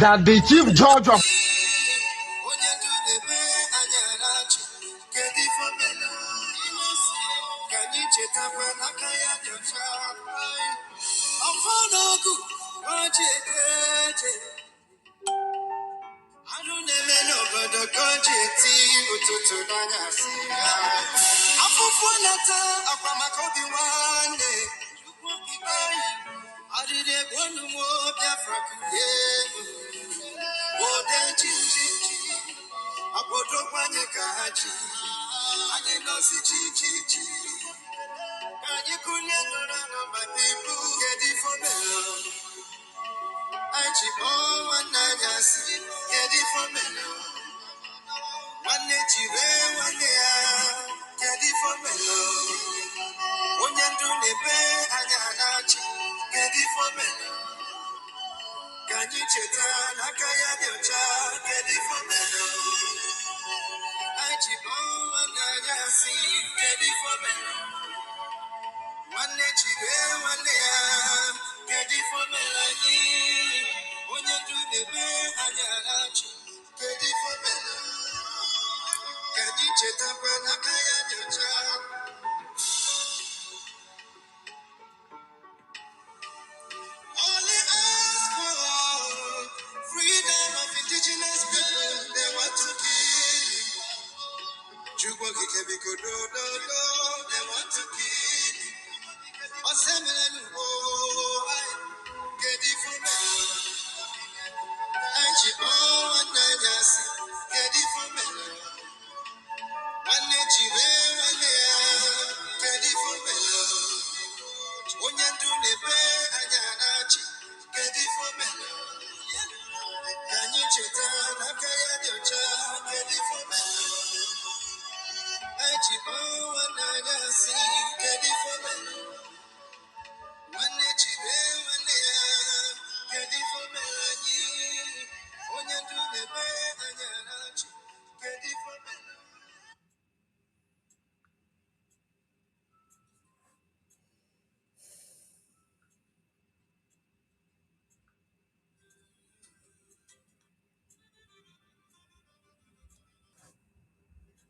That the chief judge of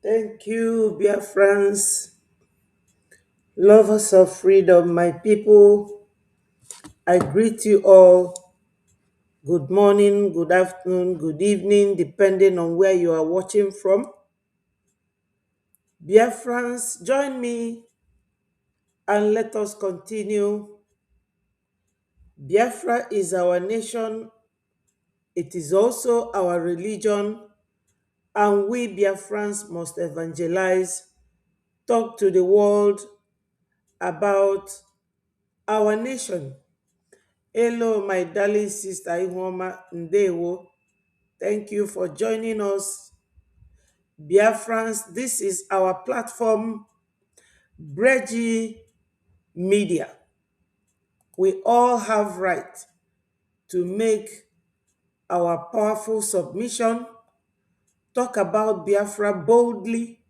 Thank you, Biafrans, lovers of freedom, my people. I greet you all. Good morning, good afternoon, good evening, depending on where you are watching from. Biafrans, join me and let us continue. Biafra is our nation. It is also our religion, and we Biafrans must evangelize, talk to the world about our nation. Hello, my darling sister Ihoma Ndewo. Thank you for joining us. Biafrans, this is our platform, Breji Media. We all have right to make our powerful submission, talk about Biafra boldly,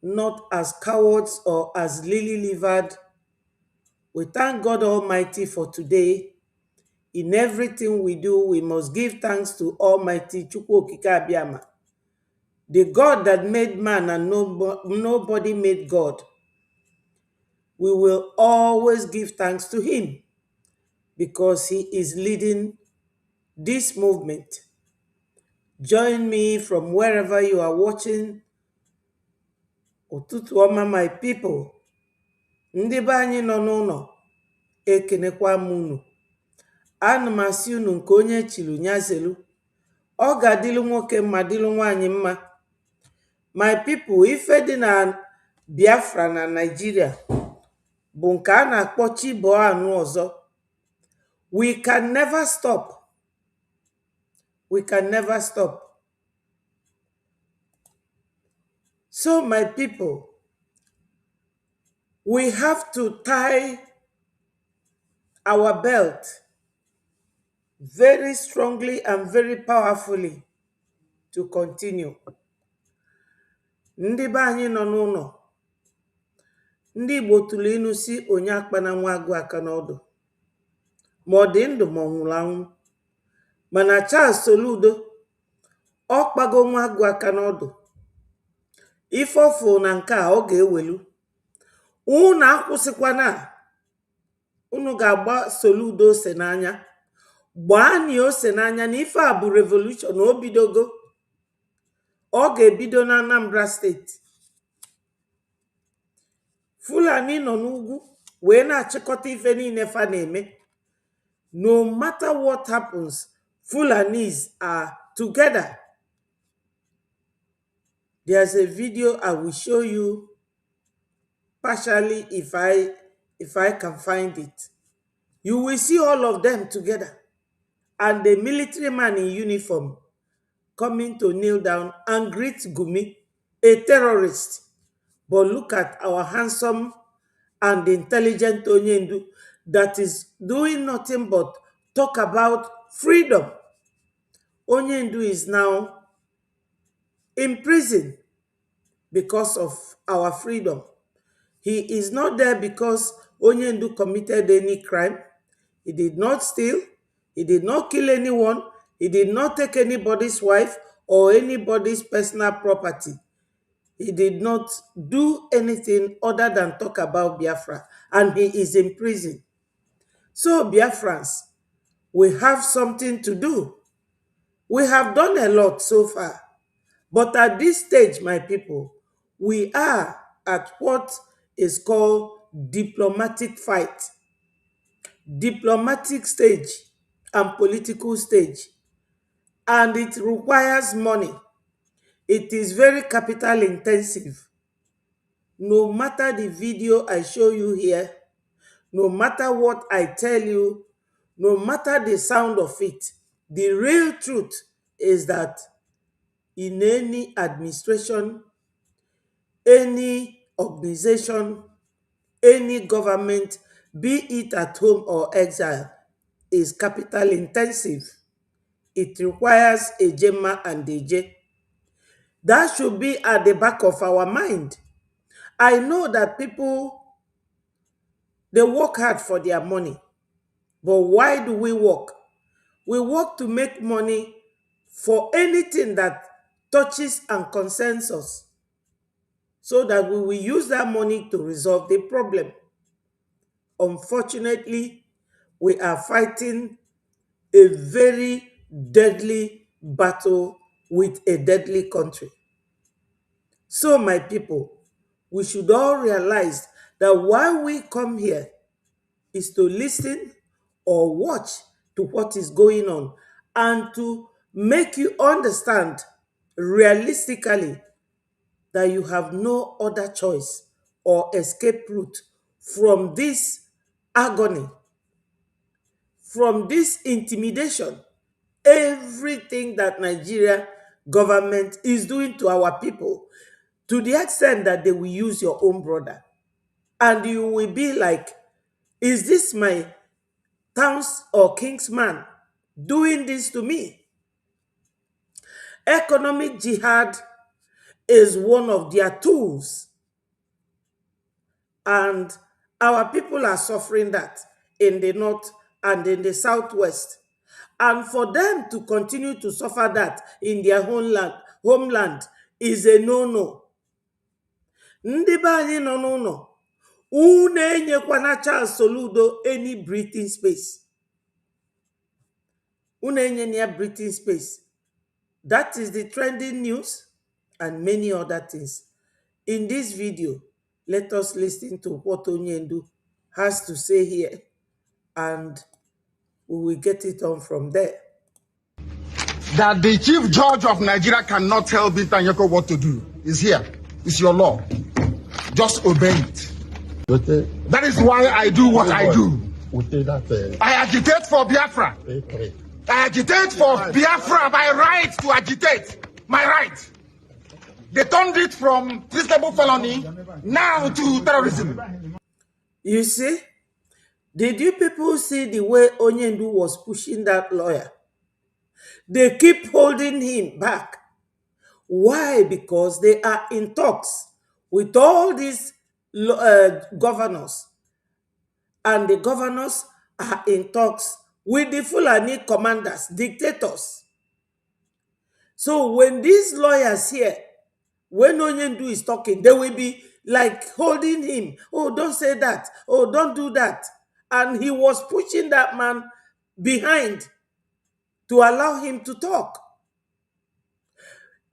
not as cowards or as lily-livered. We thank God Almighty for today. In everything we do, we must give thanks to Almighty Chukwu Okike Abiama, the God that made man and nobody made God. We will always give thanks to him because he is leading this movement. Join me from wherever you are watching. Ụtụtụ ọma, my people. Ndị be anyị nọ n'ụlọ, ekenekwa m unu. Ana m asị unu nke onye chilu nyazelu. Ọ ga-adịlụ nwoke mma, dịlụ nwaanyị mma. My people, ife dị na Biafra na Nigeria bụ nke a na-akpọ Chibo anụ ọzọ. We can never stop. We can never stop. So, my people, we have to tie our belt very strongly and very powerfully to continue. Ndị be anyị nọ n'ụlọ, ndị Igbo tụrụ inu si onye akpana nwa agụ aka n'ọdụ, ma ọ dị ndụ ma ọ nwụrụ anwụ. Mana Charles Soludo, ọ kpago nwa agụ aka n'ọdụ. Ife ọfụ na nke a ọ ga-ewelu. Unu akwụsịkwana, unu ga-agba Soludo ose n'anya. Gbaa ni ose n'anya na ife a bụ revolution o bidogo. Ọ ga-ebido na Anambra steeti. Fulani nọ n'ugwu wee na-achịkọta ife niile fa na-eme. No matter what happens, Fulanis are together. There's a video I will show you partially if I can find it. You will see all of them together. And the military man in uniform coming to kneel down and greet Gumi, a terrorist. But look at our handsome and intelligent Onyendu that is doing nothing but talk about freedom. Onyendu is now in prison because of our freedom. He is not there because Onyendu committed any crime. He did not steal. He did not kill anyone. He did not take anybody's wife or anybody's personal property. He did not do anything other than talk about Biafra. And he is in prison. So, Biafrans, we have something to do. We have done a lot so far. But at this stage, my people, we are at what is called diplomatic fight. Diplomatic stage and political stage. And it requires money. It is very capital intensive. No matter the video I show you here, no matter what I tell you, no matter the sound of it, the real truth is that in any administration, any organization, any government, be it at home or exile, is capital intensive. It requires a Gemma and a J. That should be at the back of our mind. I know that people, they work hard for their money. But why do we work? We work to make money for anything that touches and concerns us, so that we will use that money to resolve the problem. Unfortunately, we are fighting a very deadly battle with a deadly country. So, my people, we should all realize that why we come here is to listen or watch to what is going on and to make you understand realistically that you have no other choice or escape route from this agony, from this intimidation, everything that Nigeria government is doing to our people, to the extent that they will use your own brother. And you will be like, is this my towns or kingsman doing this to me? Economic jihad is one of their tools, and our people are suffering that in the north and in the southwest. And for them to continue to suffer that in their homeland is a no-no. Ndị be anyị nọ n'ụlọ, unu enyekwana Charles Soludo any breathing space. Unu enye breathing space. That is the trending news and many other things. In this video, let us listen to what Onyendu has to say here, and we will get it on from there. That the chief judge of Nigeria cannot tell Binta Nyeko what to do is here. It's your law. Just obey it. That is why I do what I do. I agitate for Biafra. I agitate for Biafra by right to agitate. My right. They turned it from treasonable felony now to terrorism. You see? Did you people see the way Onyendu was pushing that lawyer? They keep holding him back. Why? Because they are in talks with all these governors. And the governors are in talks with the Fulani commanders, dictators. So when these lawyers here, when Onyendu is talking, they will be like holding him. Oh, don't say that. Oh, don't do that. And he was pushing that man behind to allow him to talk.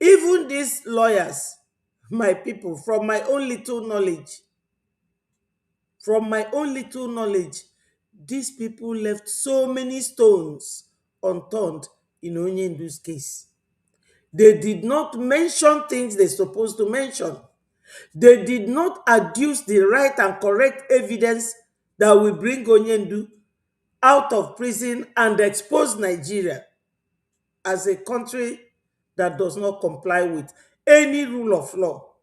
Even these lawyers, my people, from my own little knowledge, these people left so many stones unturned in Onyendu's case. They did not mention things they're supposed to mention. They did not adduce the right and correct evidence that will bring Onyendu out of prison and expose Nigeria as a country that does not comply with any rule of law,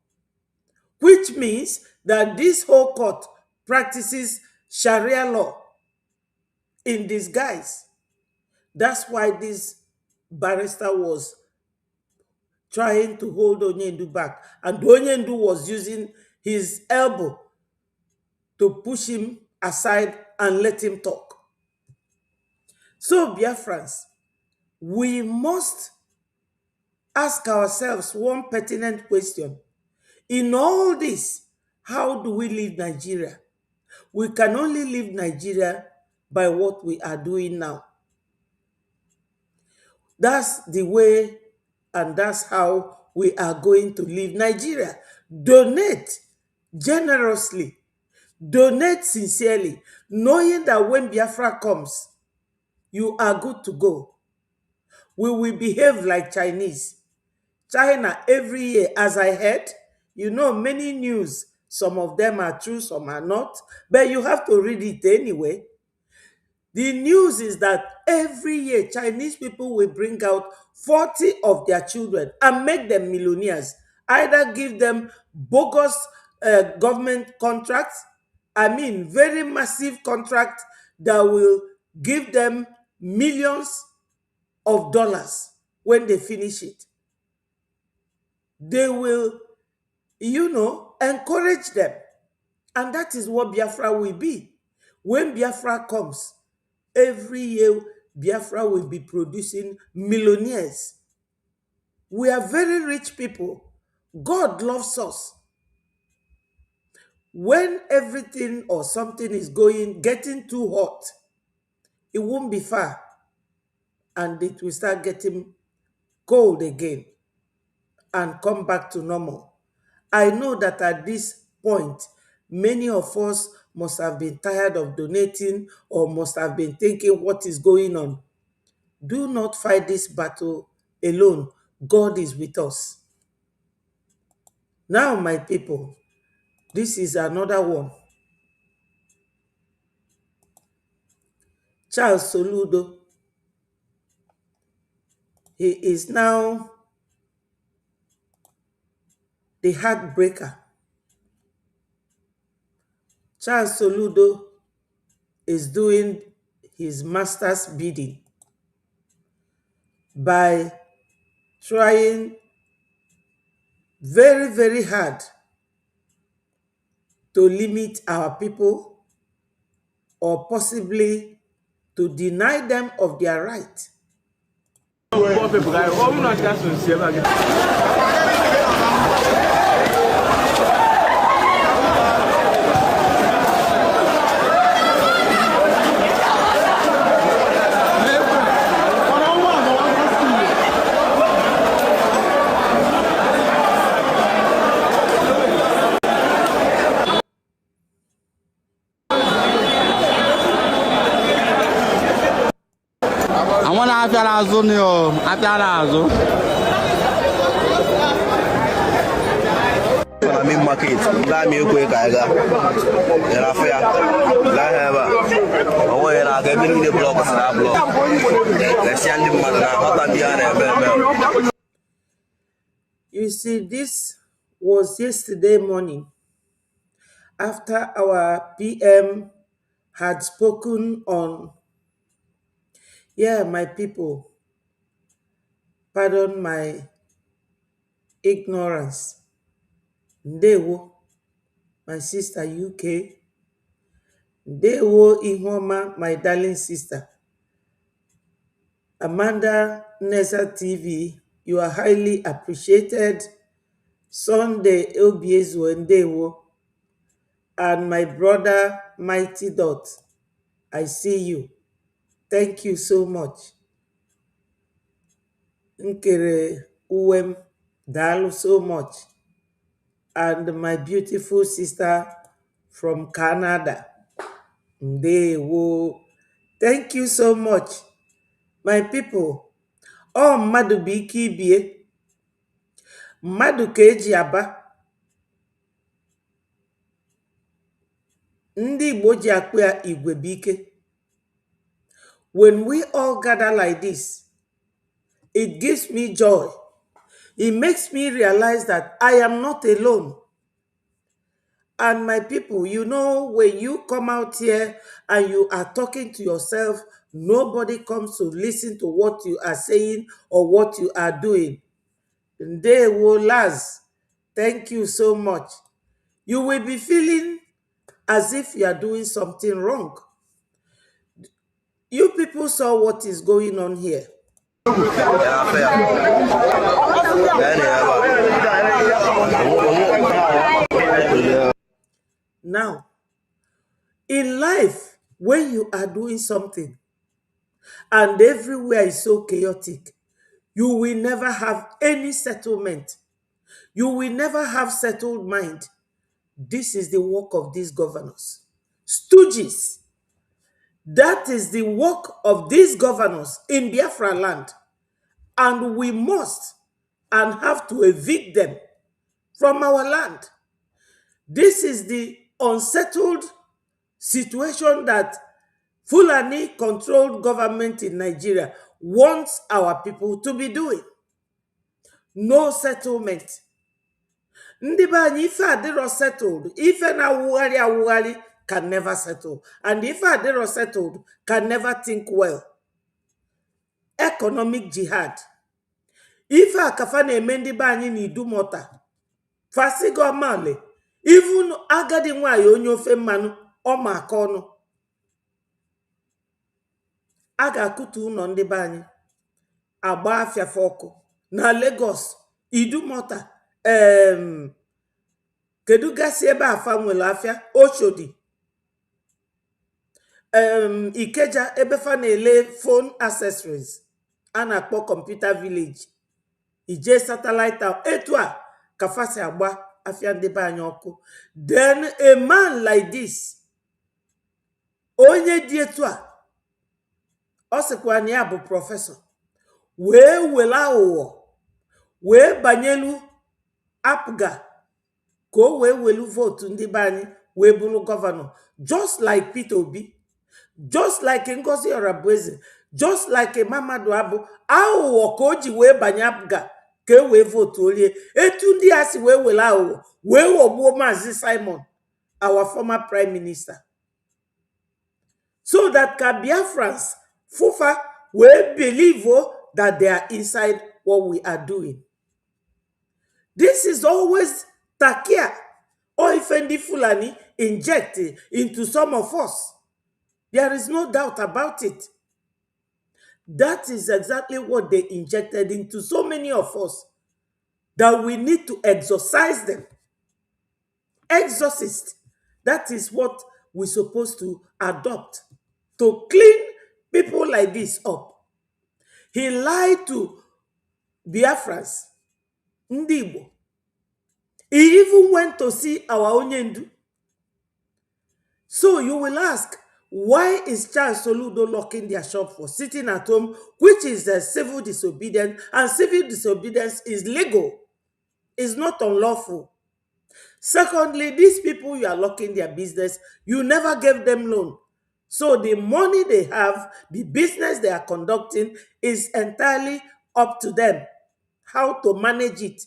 which means that this whole court practices Sharia law in disguise. That's why this barrister was trying to hold Onyendu back, and Onyendu was using his elbow to push him aside and let him talk. So, Biafrans, we must ask ourselves one pertinent question. In all this, how do we leave Nigeria? We can only leave Nigeria by what we are doing now. That's the way, and that's how we are going to leave Nigeria. Donate generously. Donate sincerely, knowing that when Biafra comes, you are good to go. We will behave like Chinese. China, every year, as I heard, you know, many news, some of them are true, some are not, but you have to read it anyway. The news is that every year, Chinese people will bring out 40 of their children and make them millionaires. Either give them bogus government contracts, very massive contracts that will give them millions of dollars when they finish it. They will, encourage them. And that is what Biafra will be. When Biafra comes, every year Biafra will be producing millionaires. We are very rich people. God loves us. When everything or something is getting too hot, it won't be far, and it will start getting cold again and come back to normal. I know that at this point, many of us must have been tired of donating or must have been thinking, what is going on? Do not fight this battle alone. God is with us. Now, my people, this is another one. Charles Soludo. He is now the heartbreaker. Charles Soludo is doing his master's bidding by trying very, very hard to limit our people or possibly to deny them of their right. I want to have your zone, yo. Main market, that me quick, I got. And I fear, I have a way I get the block, and block. Let's send him, mother. You see, this was yesterday morning after our PM had spoken on, my people, pardon my ignorance. Ndewo, my sister UK. Ndewo Ihoma, my darling sister. Amanda Nessa TV, you are highly appreciated. Sunday Obiezu Ndewo. And my brother Mighty Dot, I see you. Thank you so much. Nkere Uwem, Dalu so much. And my beautiful sister from Canada, Ndewo. Thank you so much. My people, mmadụ bụ ike ibie. Mmadụ ka eji aba. Ndị Igbo ji akpụ ya igwe bụ ike. When we all gather like this, it gives me joy. It makes me realize that I am not alone. And my people, you know, when you come out here and you are talking to yourself, nobody comes to listen to what you are saying or what you are doing. They will last. Thank you so much. You will be feeling as if you are doing something wrong. You people saw what is going on here. Now, in life, when you are doing something and everywhere is so chaotic, you will never have any settlement. You will never have settled mind. This is the work of these governors. Stooges. That is the work of these governors in Biafraland. And we must and have to evict them from our land. This is the unsettled situation that Fulani-controlled government in Nigeria wants our people to be doing. No settlement. Ndị be anyị ife adịrọ settled. Ife na-awụgharị awụgharị can never settle. And ife adịrọ settled can never think well. Economic jihad. Ife akafa na-eme ndị be anyị n'Idumota. Fasigo male. Even agadi nwaanyị onye ofe mmanụ ọma aka ọnụ. A ga-akụtu ụlọ ndị be anyị. Agba afịafa ọkụ. Na Lagos, Idumota, kedu gasị ebe afa nwere afịa Oshodi, Ikeja ebe fa na-ele phone accessories a na-akpọ computer village, ije satellite town, etu a ka fa si agba afịa ndị be anyị ọkụ. Then a man like this, onye dị etu a, ọ sịkwa na ya bụ prọfesọ, wee were aghụghọ wee banyelu apga ka o wee welu votu ndị be anyị wee bụrụ gọvanọ, just like Peter Obi. just like Ngozi Orabweze, just like Mamadu Abu, aghụghọ ka o ji wee banye apụga ka e wee votu olie. Etu ndị a si wee were aghụghọ wee ghọgbuo Maazị Simon, our former prime minister. So that Biafrans, Fufa, will believe that they are inside what we are doing. This is always Takia or Ifendi Fulani injected into some of us. There is no doubt about it. That is exactly what they injected into so many of us, that we need to exorcise them. Exorcist. That is what we're supposed to adopt to clean people like this up. He lied to Biafrans, Ndibo. He even went to see our Onyendu. So you will ask, why is Charles Soludo locking their shop for sitting at home, which is a civil disobedience, and civil disobedience is legal, it's not unlawful. Secondly, these people you are locking their business, you never gave them loan. So the money they have, the business they are conducting is entirely up to them, how to manage it.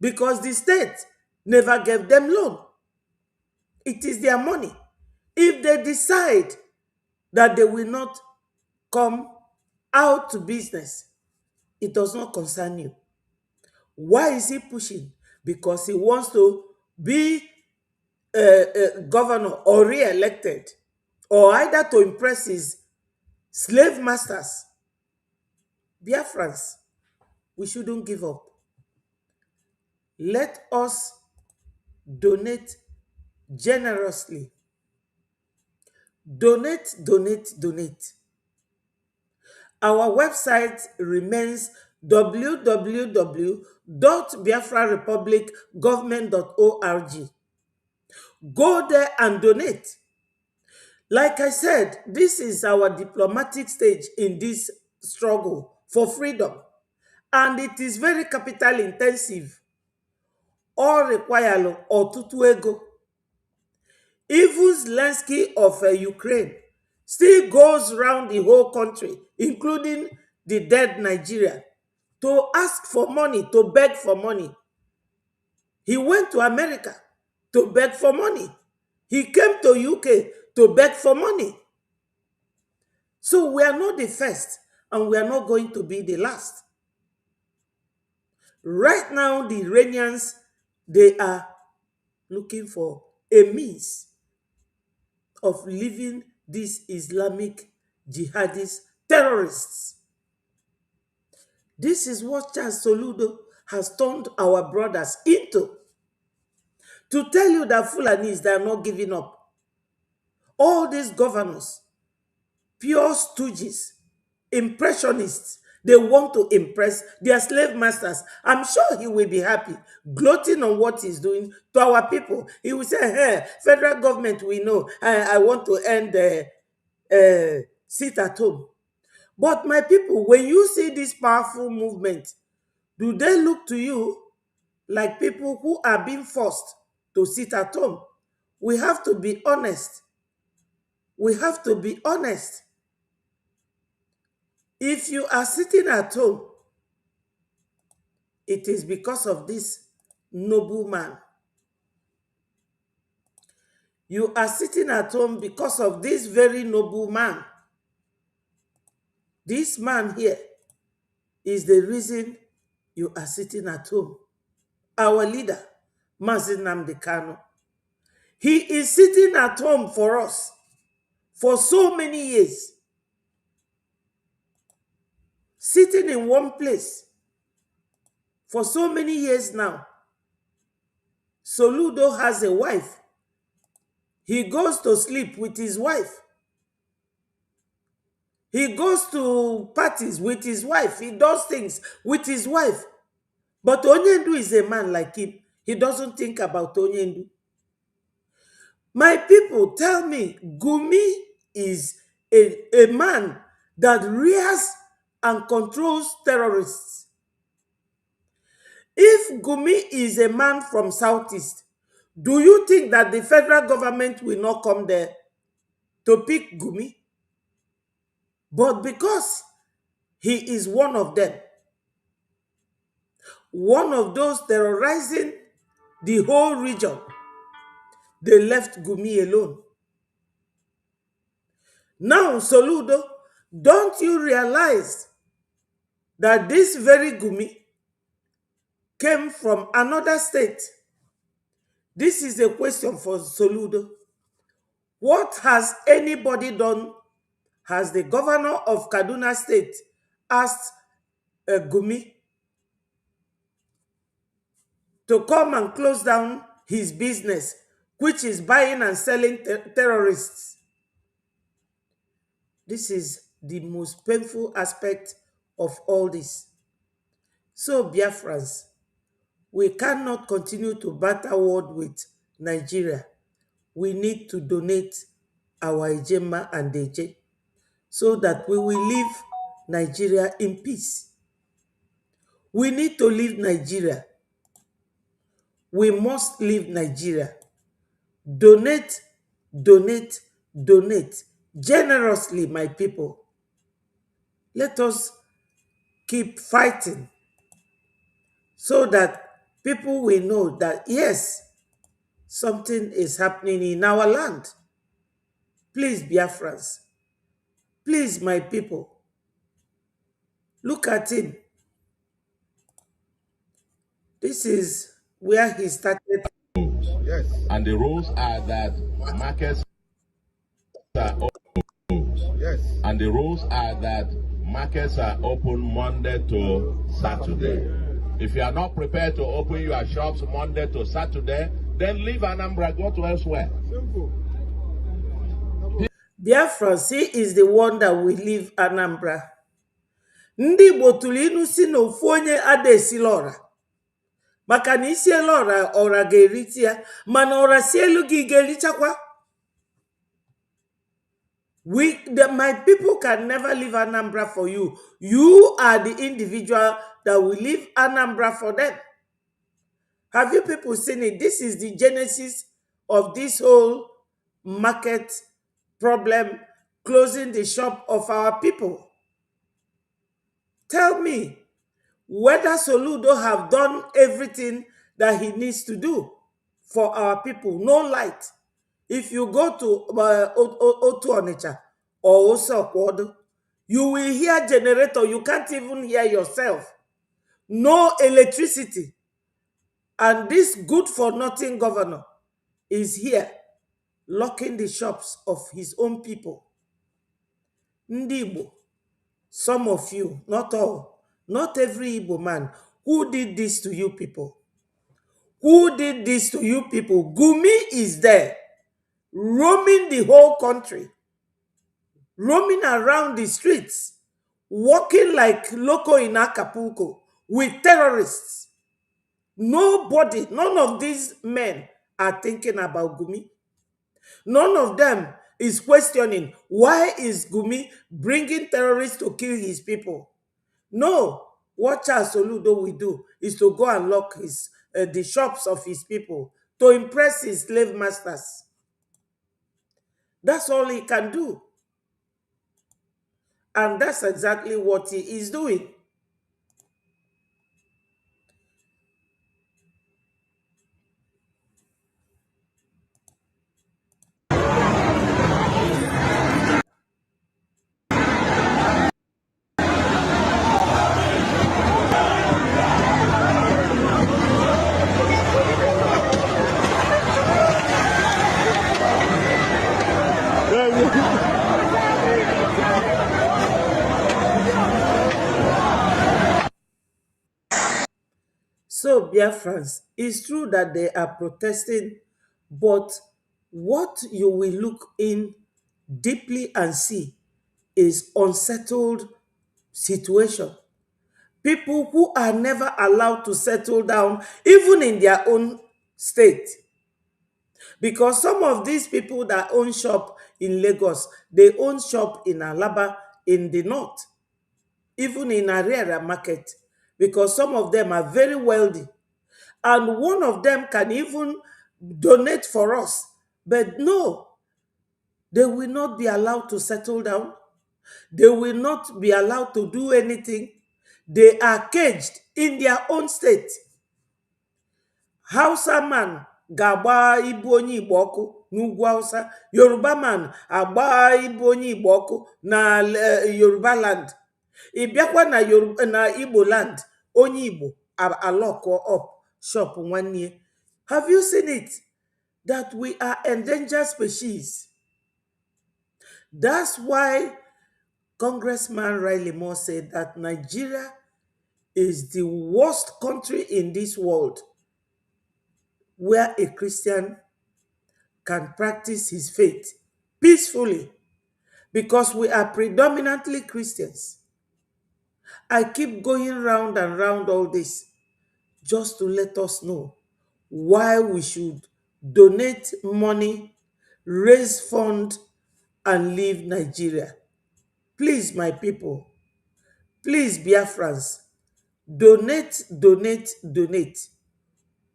Because the state never gave them loan. It is their money. If they decide that they will not come out to business, it does not concern you. Why is he pushing? Because he wants to be governor or re-elected, or either to impress his slave masters. Biafrans, we shouldn't give up. Let us donate generously. Donate, donate, donate. Our website remains www.biafrarepublicgovernment.org. Go there and donate. Like I said, this is our diplomatic stage in this struggle for freedom. And it is very capital intensive. All require ọtụtụ ego. Even Zelensky of Ukraine still goes around the whole country, including the dead Nigeria, to ask for money, to beg for money. He went to America to beg for money. He came to UK to beg for money. So we are not the first, and we are not going to be the last. Right now, the Iranians, they are looking for a means of leaving these Islamic jihadist terrorists. This is what Charles Soludo has turned our brothers into. To tell you that Fulanis, they are not giving up. All these governors, pure stooges, impressionists, they want to impress their slave masters. I'm sure he will be happy, gloating on what he's doing to our people. He will say, hey, federal government, we know, I want to end the sit at home. But my people, when you see this powerful movement, do they look to you like people who are being forced to sit at home? We have to be honest. We have to be honest. If you are sitting at home, it is because of this noble man. You are sitting at home because of this very noble man. This man here is the reason you are sitting at home. Our leader, Mazi Nnamdi Kanu, he is sitting at home for us for so many years. Sitting in one place for so many years now. Soludo has a wife. He goes to sleep with his wife. He goes to parties with his wife. He does things with his wife. But Onyendu is a man like him. He doesn't think about Onyendu. My people, tell me, Gumi is a man that rears and controls terrorists. If Gumi is a man from Southeast, do you think that the federal government will not come there? to pick Gumi. But because he is one of them, one of those terrorizing the whole region, they left Gumi alone. Now, Soludo, don't you realize that this very Gumi came from another state? This is a question for Soludo. What has anybody done? Has the governor of Kaduna State asked Gumi to come and close down his business, which is buying and selling terrorists? This is the most painful aspect of all this. So, Biafrans, we cannot continue to batter word with Nigeria. We need to donate our Ejema and Deje so that we will leave Nigeria in peace. We need to leave Nigeria. We must leave Nigeria. Donate, donate, donate generously, my people. Let us keep fighting so that people will know that, yes, something is happening in our land. Please, Biafrans, please, my people, look at him. This is where he started. Yes. And the rules are that markets are open. Yes. And the rules are that markets are open Monday to Saturday. If you are not prepared to open your shops Monday to Saturday, then leave Anambra, go to elsewhere. Simple. Biafrans, he is the one that will leave Anambra. Ndị Igbo tụrụ inu si na ofu onye ada esila ọra. Maka na isiela ọra, ọra ga-erite ya, mana ọra si elu gị ga-erichakwa. My people can never leave Anambra for you. You are the individual that will leave Anambra for them. Have you people seen it? This is the genesis of this whole market problem, closing the shop of our people. Tell me whether Soludo have done everything that he needs to do for our people. No light. If you go to Otu Onitsha or Osokwodo, you will hear generator. You can't even hear yourself. No electricity. And this good-for-nothing governor is here locking the shops of his own people. Ndị Igbo, some of you, not all, not every Igbo man, who did this to you people? Who did this to you people? Gumi is there, roaming the whole country, roaming around the streets, walking like loco in Acapulco with terrorists. Nobody, none of these men are thinking about Gumi. None of them is questioning why is Gumi bringing terrorists to kill his people. No, what Charles Soludo will do is to go and lock the shops of his people to impress his slave masters. That's all he can do. And that's exactly what he is doing. So, Biafrans, it's true that they are protesting, but what you will look in deeply and see is unsettled situation. People who are never allowed to settle down, even in their own state. Because some of these people that own shop in Lagos, they own shop in Alaba in the north, even in Ariara market, because some of them are very wealthy. And one of them can even donate for us. But no, They will not be allowed to settle down. They will not be allowed to do anything. They are caged in their own state. Hausa man ga-agba ibu onye Igbo ọkụ n'ugwu Hausa. Yoruba man agba ibu onye Igbo ọkụ na Yoruba land. Ịbịakwa na Igbo land, onye Igbo alọkọ up shop nwanne. Have you seen it? That we are endangered species. That's why Congressman Riley Moore said that Nigeria is the worst country in this world where a Christian can practice his faith peacefully, because we are predominantly Christians. I keep going round and round all this just to let us know why we should donate money, raise funds, and leave Nigeria. Please, my people, please, Biafrans, donate, donate, donate.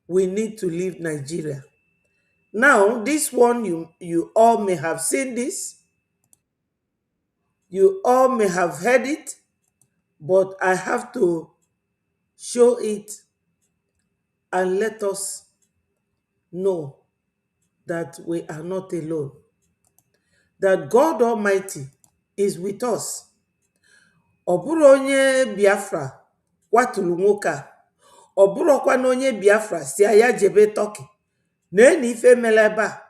We need to leave Nigeria. Now, this one, you all may have seen this. You all may have heard it, but I have to show it and let us know that we are not alone. That God Almighty is with us. Ọbụrụ onye Biafra kwaturu nwoke a, ọbụrụkwa na onye Biafra si ya jebe Turkey. Na-eni ife mele ebe a.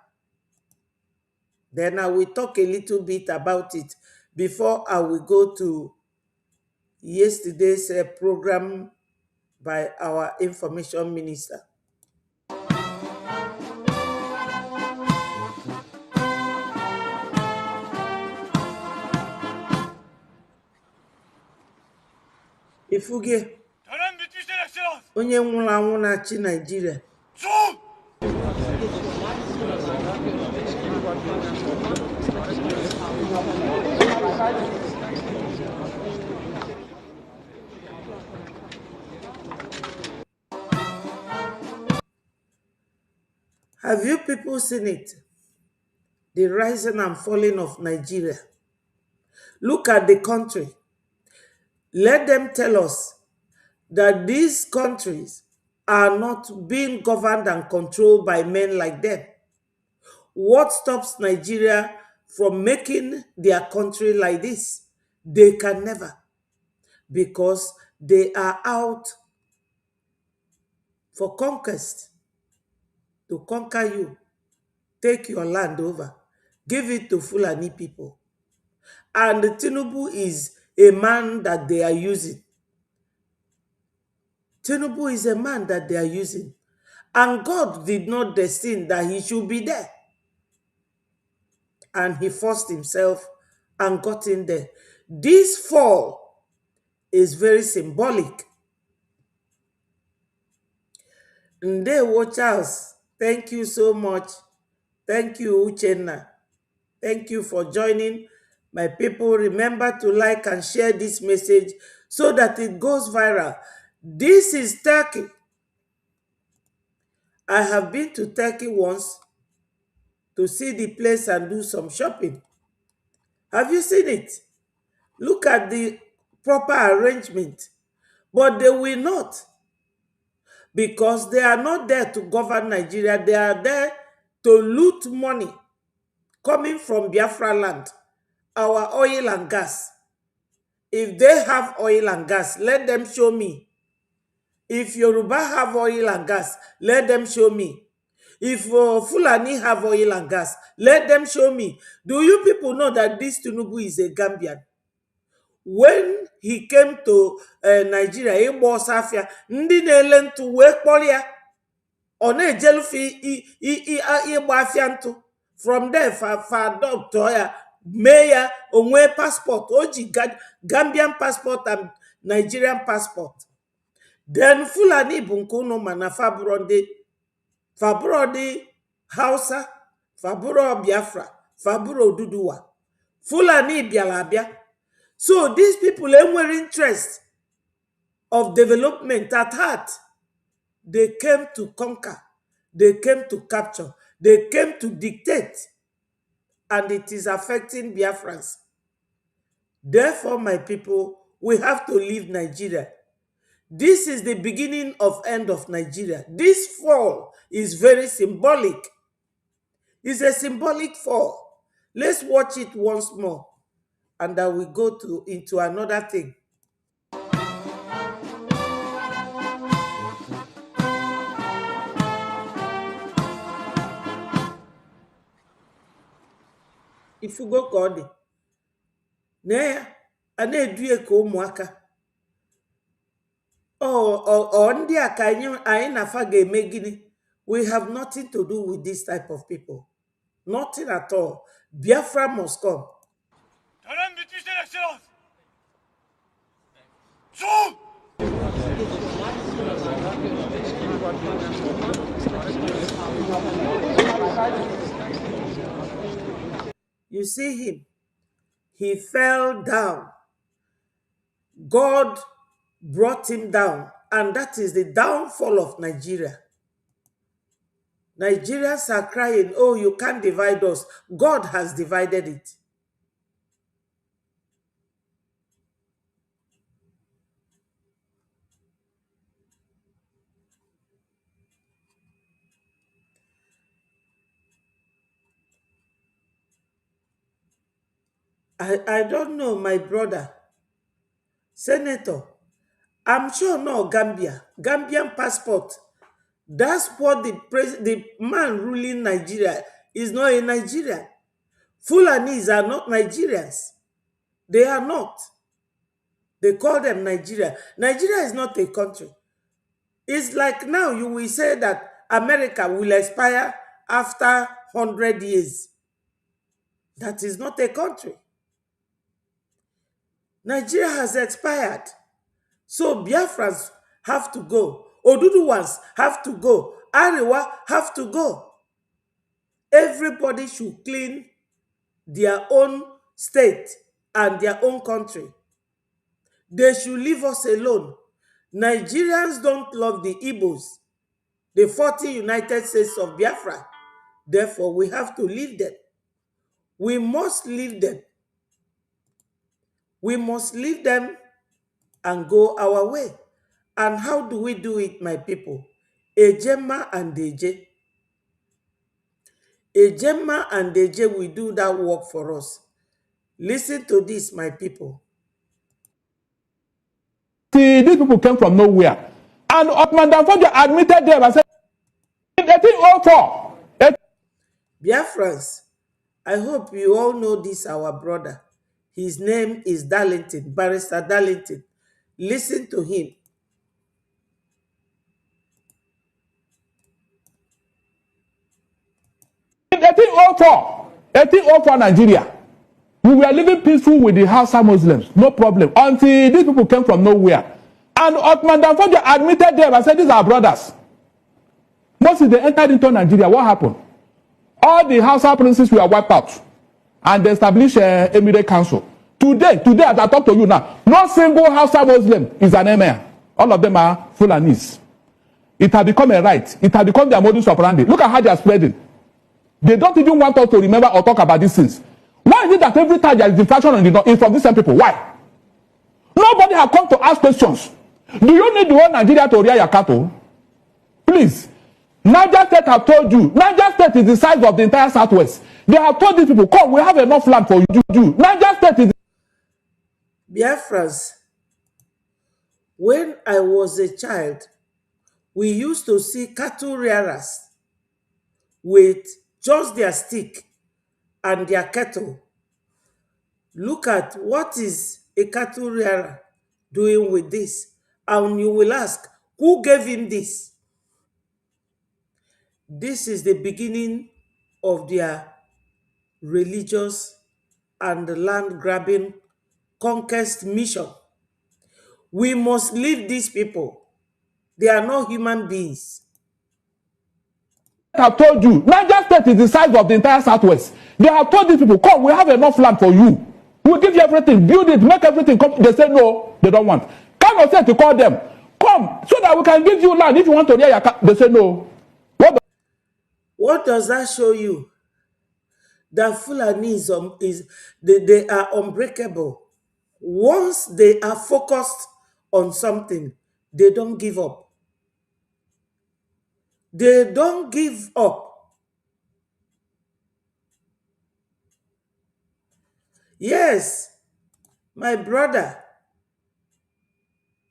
Then I will talk a little bit about it before I will go to yesterday's program by our information minister. Ifuge, onye nwụrụ anwụ na-achị Nigeria. Have you people seen it? The rising and falling of Nigeria. Look at the country. Let them tell us that these countries are not being governed and controlled by men like them. What stops Nigeria from making their country like this? They can never, because they are out for conquest, to conquer you, take your land over, give it to Fulani people. And Tinubu is a man that they are using. Tinubu is a man that they are using. And God did not destine that he should be there. And he forced himself and got in there. This fall is very symbolic. Ndewo Charles, thank you so much. Thank you, Uchenna. Thank you for joining. My people, remember to like and share this message so that it goes viral. This is Turkey. I have been to Turkey once to see the place and do some shopping. Have you seen it? Look at the proper arrangement. But they will not, because they are not there to govern Nigeria. They are there to loot money coming from Biafraland, our oil and gas. If they have oil and gas, let them show me. If Yoruba have oil and gas, let them show me. If Fulani have oil and gas, let them show me. Do you people know that this Tinubu is a Gambian? When he came to Nigeria, ndị na-ele ntụ wee kpọrọ ya, ọ na-ejelufi ịgba afịa ntụ. From there, fa doctor ya, mee ya onwe passport, oji Gambian passport and Nigerian passport. Then Fulani bụ nke unu mana faburo ndị Hausa, faburo Biafra, faburo Oduduwa. Fulani bịara abịa. So these people were interest of development at heart. They came to conquer. They came to capture. They came to dictate. and it is affecting Biafrans. Therefore, my people, we have to leave Nigeria. This is the beginning of end of Nigeria. This fall is very symbolic. It's a symbolic fall. Let's watch it once more, and then we go into another thing. If you go Kodi, ne ana-edue ka ụmụaka ndị a ka anyị na-afa ga-eme gịnị? We have nothing to do with this type of people. Nothing at all. Biafra must come. You see him. He fell down. God brought him down, and that is the downfall of Nigeria. Nigerians are crying, oh, you can't divide us. God has divided it. I don't know, my brother. Senator, I'm sure no Gambian passport. That's what the man ruling Nigeria is not a Nigerian. Fulanis are not Nigerians. They are not. They call them Nigeria. Nigeria is not a country. It's like now you will say that America will expire after 100 years. That is not a country. Nigeria has expired. So Biafrans have to go. Oduduwans have to go. Arewa have to go. Everybody should clean their own state and their own country. They should leave us alone. Nigerians don't love the Igbos, the 40 United States of Biafra. Therefore, we have to leave them. We must leave them. We must leave them and go our way. And how do we do it, my people? Ejema and Deje. Ejema and Deje will do that work for us. Listen to this, my people. See, these people came from nowhere. And Ottoman Danfodio admitted them and said, in 1804. Biafrans, I hope you all know this, our brother. His name is Darlington, Barrister Darlington. Listen to him. In 1804 Nigeria, we were living peaceful with the Hausa Muslims, no problem, until these people came from nowhere. And Ottoman Danfodio admitted them and said, these are brothers. Once they entered into Nigeria, what happened? All the Hausa princes were wiped out, and they established an Emirate Council. Today, as I talk to you now, no single Hausa Muslim is an emir. All of them are Fulanis. It has become a right. It has become their modus operandi. Look at how they are spreading. They don't even want us to remember or talk about these things. Why is it that every time there is infraction on the north, it's from these same people? Why? Nobody has come to ask questions. Do you need the whole Nigeria to rear your cattle? Please. Niger State have told you. Niger State is the size of the entire Southwest. They have told these people, come, we have enough land for you. Niger State is... Biafrans, when I was a child, we used to see cattle rearers with just their stick and their kettle. Look at what is a cattle rearer doing with this. And you will ask, who gave him this? This is the beginning of their religious and land grabbing conquest mission. We must leave these people. They are not human beings. I have told you, Niger State is the size of the entire Southwest. They have told these people, come, we have enough land for you. We'll give you everything, build it, make everything come. They say no, they don't want. Kano said to call them, come, so that we can give you land if you want to rear your cat. They say no. What does that show you? that Fulani they are unbreakable. Once they are focused on something, they don't give up. They don't give up. Yes, my brother.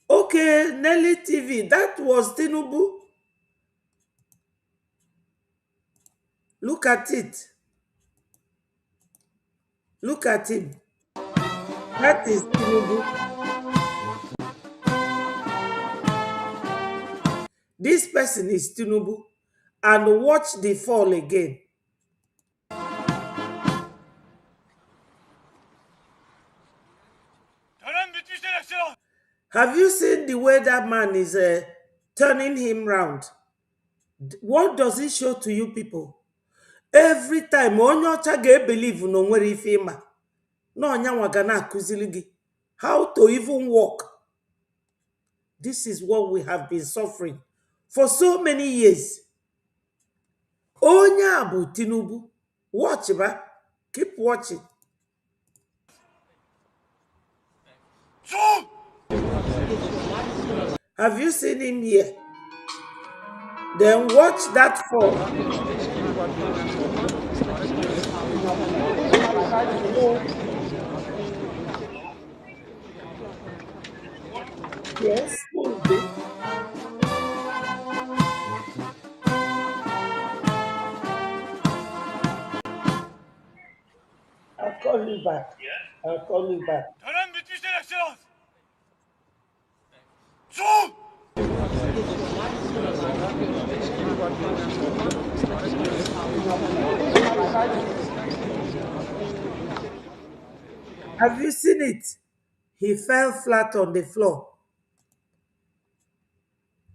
Okay, Nelly TV, that was Tinubu. Look at it. Look at him. That is Tinubu. This person is Tinubu. And watch the fall again. Have you seen the way that man is turning him round? What does it show to you people? Every time onye ọcha ga-ebelieve na onwere ife ịma na ọnyanwa ga na-akụzili gị how to even walk. This is what we have been suffering for so many years. Onye a bụ Tinubu. Watch ba. Keep watching. Have you seen him here? Then watch that fall. Yes. I'll call you back. I'll call you back. Have you seen it? He fell flat on the floor.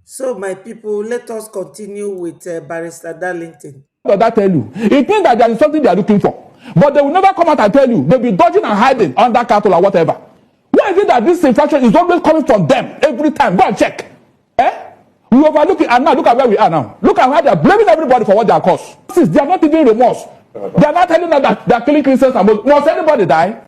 So, my people, let us continue with Barrister Darlington. What does that tell you? It means that there is something they are looking for. But they will never come out and tell you. They'll be dodging and hiding under cattle or whatever. Why is it that this infraction is always coming from them every time? Go and check. We overlook it, and now look at where we are now. Look at how they are blaming everybody for what they are caused. They are not even remorse. They are not telling us that they are killing Christians and Muslims. Must anybody die?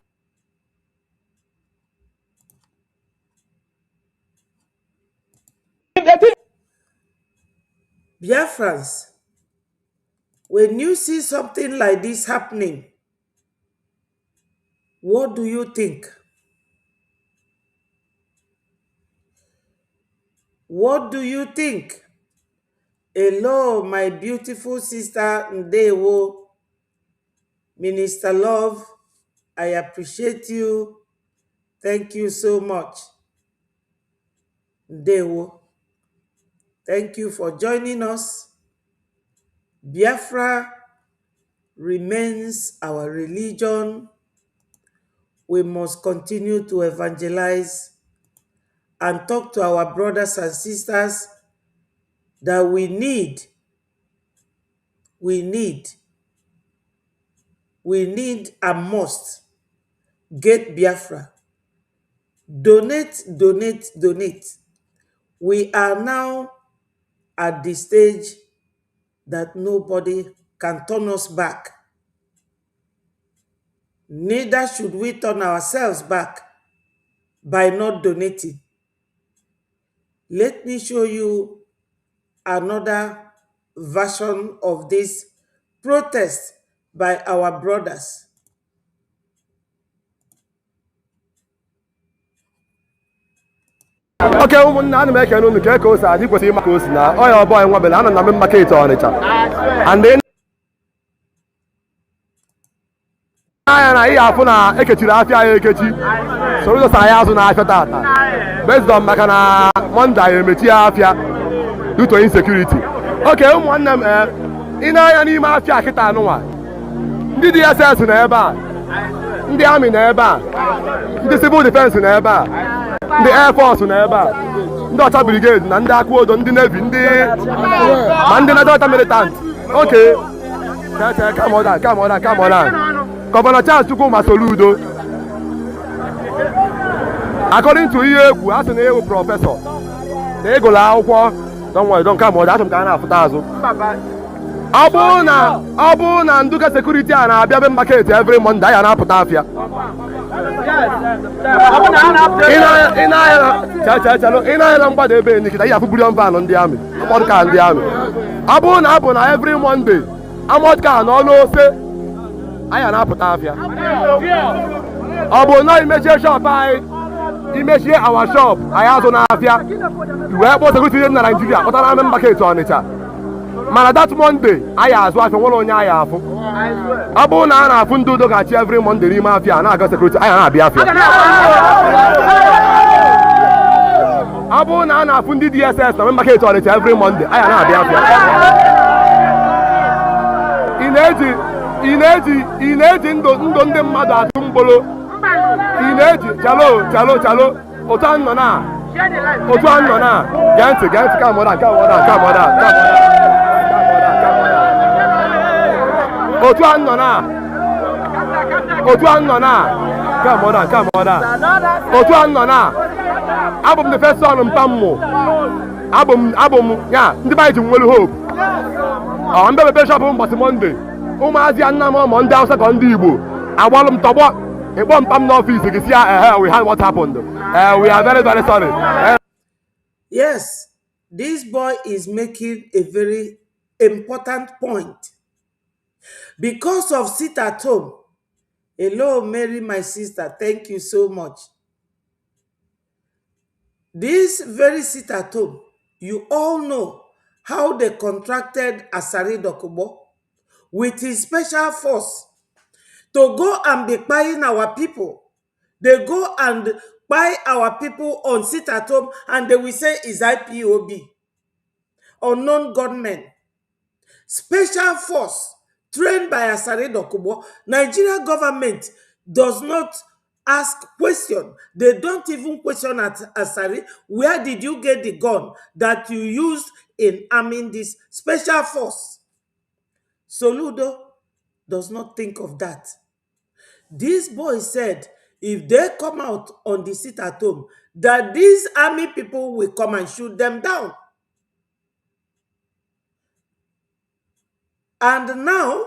Biafrans, when you see something like this happening, what do you think? What do you think? Hello, my beautiful sister Ndewo, Minister Love. I appreciate you. Thank you so much. Ndewo. Thank you for joining us. Biafra remains our religion. We must continue to evangelize and talk to our brothers and sisters that we need and must get Biafra. Donate. We are now at the stage that nobody can turn us back. Neither should we turn ourselves back by not donating. Let me show you another version of this protest by our brothers. Okay, ụmụnna ana m ekene unu ka o si adị kwesịrị ịma ka o si na ọya ọbọ anyị nwebele ana na m market Ọnịcha and anya na ihe afụ na ekechiri afịa anyị ekechi Soludo sa anyị azụ na afịa tata based on maka na Monday anyị emechi afịa due to insecurity. Okay, ụmụnne m ị na-anya n'ime afịa kịta anụnwa ndị DSS na ebe a, ndị army na ebe a, ndị civil defense na ebe a, ndị Air Force na ebe a, ndị ọcha brigade na ndị akụodo, ndị Navy, ma ndị Delta militant. Okay, come on. Governor Charles Chukwuma Soludo, according to ihe egwu, asị na ewu prọfesọ na ịgụla akwụkwọ, don't worry, don't come on, asị m ka a na-afụta azụ. ọ bụrụ na nduka sekuriti a na-abịa be market every Monday ya na-apụta afịa ị na-anya na mgbada ebe nikịta ihe afụ bilion van ndị amị amọdka ndị amị ọ bụrụ na abụ na every Monday amọdka na ọnụ ose anya na-apụta afịa ọ bụ na imechie shop anyị imechie awa shop anyị azụ n'afịa wee kpọọ sekuriti dị na Naịjirịa kpọtara amị market Ọnịcha mana that Monday anyị azụ afịa nwere onye anyị afụ ọ bụrụ na a na-afụ ndị udo ga-achị every Monday n'ime afịa na-aga sekuriti anyị na-abịa afịa ọ bụrụ na a na-afụ ndị DSS na market Ọnịcha every Monday anyị na-abịa afịa ị na-eji ndụ ndị mmadụ atụ mgbolo ị na-eji chalo otu a nọ na gee ntị ka mọda otu a nọ na abụ m the first son Mpammụ abụ m ya ndị be ji nwere hope mbebe bishọp ụbọchị Monday ụmụazị ya nna m ụmụ ndị Hausa ka ndị Igbo agbalụ m tọgbọ ịkpọ mpa m n'ọfịs gị si ya we had what happened we are very very sorry. Yes, this boy is making a very important point. Because of sit at home. Hello, Mary, my sister. Thank you so much. This very sit at home, you all know how they contracted Asari Dokubo with his special force to go and be buying our people. They go and buy our people on sit at home and they will say is IPOB. Unknown gunmen. Special force trained by Asari Dokubo. Nigeria government does not ask question. They don't even question at Asari, where did you get the gun that you used in arming this special force? Soludo does not think of that. This boy said if they come out on the sit at home, that these army people will come and shoot them down. And now,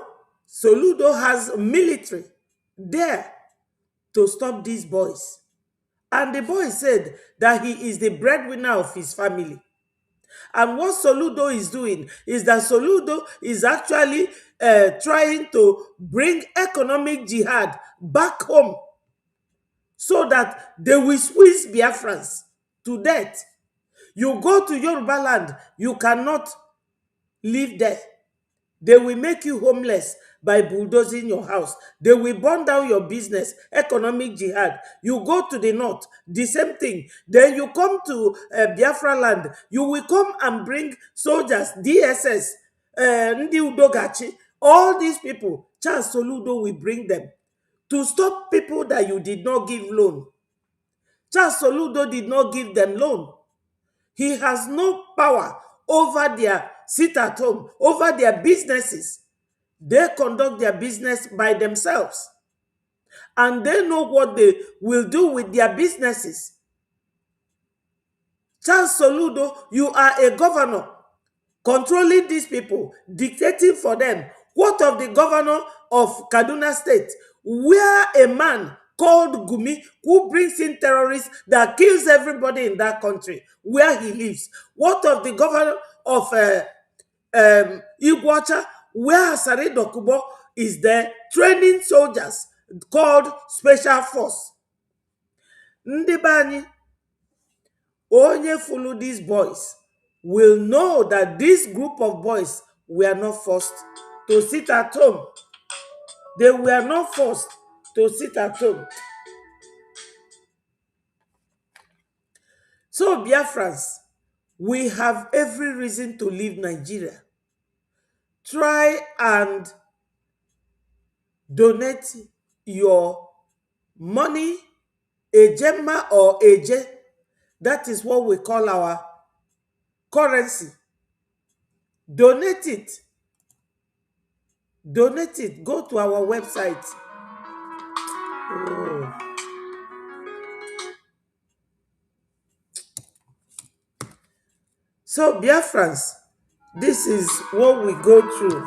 Soludo has military there to stop these boys. And the boy said that he is the breadwinner of his family. And what Soludo is doing is that Soludo is actually trying to bring economic jihad back home so that they will squeeze Biafrans to death. You go to Biafraland, you cannot live there. They will make you homeless by bulldozing your house. They will burn down your business, economic jihad. You go to the north, the same thing. Then you come to Biafraland, you will come and bring soldiers, DSS, Ndi Udogachi, all these people. Charles Soludo will bring them to stop people that you did not give loan. Charles Soludo did not give them loan. He has no power over their sit at home, over their businesses. They conduct their business by themselves. And they know what they will do with their businesses. Charles Soludo, you are a governor controlling these people, dictating for them. What of the governor of Kaduna State, where a man called Gumi, who brings in terrorists that kills everybody in that country, where he lives? What of the governor of Iguacha, where Asari Dokubo is there training soldiers called Special Force? Ndibani, onye follow these boys will know that this group of boys were not forced to sit at home. They were not forced to sit at home. So, Biafrans, we have every reason to leave Nigeria. Try and donate your money, a gemma or a j. That is what we call our currency. Donate it. Donate it. Go to our website. Oh. So, Biafrans, This is what we go through.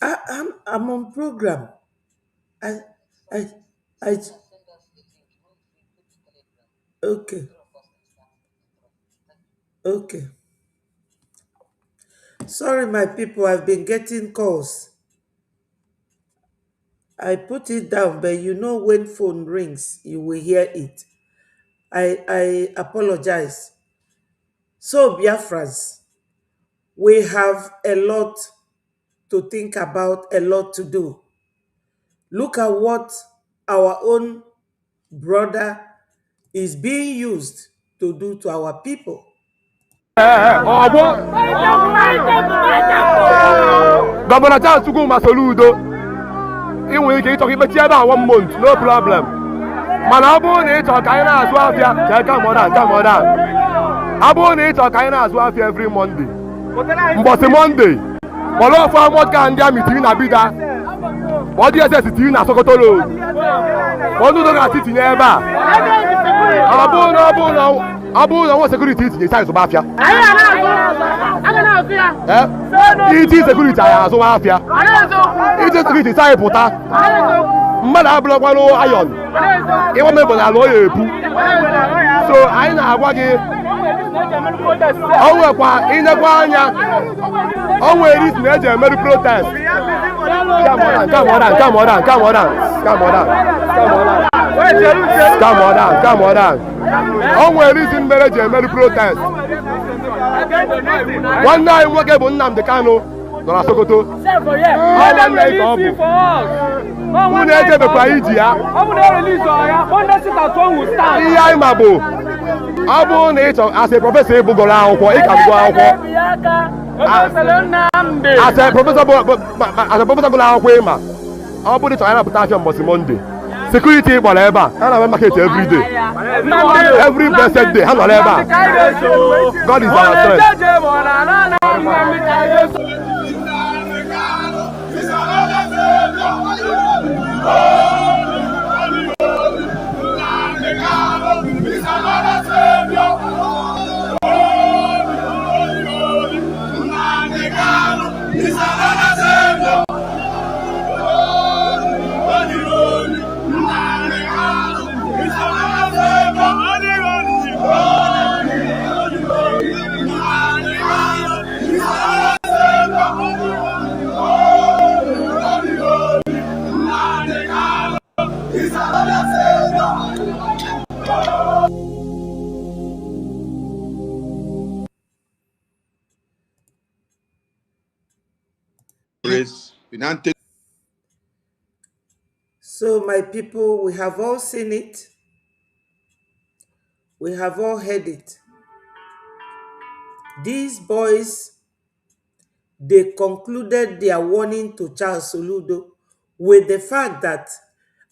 I'm on program. I, I, I. Okay, okay. Sorry, my people. I've been getting calls. I put it down, but you know when phone rings, you will hear it. I apologize. So, Biafrans, we have a lot to think about, a lot to do. Look at what our own brother is being used to do to our people. Governor Charles Chukwuma Soludo inwe ike ịchọka ikpechi ebe a 1 month no problem mana ọ bụrụ na ịchọ ka anyị na-azụ afịa ọ bụrụ na ịchọ ka anyị na-azụ afịa every Monday mbọsị Monday kpọrọ ofu amụka ndị amị tiri na bida ọ DSS tiri na Sokoto Road ọnụ ụzọ ga-asị tinye ebe a ọ bụrụ na nwa sekuriti itinye isi anyị zụba afịa iti sekuriti anyị azụwa afịa iti sekuriti isi anyị pụta mmadụ abụrụkwanụ ayọn ịwa mebụ na ala ọ ya epu so anyị na-agwa gị o nwekwa inekwa anya o nwere isi na eji emerụ protest come on down. O nwere isi mere eji emerụ protest nwanne anyị nwoke bụ Nnamdi Kanu nọ na Sokoto nwanne ka ọ bụ unu ejebekwa iji ya ihe anyị ma bụ ọ bụrụ na ị chọrọ as a prọfesọ ịbụgoro akwụkwọ ị ka bụgo akwụkwọ as a prọfesọ gụrụ akwụkwọ ịma ọ bụrụ ịchọrọ ya napụta afịa mbọsị Monde security gbara ebe a na market every day every blessed day ha nọrọ ebe a God is our strength. So, my people, we have all seen it. We have all heard it. These boys, they concluded their warning to Charles Soludo with the fact that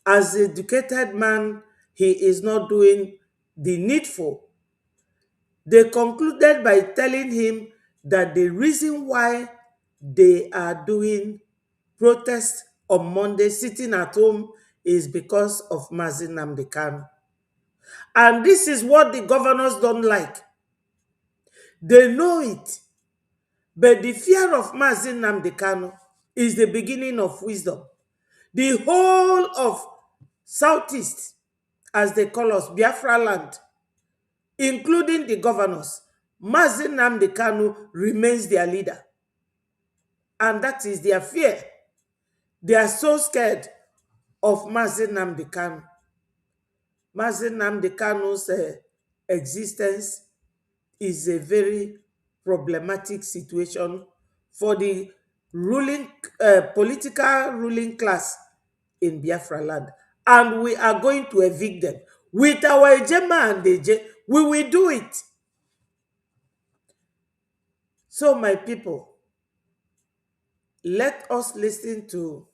as an educated man, he is not doing the needful. They concluded by telling him that the reason why they are doing protests on Monday, sitting at home, is because of Mazi Nnamdi Kanu. And this is what the governors don't like. They know it. But the fear of Mazi Nnamdi Kanu is the beginning of wisdom. The whole of Southeast, as they call us, Biafraland, including the governors, Mazi Nnamdi Kanu remains their leader. And that is their fear. They are so scared of Mazi Nnamdi Kanu. Mazi Nnamdi Kanu's existence is a very problematic situation for the ruling political ruling class in Biafraland. And we are going to evict them. With our Ejema and Eje, we will do it. So, my people, let us listen to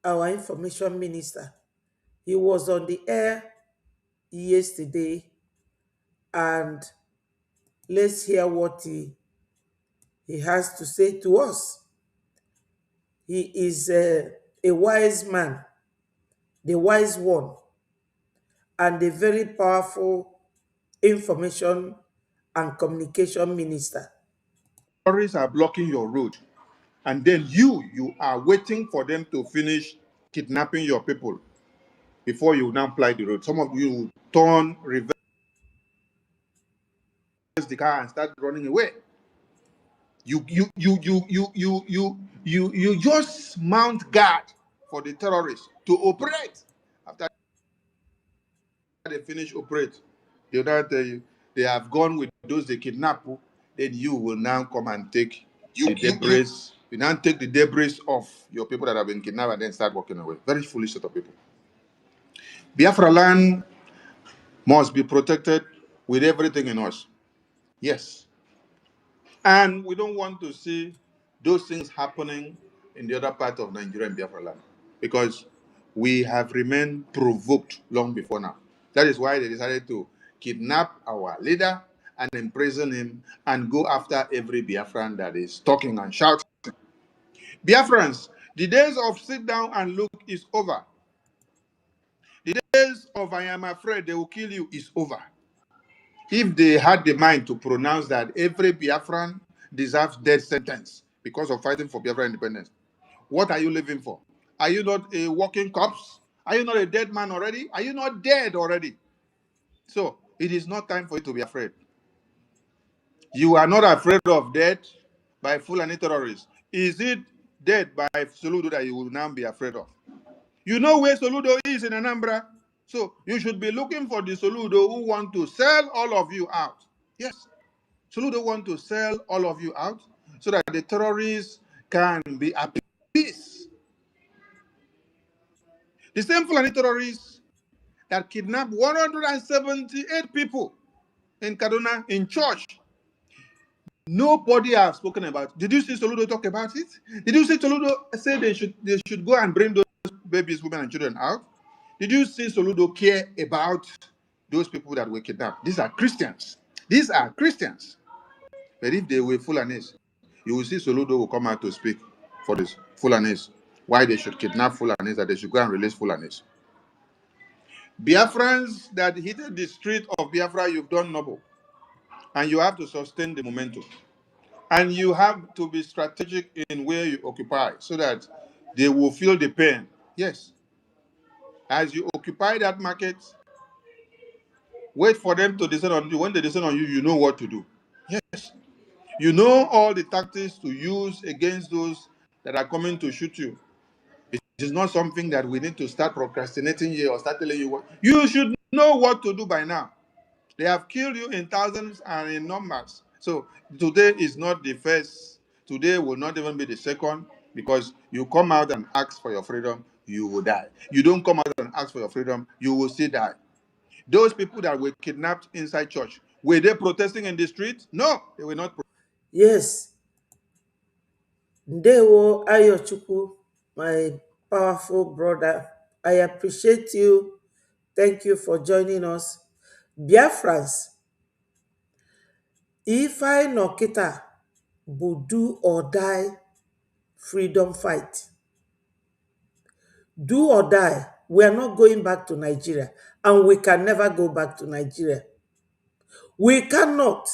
our information minister. He was on the air yesterday, and let's hear what he has to say to us. He is a wise man, the wise one, and a very powerful information and Communication Minister. Terrorists are blocking your road, and then you are waiting for them to finish kidnapping your people before you now ply the road. Some of you turn, reverse the car and start running away. You just mount guard for the terrorists to operate. After they finish operate, they'll now tell you they have gone with those they kidnap. Then you will now come and take the debris. You now take the debris of your people that have been kidnapped and then start walking away. Very foolish set of people. Biafraland must be protected with everything in us. Yes. And we don't want to see those things happening in the other part of Nigeria and Biafraland, because we have remained provoked long before now. That is why they decided to kidnap our leader and imprison him and go after every Biafran that is talking and shouting. Biafrans, the days of sit down and look is over. The days of I am afraid they will kill you is over. If they had the mind to pronounce that every Biafran deserves death sentence because of fighting for Biafran independence, what are you living for? Are you not a walking corpse? Are you not a dead man already? Are you not dead already? So it is not time for you to be afraid. You are not afraid of death by Fulani terrorists. Is it death by Soludo that you will now be afraid of? You know where Soludo is in Anambra? So you should be looking for the Soludo who want to sell all of you out. Yes. Soludo want to sell all of you out so that the terrorists can be at peace. The same Fulani terrorists that kidnapped 178 people in Kaduna in church. Nobody has spoken about it. Did you see Soludo talk about it? Did you see Soludo say they should go and bring those babies, women, and children out? Did you see Soludo care about those people that were kidnapped? These are Christians. These are Christians. But if they were Fulanis, you will see Soludo will come out to speak for this Fulanis, why they should kidnap Fulanis, that they should go and release Fulanis. Biafrans that hit the street of Biafra, you've done noble. And you have to sustain the momentum. And you have to be strategic in where you occupy so that they will feel the pain. Yes. As you occupy that market, wait for them to descend on you. When they descend on you, you know what to do. Yes. You know all the tactics to use against those that are coming to shoot you. It is not something that we need to start procrastinating here or start telling you what. You should know what to do by now. They have killed you in thousands and in numbers. So today is not the first. Today will not even be the second, because you come out and ask for your freedom, you will die. You don't come out and ask for your freedom, you will still die. Those people that were kidnapped inside church, were they protesting in the street? No, they were not. Yes. Ndewo Ayochukwu, my powerful brother. I appreciate you. Thank you for joining us. Biafrans, if I Nokita will do or die freedom fight. Do or die. We are not going back to Nigeria, and we can never go back to Nigeria. We cannot.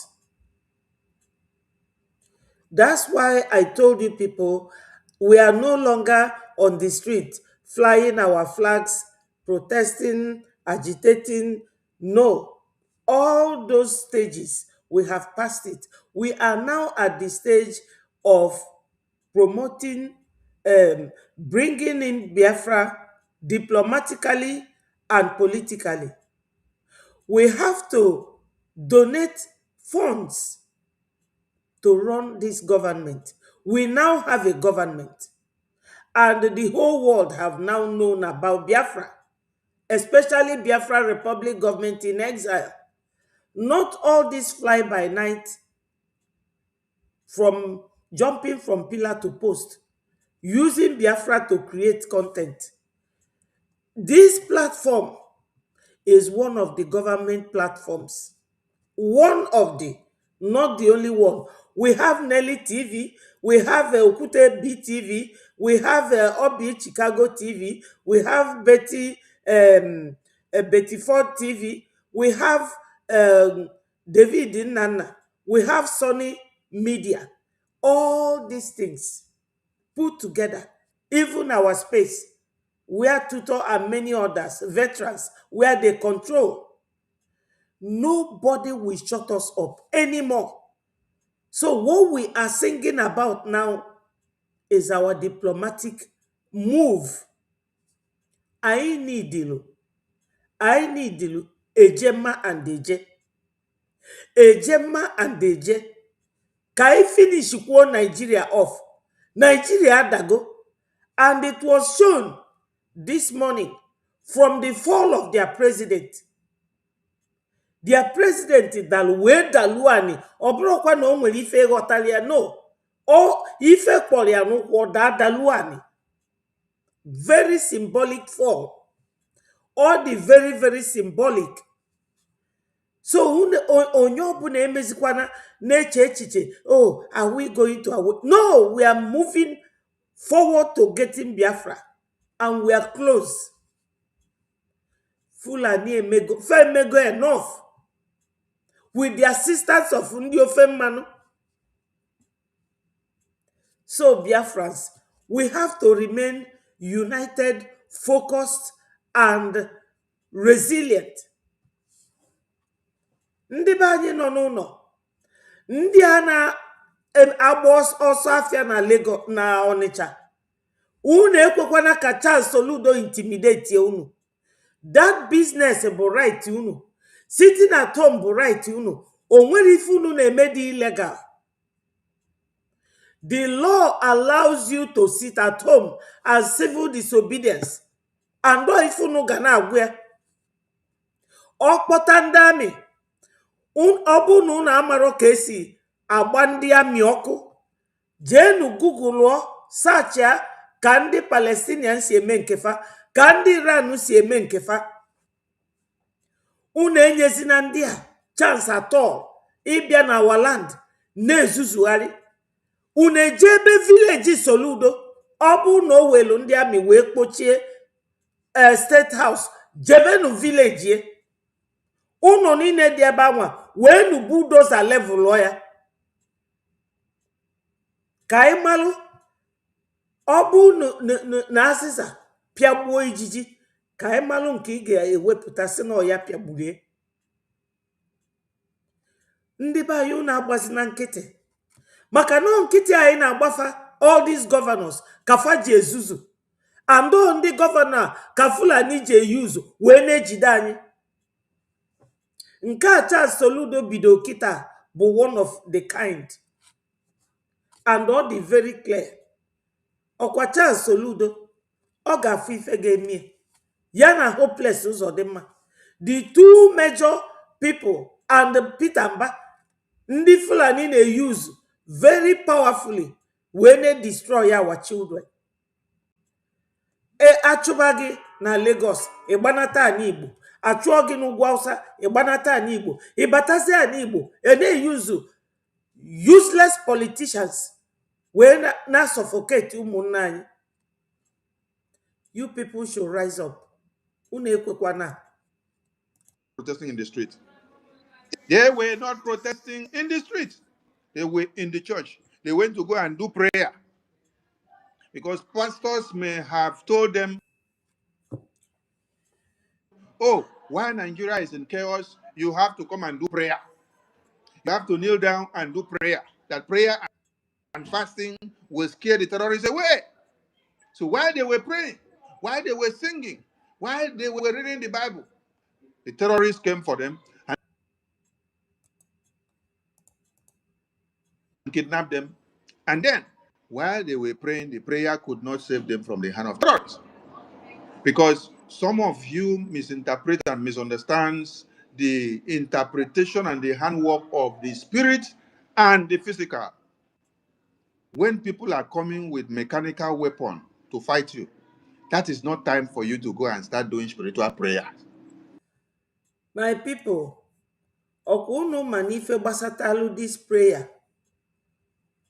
That's why I told you people, we are no longer on the street flying our flags, protesting, agitating. No. All those stages, we have passed it. We are now at the stage of promoting, bringing in Biafra diplomatically and politically. We have to donate funds to run this government. We now have a government, and the whole world have now known about Biafra, especially Biafra Republic government in exile. Not all this fly by night, from jumping from pillar to post, using Biafra to create content. This platform is one of the government platforms. One of the, not the only one. We have Nelly TV, we have Okute BTV, we have Obi Chicago TV, we have Betty Ford TV, we have David Nana, we have Sony Media. All these things put together, even our space, where Tutor and many others, veterans, where they control. Nobody will shut us up anymore. So what we are singing about now is our diplomatic move. I need you. Ejema and Eje. Ejema and Eje. Kai finish Nigeria off. Nigeria dago. And it was shown this morning from the fall of their president. Their president dalwe daluani. Obrokwa no nwere ife ghọtalia no. O ife kpọrọ ya n'ụkwụ da daluani. Very symbolic fall. All the very, very symbolic. So onye ọbụla emezikwana na-eche echiche, oh, are we going to? No, we are moving forward to getting Biafra. And we are close. Fulani emego enough. With the assistance of ndị ofe mmanụ. So Biafrans, we have to remain united, focused, and resilient. Ndị be anyị nọ n'ụlọ, ndị a na-agba ọsọ afịa na Lagos na Onitsha, unu ekwekwana ka Charles Soludo intimidate unu. That business bụ right unu. Sitting at home bụ right unu. O nwere ife unu na-eme dị illegal. The law allows you to sit at home as civil disobedience. And do ife unu ga na-agwa ya. Ọkpọta ndị amị. Ọ bụ na unu amaro ka esi agba ndị amị ọkụ. Jeenu Google search ya ka ndị Palestinians si eme nkefa, ka ndị Iran si eme nkefa. Unu enyezina ndị a chance at all ịbịa na our land na-ezuzugharị. Unu eje ebe village Soludo, ọ bụ na o welu ndị amị wee kpochie State House, jebenu village ye. Unu niile dị ebe anwa wee nu bulldozer level ya. Ka anyị malụ, ọ bụ na asịsa pịagbuo ijiji, ka anyị malụ nke ị ga-ewepụta sị na ọya pịagburie. Ndị be anyị unu agbazi na nkịtị. Maka na nkịtị anyị na-agbafa all these governors kafa ji ezuzu. And ndị governor ka Fulani ji eyuzu wee na-ejide anyị. Nke a Charles Soludo bido kịta bụ one of the kind. And all the very clear. Ọkwa Charles Soludo, ọ ga-afụ ife ga-eme. Ya na Hopeless Uzodimma. The two major people and Peter Mba, ndị Fulani na-use very powerfully when they destroy our children. Achụba gị na Lagos, ịgbanata anyị Igbo. Achụọ gị n'Ugwu Hausa, ịgbanata anyị Igbo. Ịbatazi anyị Igbo, na-use useless politicians when na suffocate ụmụnne anyị. You people should rise up. Unu ekwekwana. Protesting in the street. They were not protesting in the street. They were in the church. They went to go and do prayer. Because pastors may have told them, oh, while Nigeria is in chaos, you have to come and do prayer. You have to kneel down and do prayer. That prayer and fasting will scare the terrorists away. So while they were praying, while they were singing, while they were reading the Bible, the terrorists came for them and kidnapped them. And then, while they were praying, the prayer could not save them from the hand of terrorists. Because some of you misinterpret and misunderstand the interpretation and the handwork of the spirit and the physical. When people are coming with mechanical weapon to fight you, that is not time for you to go and start doing spiritual prayer. My people, okunu manife basatalu this prayer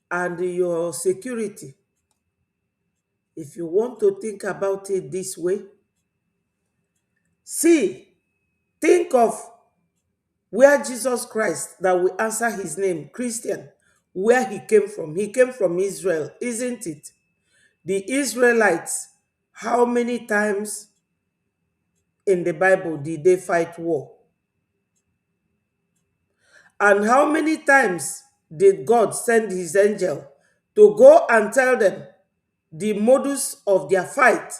and your security. If you want to think about it this way, think of where Jesus Christ, that we answer his name, Christian, where he came from. He came from Israel, isn't it? The Israelites, how many times in the Bible did they fight war? And how many times did God send his angel to go and tell them the modus of their fight,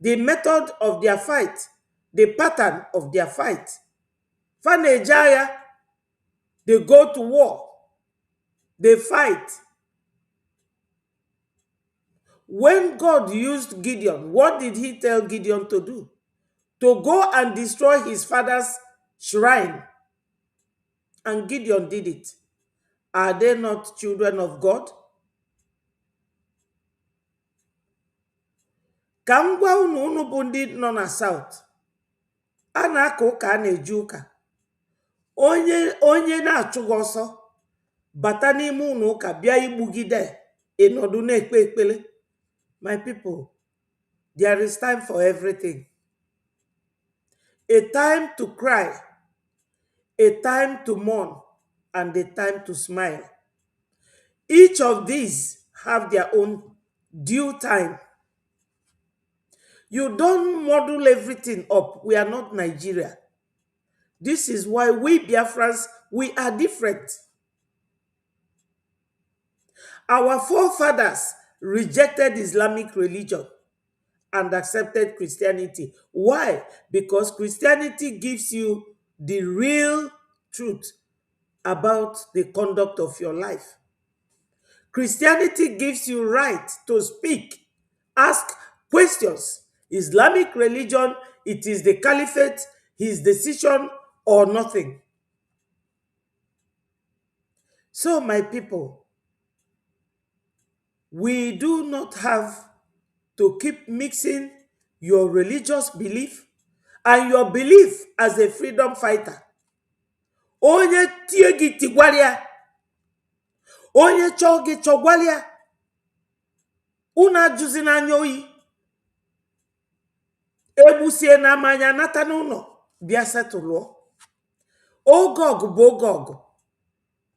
the method of their fight, the pattern of their fight? Fanejaya, they go to war, they fight. When God used Gideon, what did he tell Gideon to do? To go and destroy his father's shrine. And Gideon did it. Are they not children of God? Ka m gwa unu bụ ndị nọ na South. A na-aka ụka, a na-eji ụka. Onye na-achụ gị ọsọ bata n'ime unu ụka bịa igbugide ịnọdụ na-ekpe ekpele. My people, there is time for everything. A time to cry, a time to mourn, and a time to smile. Each of these have their own due time. You don't model everything up. We are not Nigeria. This is why we Biafrans, we are different. Our forefathers rejected Islamic religion and accepted Christianity. Why? Because Christianity gives you the real truth about the conduct of your life. Christianity gives you right to speak, ask questions. Islamic religion, it is the caliphate, his decision or nothing. So, my people, we do not have to keep mixing your religious belief and your belief as a freedom fighter. Onye tie gị tigwalia, onye chọọ gị chọgwalia, una juzina nyoyi, ebusie na amanya nata n'ụlọ bịa setụlụọ. Oge ọgụ bụ oge ọgụ,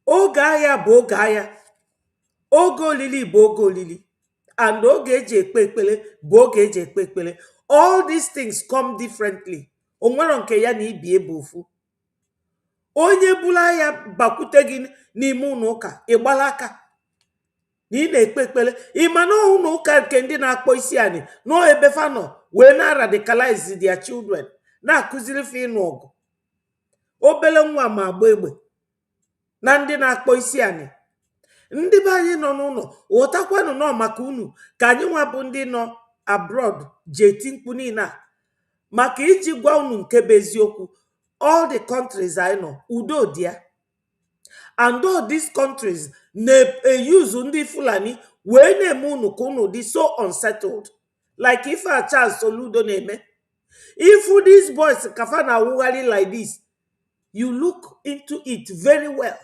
oge agha bụ oge agha, oge olili bụ oge olili, and oge eji ekpe ekpele bụ oge eji ekpe ekpele. All these things come differently. Onwero nke ya na ibie bụ ofu. Onye bula ya bakwute gị n'ime ụlọ ụka, ịgbala aka na ị na-ekpe ekpele. Ịma na ụlọ ụka nke ndị na-akpọ isi anyị no ebe fa nọ wee na-radicalize their children, na-akụziri fa ịnụ ọgụ. Obele nwa ma agba egbe na ndị na-akpọ isi anyị. Ndị be anyị nọ n'ụlọ ghọtakwanụ nọ maka unu ka anyị nwa bụ ndị nọ abroad ji eti mkpu niile a maka iji gwa unu nke bụ eziokwu. All the countries I know, udo dị ya. And all these countries use ndị Fulani wee na-eme unu ka unu dị so unsettled. Like if a Charles Soludo na-eme. If these boys kafa na awugharị like this, you look into it very well.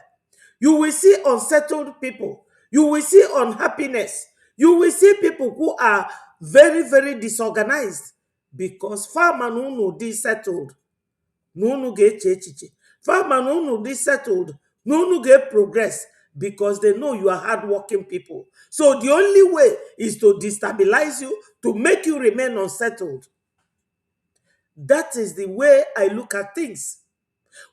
You will see unsettled people. You will see unhappiness. You will see people who are very, very disorganized because farmer no dey settled. No get echiche. Farmer no dey settled. No get progress because they know you are hardworking people. So the only way is to destabilize you, to make you remain unsettled. That is the way I look at things.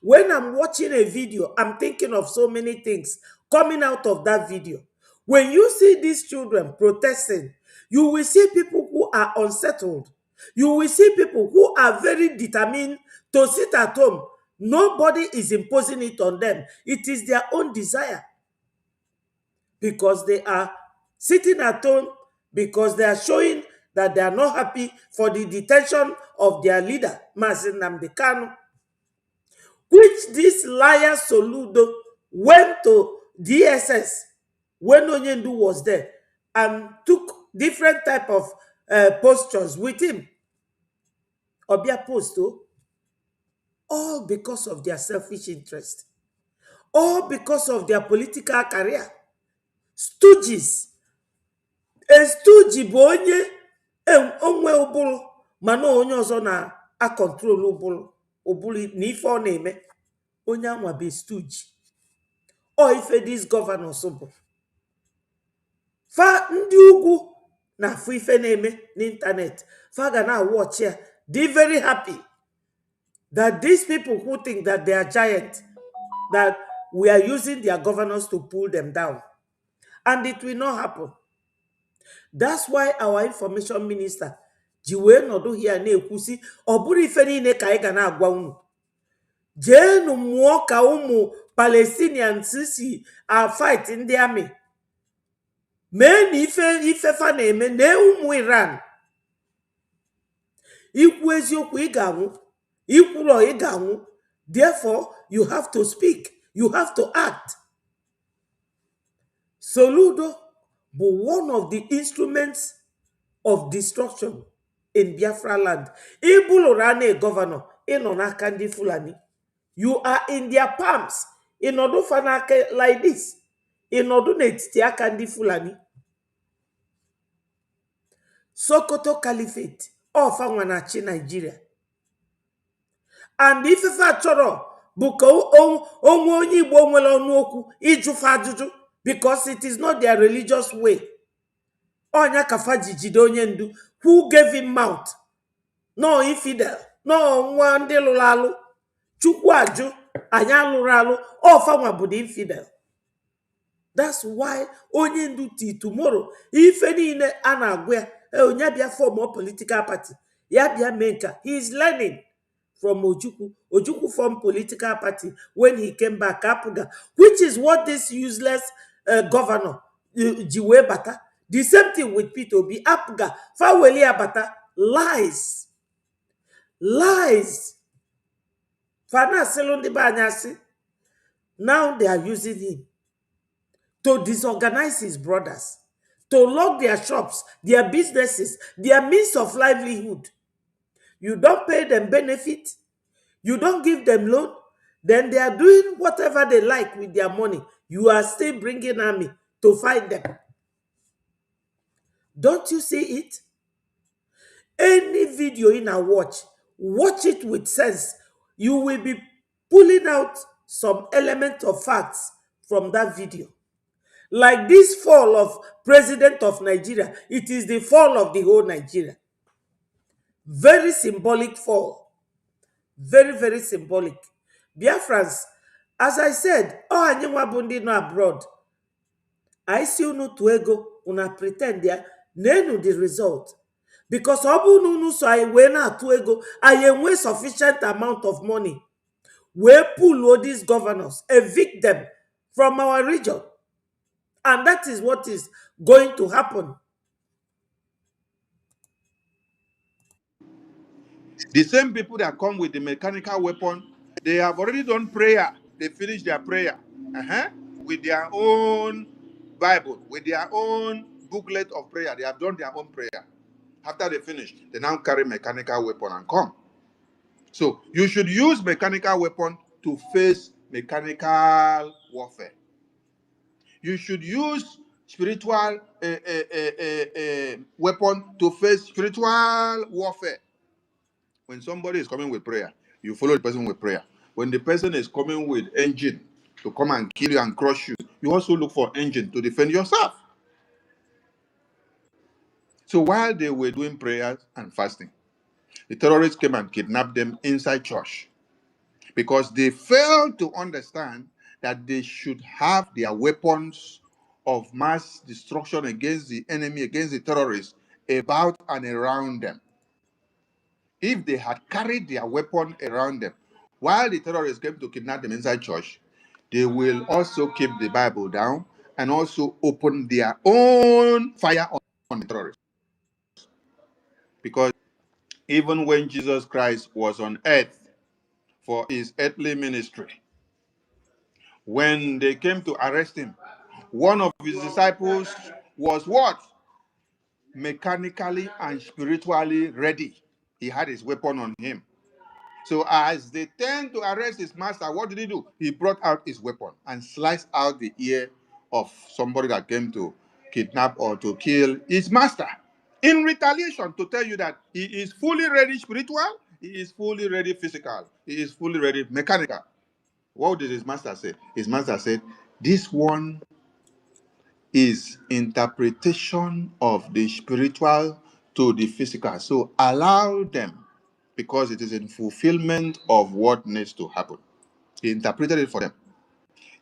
When I'm watching a video, I'm thinking of so many things coming out of that video. When you see these children protesting, you will see people who are unsettled. You will see people who are very determined to sit at home. Nobody is imposing it on them. It is their own desire. Because they are sitting at home, because they are showing that they are not happy for the detention of their leader, Mazi Nnamdi Kanu, which this liar Soludo went to DSS when Onyendu was there and took different type of postures with him. Obia posto, all because of their selfish interest, all because of their political career. Stooges. A stooge bụ onye onwe ụbụrụ mana onye ọzọ na a control ụbụrụ na ife ọ na-eme. onye anwa be stooge. Or ife these governors bụ. Fa ndị ugwu na afụ ife na-eme n'internet. Fa ga na watch ya. They very happy that these people who think that they are giant, that we are using their governors to pull them down. And it will not happen. That's why our information minister ji wee nọdụ here na-ekwusi ọ bụrụ ife niile ka anyị ga na-agwa unu. Jeenu mmụọ ka ụmụ Palestinians si fight ndị amị. Mee na ife fa na-eme na ụmụ Iran. Ikwu eziokwu ị ga-anwụ. Ikwuro ị ga-anwụ. Therefore, you have to speak. You have to act. Soludo bụ one of the instruments of destruction in Biafraland. Ibulorane governor, ịnọ n'aka ndị Fulani. You are in their palms. Ịnọdụ fanake like this. Ịnọdụ n'etiti aka ndị Fulani. Sokoto Caliphate, ọfanwa na-achị Nigeria. And if ife chọrọ bụ ka onwe onye Igbo nwere ọnụ okwu ịjụfa ajụjụ, because it is not their religious way. Onya kafa jijide onye ndu, who gave him mouth? No infidel, no nwa ndị lụrụ alụ. Chukwu ajụ, anyị alụrụ alụ, ọfanwa bụ the infidel. That's why onye ndu ti tomorrow, ife niile a na-agwa ya, onye bịa form a political party, ya bịa mee nka. He is learning from Ojukwu. Ojukwu formed political party when he came back, Apuga, which is what this useless governor, Jiwe Bata. The same thing with Peter Obi, Apuga, Faweli Abata, lies. Lies. Fana Selundi Banyasi. Now they are using him to disorganize his brothers, to lock their shops, their businesses, their means of livelihood. You don't pay them benefit, you don't give them loan, then they are doing whatever they like with their money. You are still bringing army to fight them. Don't you see it? Any video in a watch it with sense. You will be pulling out some element of facts from that video. Like this fall of President of Nigeria, it is the fall of the whole Nigeria. Very symbolic fall. Very, very symbolic. Biafrans, as I said, anyị nwa bụ ndị nọ abroad. I see unu tu ego, una pretend ya, nenu the result. Because obu unu so I we na tu ego, I enwe sufficient amount of money. We pull all these governors, evict them from our region. And that is what is going to happen. The same people that come with the mechanical weapon, they have already done prayer. They finished their prayer with their own Bible, with their own booklet of prayer. They have done their own prayer. After they finish, they now carry mechanical weapon and come. So you should use mechanical weapon to face mechanical warfare. You should use spiritual weapon to face spiritual warfare. When somebody is coming with prayer, you follow the person with prayer. When the person is coming with engine to come and kill you and crush you, you also look for engine to defend yourself. So while they were doing prayers and fasting, the terrorists came and kidnapped them inside church because they failed to understand that they should have their weapons of mass destruction against the enemy, against the terrorists, about and around them. If they had carried their weapon around them, while the terrorists came to kidnap them inside church, they will also keep the Bible down and also open their own fire on the terrorists. Because even when Jesus Christ was on earth for his earthly ministry, when they came to arrest him, one of his disciples was what? Mechanically and spiritually ready. He had his weapon on him. So as they turned to arrest his master, what did he do? He brought out his weapon and sliced out the ear of somebody that came to kidnap or to kill his master, in retaliation, to tell you that he is fully ready spiritual, he is fully ready physical, he is fully ready mechanical. What did his master say? His master said, this one is interpretation of the spiritual to the physical. So allow them, because it is in fulfillment of what needs to happen. He interpreted it for them.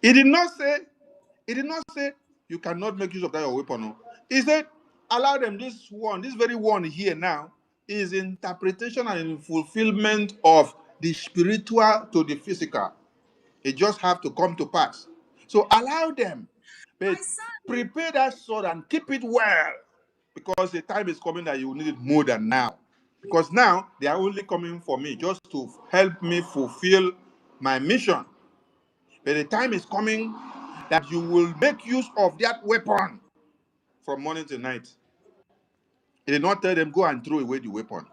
He did not say you cannot make use of that your weapon. No. He said, allow them. This very one here now is interpretation and in fulfillment of the spiritual to the physical. It just have to come to pass. So allow them. But prepare that sword and keep it well. Because the time is coming that you will need it more than now. Because now they are only coming for me just to help me fulfill my mission. But the time is coming that you will make use of that weapon from morning to night. He did not tell them, go and throw away the weapon.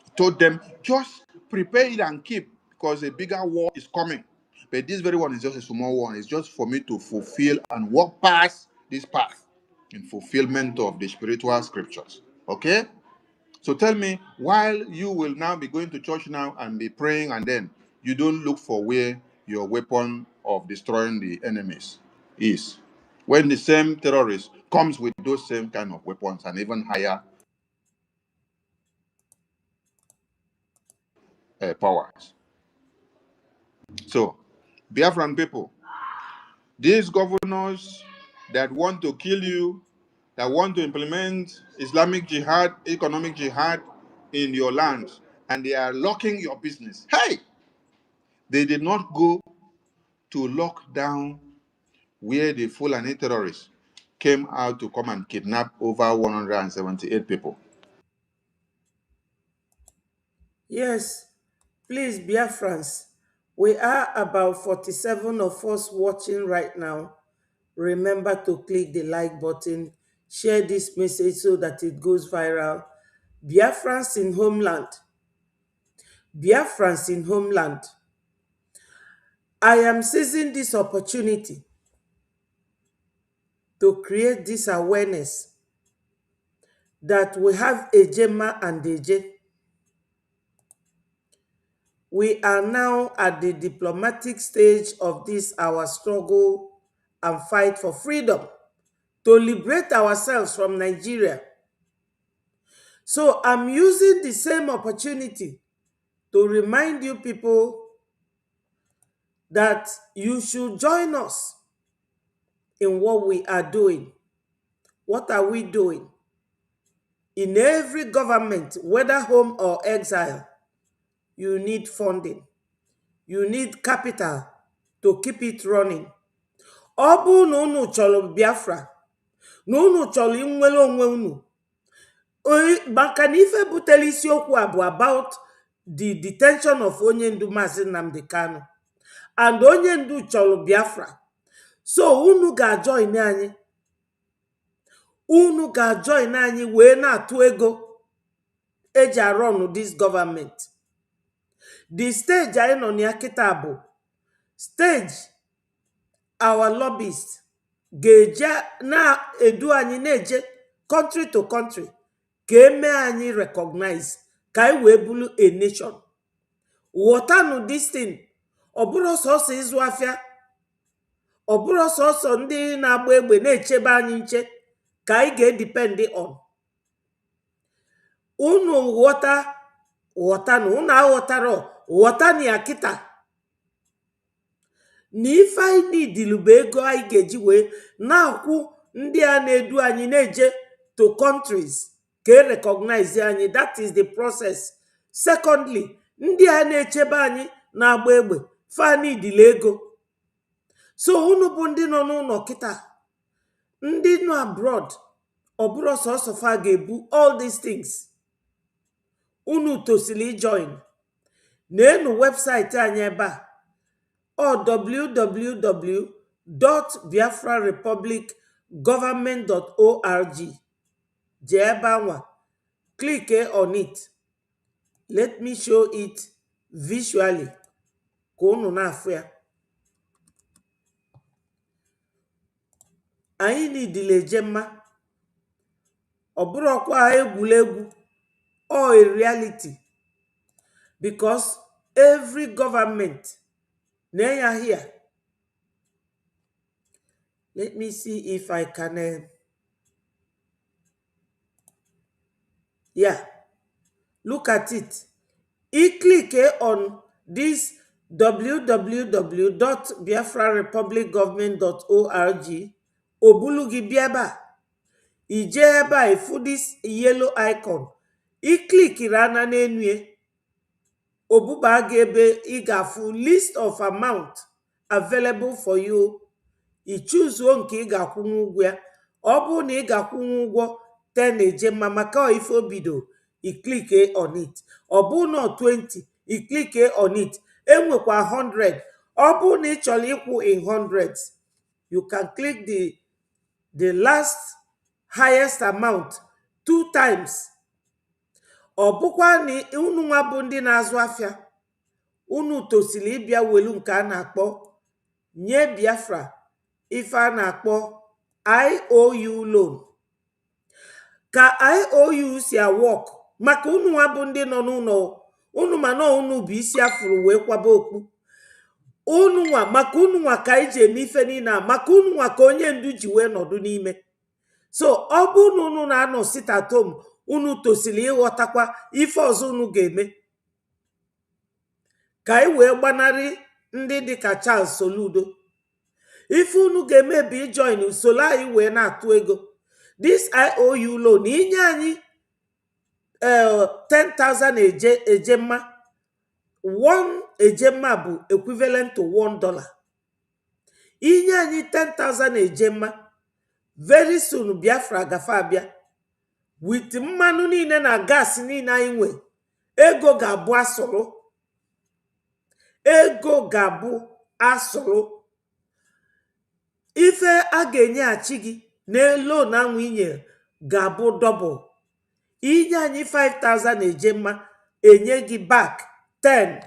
He told them, just prepare it and keep, because a bigger war is coming. But this very one is just a small one. It's just for me to fulfill and walk past this path in fulfillment of the spiritual scriptures. Okay? So tell me, while you will now be going to church now and be praying, and then you don't look for where your weapon of destroying the enemies is, when the same terrorist comes with those same kind of weapons and even higher powers. So, Biafran people, these governors that want to kill you, that want to implement Islamic jihad, economic jihad in your land, and they are locking your business. Hey, they did not go to lock down where the Fulani terrorists came out to come and kidnap over 178 people. Yes, please, Biafrans, we are about 47 of us watching right now. Remember to click the like button, share this message so that it goes viral. Biafrans in homeland. Biafrans in homeland. I am seizing this opportunity to create this awareness that we have Ejema and Eje. We are now at the diplomatic stage of this our struggle and fight for freedom to liberate ourselves from Nigeria. So I'm using the same opportunity to remind you people that you should join us in what we are doing. What are we doing? In every government, whether home or exile, you need funding. You need capital to keep it running. Ọ bụ na unu chọrọ Biafra, na unu chọrọ inwere onwe unu, maka na ife butere isiokwu a bụ about the detention of onye ndu Maazị Nnamdi Kanu, and onye ndu chọrọ Biafra. So unu ga-join anyị. Unu ga-join anyị wee na-atụ ego eji arun this government. The stage anyị nọ na kịta bụ stage our lobbyists ga-eje na-edu anyị na-eje country to country ka eme anyị recognize ka anyị wee bụrụ a nation. Ghọtanụ this thing. Ọ bụrụ sọsọ ịzụ afịa, ọ bụrụ sọsọ ndị na-agba egbe na-echebe anyị nche ka anyị ga-edepend on. Unu ghọtanụ, unu aghọtara, ghọtanụ ya kịta na ife anyị nidilu bụ ego anyị ga-eji wee na-akwụ ndị a na-edu anyị na-eje to countries ka e recognize anyị. That is the process. Secondly, ndị a na-echebe anyị na-agba egbe fa nidile ego. So unu bụ ndị nọ n'ụlọ kịta, ndị nọ abroad, ọ bụrụ sọsọ fa ga-ebu all these things. Unu tosili join. N'enu webụsaịtị anyị ebe a, www.biafrarepublicgovernment.org. Jee ebe anwa, click on it. Let me show it visually ka unu na-afụ ya. Anyị nidile eje mma. Ọ bụrụkwa egwuregwu, or a reality, because every government Neya here. Let me see if I can. Yeah, look at it. You click on this www.biafrarepublicgovernment.org. Obulugi biaba. Ije eba ifu this yellow icon. You click rana nenwe. Obuba gebe igafu list of amount available for you. I choose one nke ị ga-akwụnwu ụgwọ ya. Ọ bụrụ na ị ga-akwụnwu ụgwọ 10 ejemma maka ife obido, i click on it. Ọ bụrụ na 20, i click on it. Enwekwa 100. Ọ bụrụ na ị chọrọ ịkwụ in hundreds, you can click the last highest amount 2 times. Ọ bụkwa na unu nwa bụ ndị na-azụ afịa, unu tosili ịbịa welu nke a na-akpọ nye Biafra ife a na-akpọ IOU loan. Ka IOU si awọk maka unu nwa bụ ndị nọ n'ụlọ, unu ma na unu bụ isi afụrụ wee kwaba okpu. Unu nwa maka unu nwa ka ije eme ife niile a, maka unu nwa ka onye ndu ji wee nọdụ n'ime. So ọ bụ na unu na-anọ sit at home, unu tosili ịghọtakwa ife ọzọ unu ga-eme ka anyị wee gbanarị ndị dịka Charles Soludo. Ife unu ga-eme bụ ijoin usoro anyị wee na-atụ ego. This IOU loan inye anyị 10,000 ejemma. 1 ejemma bụ equivalent to $1. Inye anyị 10,000 ejemma. Very soon Biafra gafe abịa. With mmanụ niile na gas niile anyị nwe, ego ga-abụ asụrụ. Ego ga-abụ asụrụ. Ife a ga-enyeghachi gị n'elu na anwụ inye ga-abụ double. Inye anyị 5,000 ejemma, enye gị back 10.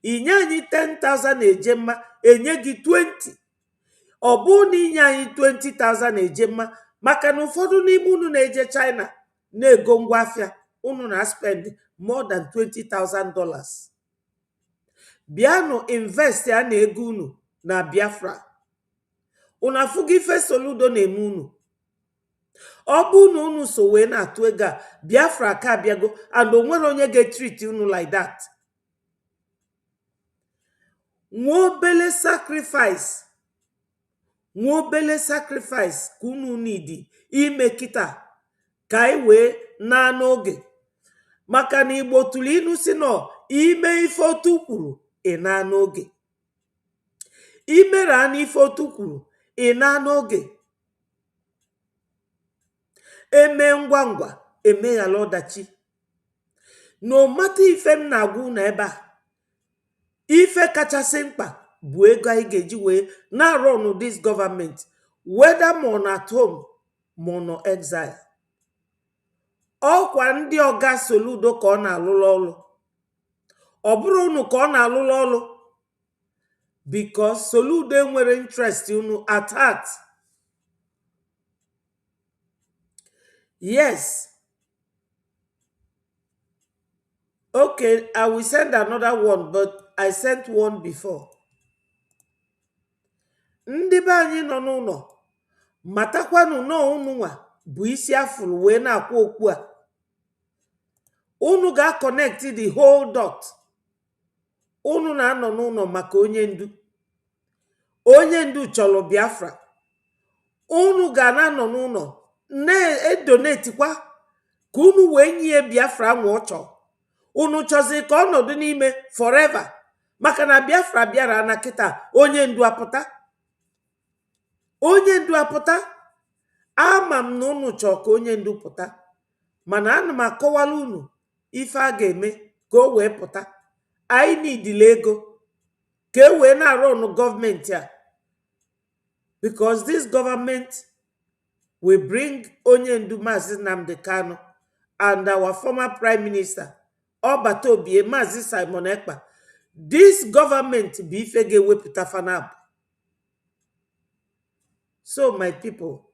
Inye anyị 10,000 ejemma, enye gị 20. Ọ bụ na inye anyị 20,000 ejemma, maka na ụfọdụ n'ime unu na-eje China na-ego ngwa afịa, unu na-spend more than $20,000. Bịanụ invest ya na ego unu na Biafra. Unu afụgo ife Soludo na-eme unu. Ọ bụ na unu so wee na-atụ ego a, Biafra ka abịago, and o nwere onye ga-treat unu like that. Nwa obele sacrifice ka unu nidi ime kịta ka anyị wee na n'oge. Maka na Igbo tụrụ inu si nọ ime ife otu kwuru ị na n'oge. Imere a n'ife otu kwuru ị na n'oge. Eme ngwa ngwa emeghala ọdachi. No matter ife m na-agwa unu ebe a, ife kachasị mkpa bụ ego anyị ga-eji wee na-run this government, whether mon at home mon exile. Ọkwa ndị ọga Soludo ka ọ na-alụlụ ọlụ. Ọ bụrụ unu ka ọ na-alụlụ ọlụ, because Soludo enwere interest unu at heart. Yes. Okay, I will send another one, but I sent one before. Ndị be anyị nọ n'ụlọ, matakwanụ na unu nwa bụ isi afụrụ wee na-akwa okwu a. Unu ga-connect the whole dot. Unu na-anọ n'ụlọ maka onye ndu. Onye ndu chọrọ Biafra. Unu ga na-anọ n'ụlọ na-edonate kwa ka unu wee nye Biafra nwa ọ chọrọ. Unu chọzi ka ọnọdụ n'ime forever, maka na Biafra bịara na kịta, onye ndu apụta. Onye ndu apụta. Ama m na unu chọọ ka onye ndu pụta, mana ana m akọwala unu ife a ga-eme ka o wee pụta. Anyị nidile ego ka e wee na-arụ ọnụ gọọmenti a, because this government will bring onye ndu Maazị Nnamdi Kanu and our former prime minister Ọbata Obie Maazị Simon Ekpa. This government bụ ife ga-ewepụta fanab. So my people,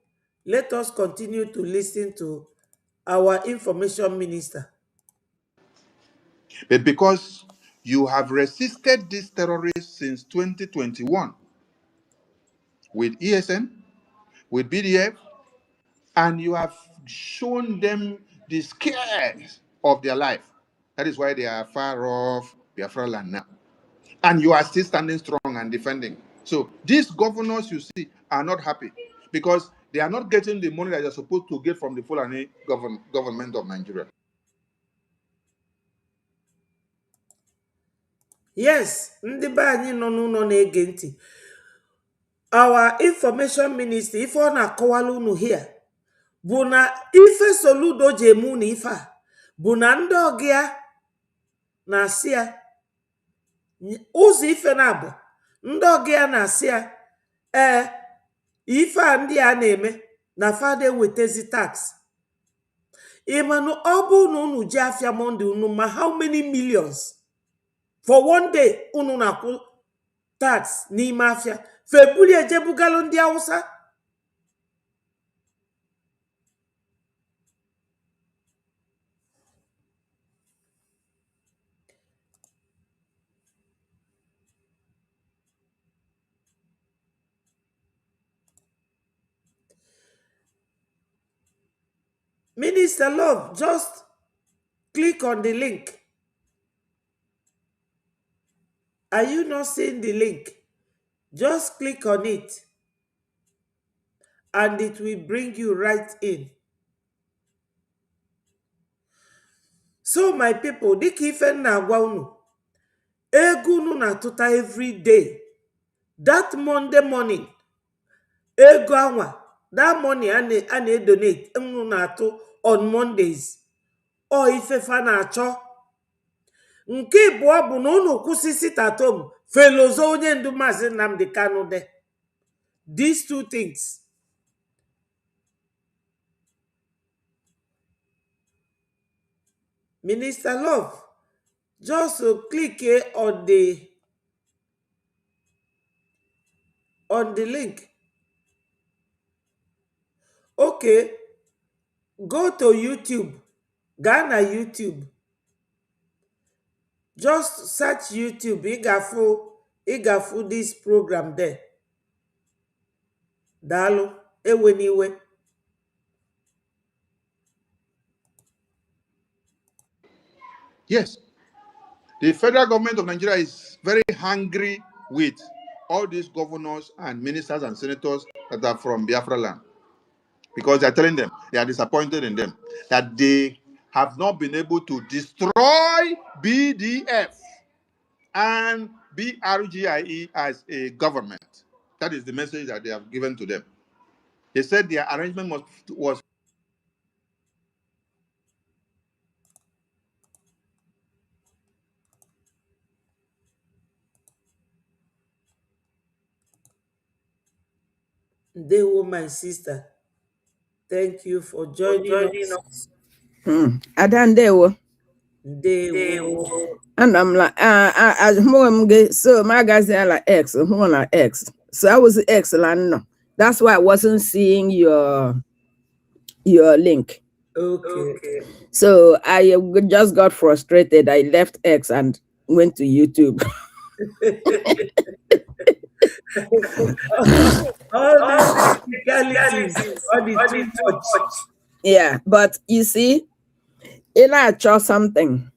let us continue to listen to our information minister. But because You have resisted these terrorists since 2021 with ESN, with BDF, and you have shown them the scares of their life. That is why they are far off Biafraland now. And you are still standing strong and defending. So these governors you see are not happy because they are not getting the money that they're supposed to get from the Fulani government of Nigeria. Yes, ndị be anyị nọ n'ụlọ na-ege ntị. Our information minister, ife ọ na-akọwala unu here, bụ na ife Soludo ji eme unu ife a, bụ na ndị ọgụ ya na-asị ya ụzọ ife na-abụ, ndị ọgụ ya na-asị ya ife a ndị a na-eme na fada ewetezi tax. Ịmanụ ọ bụ na unu ji afịa Monday unu ma how many millions for one day unu na-akwụ tax n'ime afịa febuli ejebugalụ ndị Hausa. Minister Love, just click on the link. Are you not seeing the link? Just click on it and it will bring you right in. So my people, dịka ife na-agwa unu, ego unu na-atụta every day. That Monday morning, ego anwa, that money a na-donate unu na-atụ on Mondays. O ifefa na-achọ. Nke ịbụọ bụ na unu kwụsị sit at home felozo onye ndu Maazị Nnamdi Kanu de. These two things. Minister Love, just click on the link. Okay, go to YouTube. Ghana YouTube. Just search YouTube. Igafu this program there. Dalo, eweniwe. Yes, the federal government of Nigeria is very hungry with all these governors and ministers and senators that are from Biafraland because they're telling them, they are disappointed in them, that they have not been able to destroy BDF and BRGIE as a government. That is the message that they have given to them. They said their arrangement was Ndewo, my sister. Thank you for joining us. Adandewo. Ndewo. And I'm like, so my guys are like X, who like X. So I was excellent. No. That's why I wasn't seeing your link. Okay. So I just got frustrated. I left X and went to YouTube. All the yeah, but you see, in a chose something.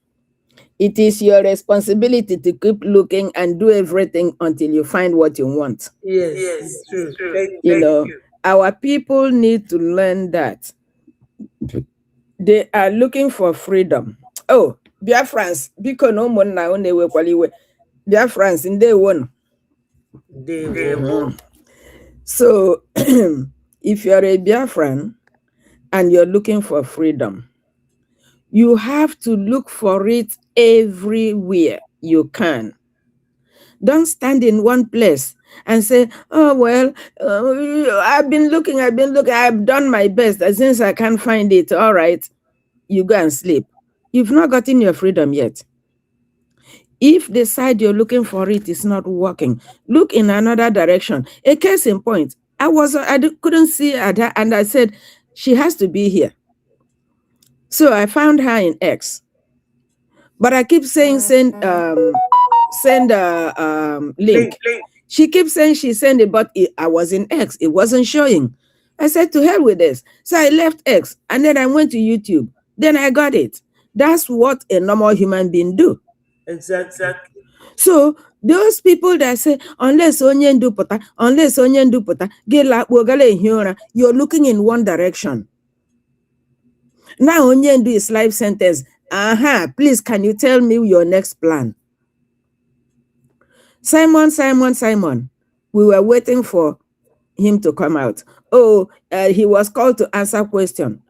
It is your responsibility to keep looking and do everything until you find what you want. Yes, it's true. Thank you. Our people need to learn that. They are looking for freedom. Oh, Biafrans, because no one now they will call you Biafrans in day one. So if you're a Biafran and you're looking for freedom, you have to look for it everywhere you can. Don't stand in one place and say, oh, well, I've been looking, I've done my best. Since I can't find it, all right, you go and sleep. You've not gotten your freedom yet. If the side you're looking for it is not working, look in another direction. A case in point, I couldn't see her and I said, she has to be here. So I found her in X. But I keep saying send link. She keeps saying she sent it, but I was in X. It wasn't showing. I said, to hell with this. So I left X and then I went to YouTube. Then I got it. That's what a normal human being do. Exactly. So those people that say, unless onye ndupụta, you're looking in one direction. Now onye ndu is life sentence. Please, can you tell me your next plan? Simon. We were waiting for him to come out. He was called to answer question.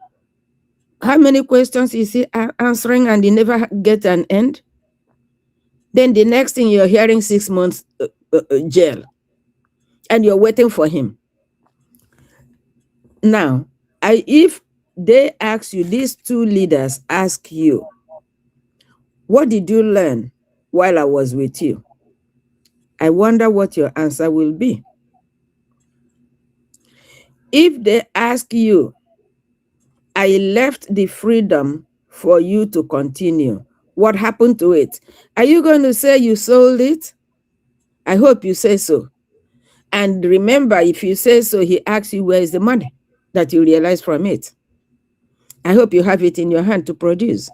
How many questions is he answering and he never get an end? Then the next thing you're hearing 6 months jail. And you're waiting for him. Now, if they ask you, these two leaders ask you, what did you learn while I was with you? I wonder what your answer will be. If they ask you, I left the freedom for you to continue, what happened to it? Are you going to say you sold it? I hope you say so. And remember, if you say so, he asks you, where is the money that you realize from it? I hope you have it in your hand to produce.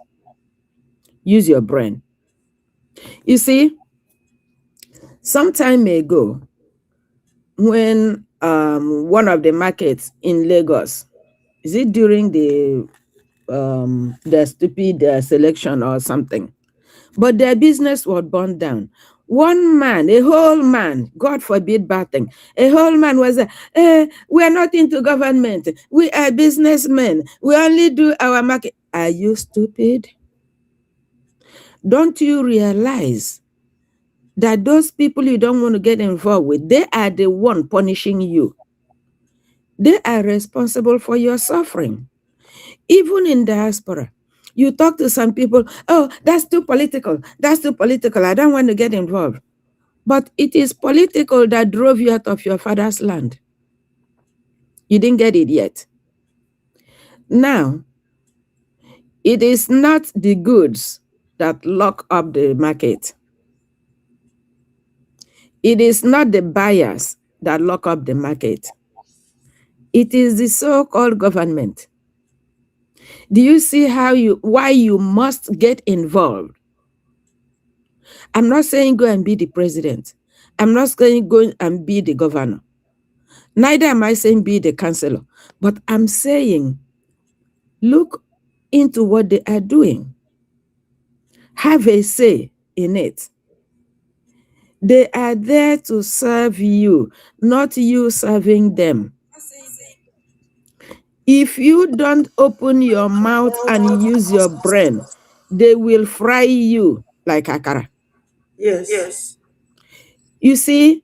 Use your brain. You see, some time ago, when one of the markets in Lagos, is it during the stupid selection or something, but their business was burned down. One man, a whole man, God forbid bad thing, a whole man was we are not into government. We are businessmen. We only do our market. Are you stupid? Don't you realize that those people you don't want to get involved with, they are the one punishing you. They are responsible for your suffering. Even in diaspora, you talk to some people, oh, that's too political. That's too political. I don't want to get involved. But it is political that drove you out of your father's land. You didn't get it yet. Now, it is not the goods that lock up the market. It is not the buyers that lock up the market. It is the so-called government. Do you see why you must get involved? I'm not saying go and be the president. I'm not saying go and be the governor. Neither am I saying be the councillor. But I'm saying look into what they are doing. Have a say in it. They are there to serve you, not you serving them. If you don't open your mouth and use your brain, they will fry you like akara. Yes. You see,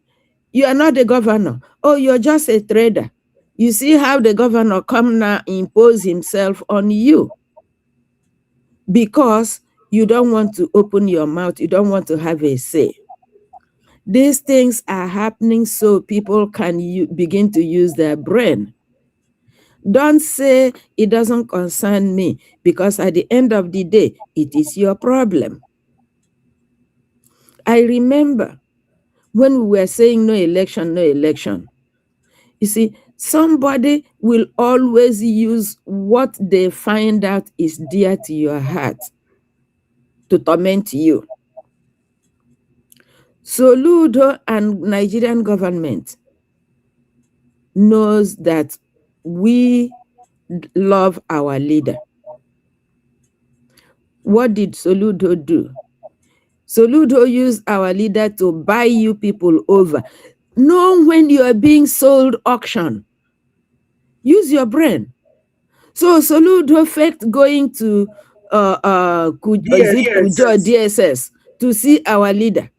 you are not the governor. Oh, you're just a trader. You see how the governor come now impose himself on you because you don't want to open your mouth. You don't want to have a say. These things are happening so people can begin to use their brain. Don't say it doesn't concern me, because at the end of the day, it is your problem. I remember when we were saying no election. You see, somebody will always use what they find out is dear to your heart to torment you. Soludo and Nigerian government knows that we love our leader. What did Soludo do? Soludo used our leader to buy you people over. Know when you are being sold auction. Use your brain. So Soludo faked going to DSS to see our leader,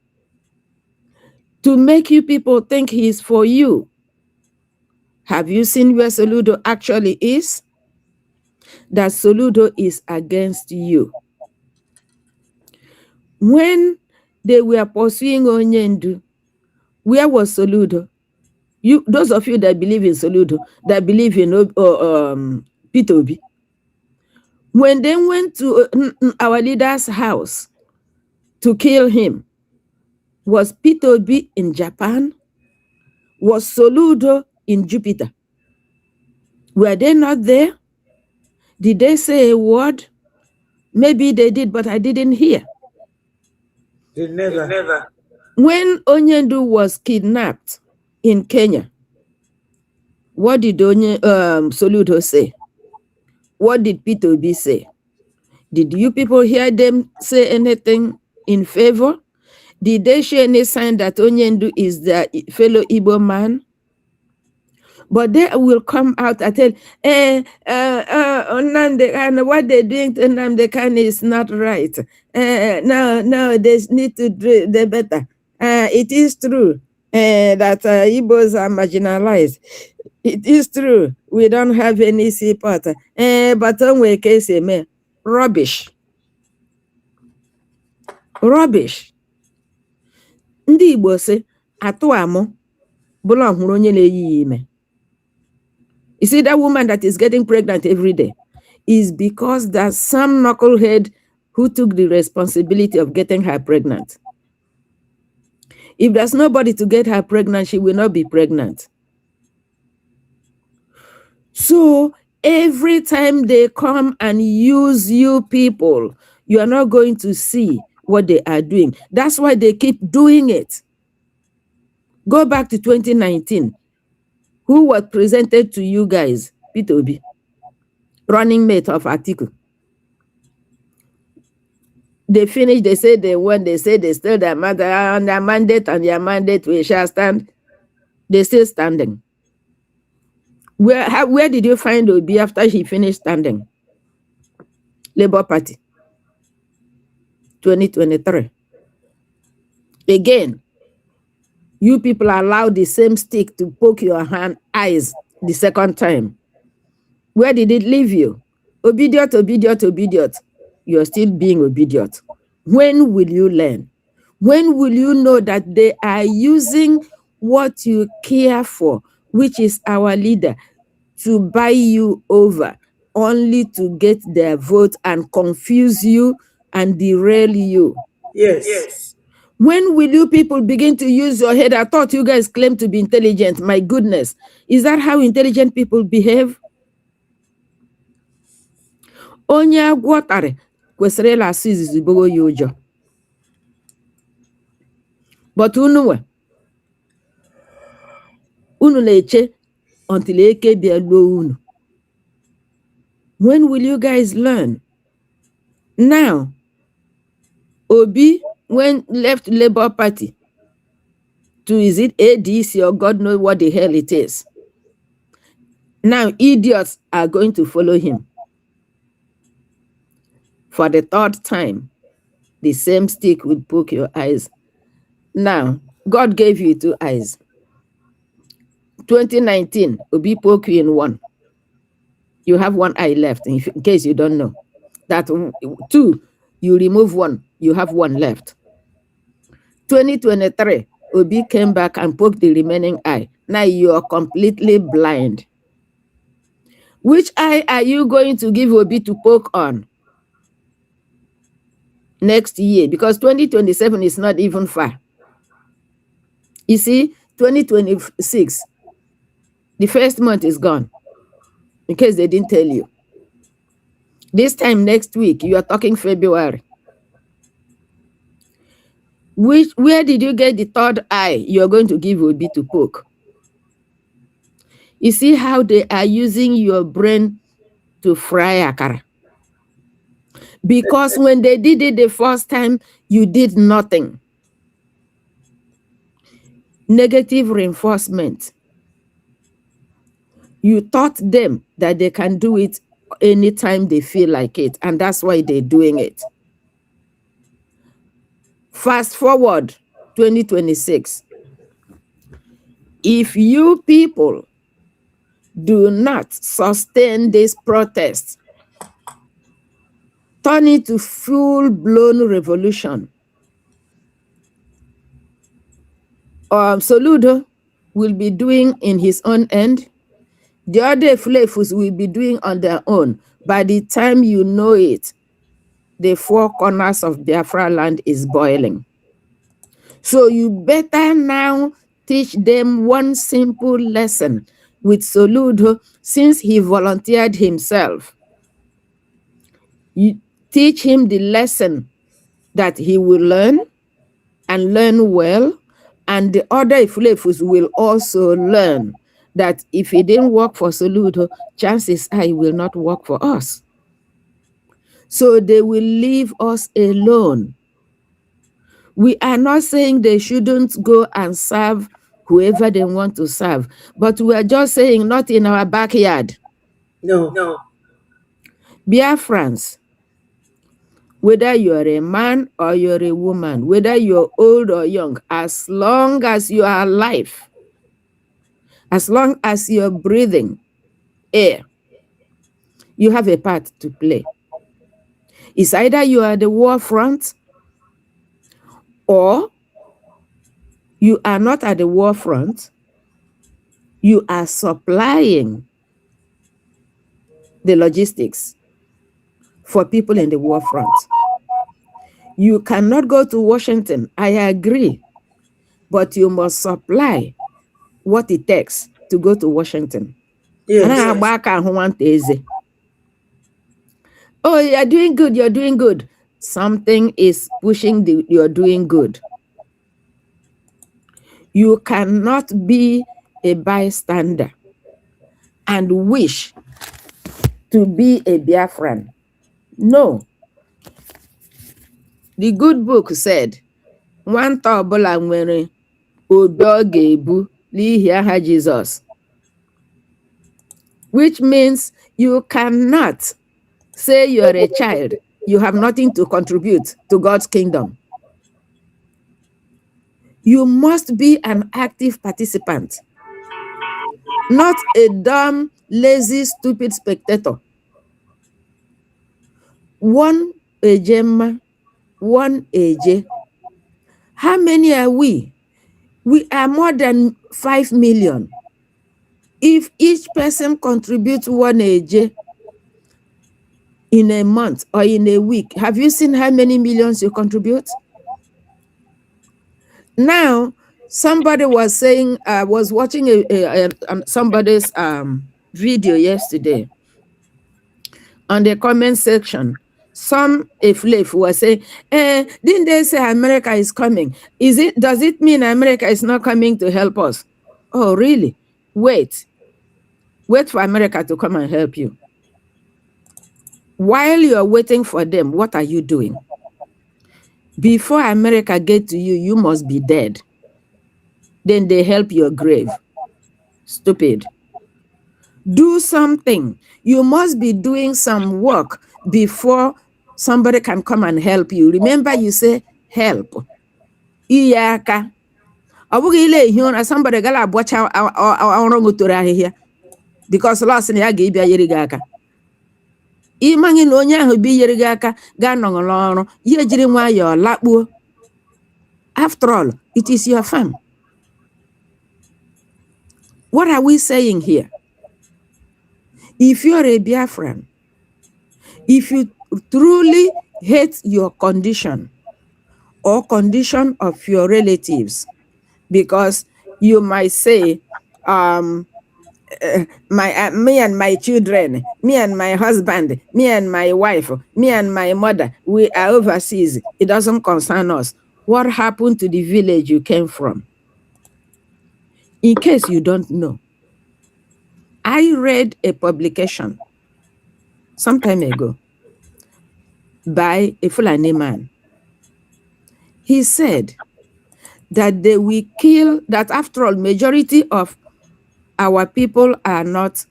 to make you people think he is for you. Have you seen where Soludo actually is? That Soludo is against you. When they were pursuing Onyendu, where was Soludo? Those of you that believe in Soludo, that believe in Peter Obi, when they went to our leader's house, to kill him? Was Peter B in Japan? Was Soludo in Jupiter? Were they not there? Did they say a word? Maybe they did, but I didn't hear. They never. When Onyendu was kidnapped in Kenya, what did Soludo say? What did Peter B say? Did you people hear them say anything in favor? Did they show any sign that Onyendu is their fellow Igbo man? But they will come out and tell, and what they're doing to Nnamdi is not right. No, they need to do the better. It is true that Igbos are marginalized. It is true we don't have any support. But onwe case rubbish. Rubbish. Ndị Igbo sị atụ amụ bụla ọhụrụ onye na-eyi ime. You see, that woman that is getting pregnant every day is because there's some knucklehead who took the responsibility of getting her pregnant. If there's nobody to get her pregnant, she will not be pregnant. So every time they come and use you people, you are not going to see what they are doing. That's why they keep doing it. Go back to 2019. Who was presented to you guys? Peter Obi, running mate of Atiku. They finished, they said they won, they said they still their mother on their mandate, and their mandate we shall stand. They're still standing. Where did you find Obi after he finished standing? Labour Party. 2023. Again, you people allow the same stick to poke your eyes the second time. Where did it leave you? Obedient. You're still being obedient. When will you learn? When will you know that they are using what you care for, which is our leader, to buy you over, only to get their vote and confuse you and derail you? Yes. When will you people begin to use your head? I thought you guys claim to be intelligent. My goodness. Is that how intelligent people behave? Onye agwọtara kwesịrị ịla asụ izizi bogo ya ụjọ. But unu na-eche until eke bịa luo unu. When will you guys learn? Now, Obi, when left Labour Party to, is it ADC or God knows what the hell it is? Now, idiots are going to follow him. For the third time, the same stick will poke your eyes. Now, God gave you 2 eyes. 2019, Obi poke you in one. You have 1 eye left, in case you don't know. That 2, you remove 1, you have 1 left. 2023, Obi came back and poked the remaining eye. Now you are completely blind. Which eye are you going to give Obi to poke on next year? Because 2027 is not even far. You see, 2026, the first month is gone, in case they didn't tell you. This time next week, you are talking February. Where did you get the 3rd eye you are going to give Obi to poke? You see how they are using your brain to fry akara. Because when they did it the first time, you did nothing. Negative reinforcement. You taught them that they can do it anytime they feel like it, and that's why they're doing it. Fast forward 2026. If you people do not sustain this protest, turn it to full-blown revolution, Soludo will be doing in his own end. The other flavors will be doing on their own. By the time you know it, the four corners of Biafraland is boiling. So you better now teach them one simple lesson with Soludo, since he volunteered himself. You teach him the lesson that he will learn and learn well, and the other Ifulefus will also learn that if he didn't work for Soludo, chances are he will not work for us. So they will leave us alone. We are not saying they shouldn't go and serve whoever they want to serve, but we are just saying not in our backyard. No. Biafrans, whether you're a man or you're a woman, whether you're old or young, as long as you are alive, as long as you're breathing air, you have a part to play. It's either you are the war front or you are not at the war front, you are supplying the logistics for people in the war front. You cannot go to Washington, I agree, but you must supply what it takes to go to Washington. Yes. Oh, you're doing good, you're doing good. Something is pushing you're doing good. You cannot be a bystander and wish to be a Biafran. No. The good book said, nwata ọbụla nwere obe ọ ga-ebu n'ihi aha Jesus. Which means you cannot say you're a child. You have nothing to contribute to God's kingdom. You must be an active participant, not a dumb, lazy, stupid spectator. One Ejema, one Eje. How many are we? We are more than 5 million. If each person contributes one Eje in a month or in a week, have you seen how many millions you contribute? Now, somebody was saying, I was watching somebody's video yesterday. On the comment section, some Iflef was saying, didn't they say America is coming? Does it mean America is not coming to help us? Oh, really? Wait for America to come and help you. While you're waiting for them, what are you doing? Before America get to you, you must be dead. Then they help your grave. Stupid. Do something. You must be doing some work before somebody can come and help you. Remember, you say help. Iyaka. Somebody gala bocha here because last in ya ga yerigaka. Imagine onye ahụ bi yerigaka ga nongolo ye jiri nwa yo lakpuo. After all, it is your farm. What are we saying here? If you're a Biafran, if you truly hate your condition or condition of your relatives, because you might say, me and my children, me and my husband, me and my wife, me and my mother, we are overseas. It doesn't concern us. What happened to the village you came from? In case you don't know, I read a publication some time ago by a Fulani man. He said that they will kill, that after all, majority of our people are not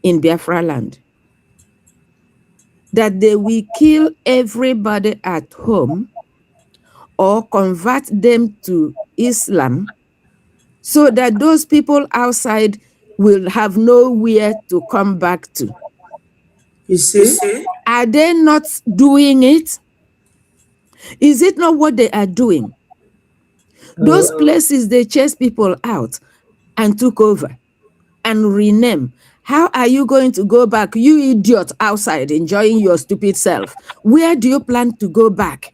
in Biafraland. That they will kill everybody at home or convert them to Islam so that those people outside will have nowhere to come back to. You see? Are they not doing it? Is it not what they are doing? Those places they chase people out and took over and rename. How are you going to go back, you idiot outside enjoying your stupid self? Where do you plan to go back?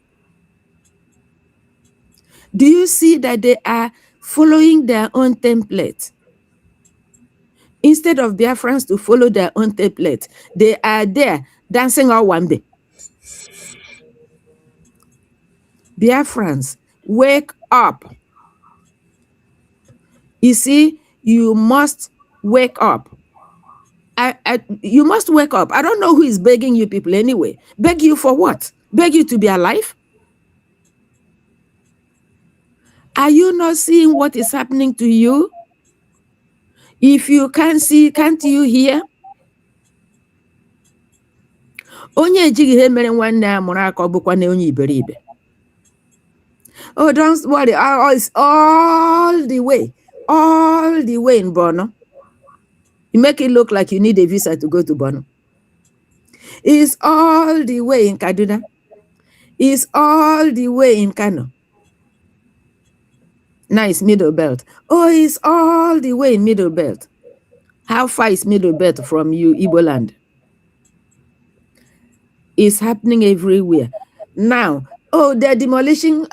Do you see that they are following their own template? Instead of Biafrans to follow their own template, they are there dancing all one day. Biafrans, wake up. You see, you must wake up. You must wake up. I don't know who is begging you people anyway. Beg you for what? Beg you to be alive? Are you not seeing what is happening to you? If you can't see, can't you hear? Onye ejighị ihe mere nwanne ya mụrụ aka ọ bụkwa na onye iberibe. Oh, don't worry. It's all the way in Bono. You make it look like you need a visa to go to Bono. It's all the way in Kaduna. It's all the way in Kano. Nice Middle Belt. Oh, it's all the way in Middle Belt. How far is Middle Belt from you, Igbo land? It's happening everywhere. Now, oh, they're demolishing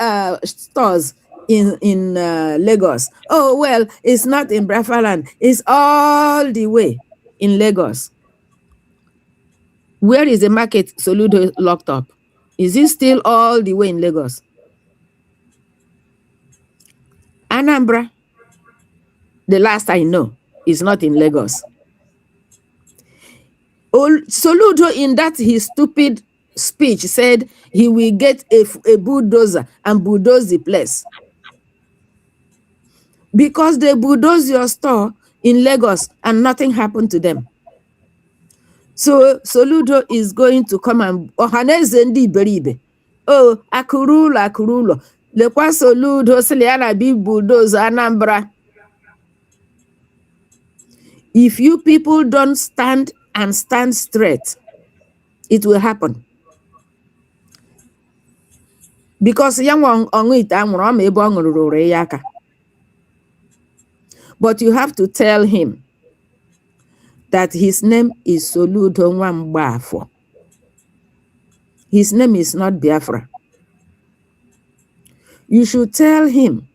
stores in Lagos. Oh, well, it's not in Biafraland. It's all the way in Lagos. Where is the market Soludo locked up? Is it still all the way in Lagos? Anambra, the last I know, is not in Lagos. Soludo, in that his stupid speech, said he will get a bulldozer and bulldoze the place. Because they bulldoze your store in Lagos and nothing happened to them. So Soludo is going to come and Ohaneze ndi iberibe. Oh, akurulo. Lekwa Soludo siliana bi bulldoze Anambra. If you people don't stand and stand straight, it will happen. Because but you have to tell him that his name is Soludo Nwambafo. His name is not Biafra. You should tell him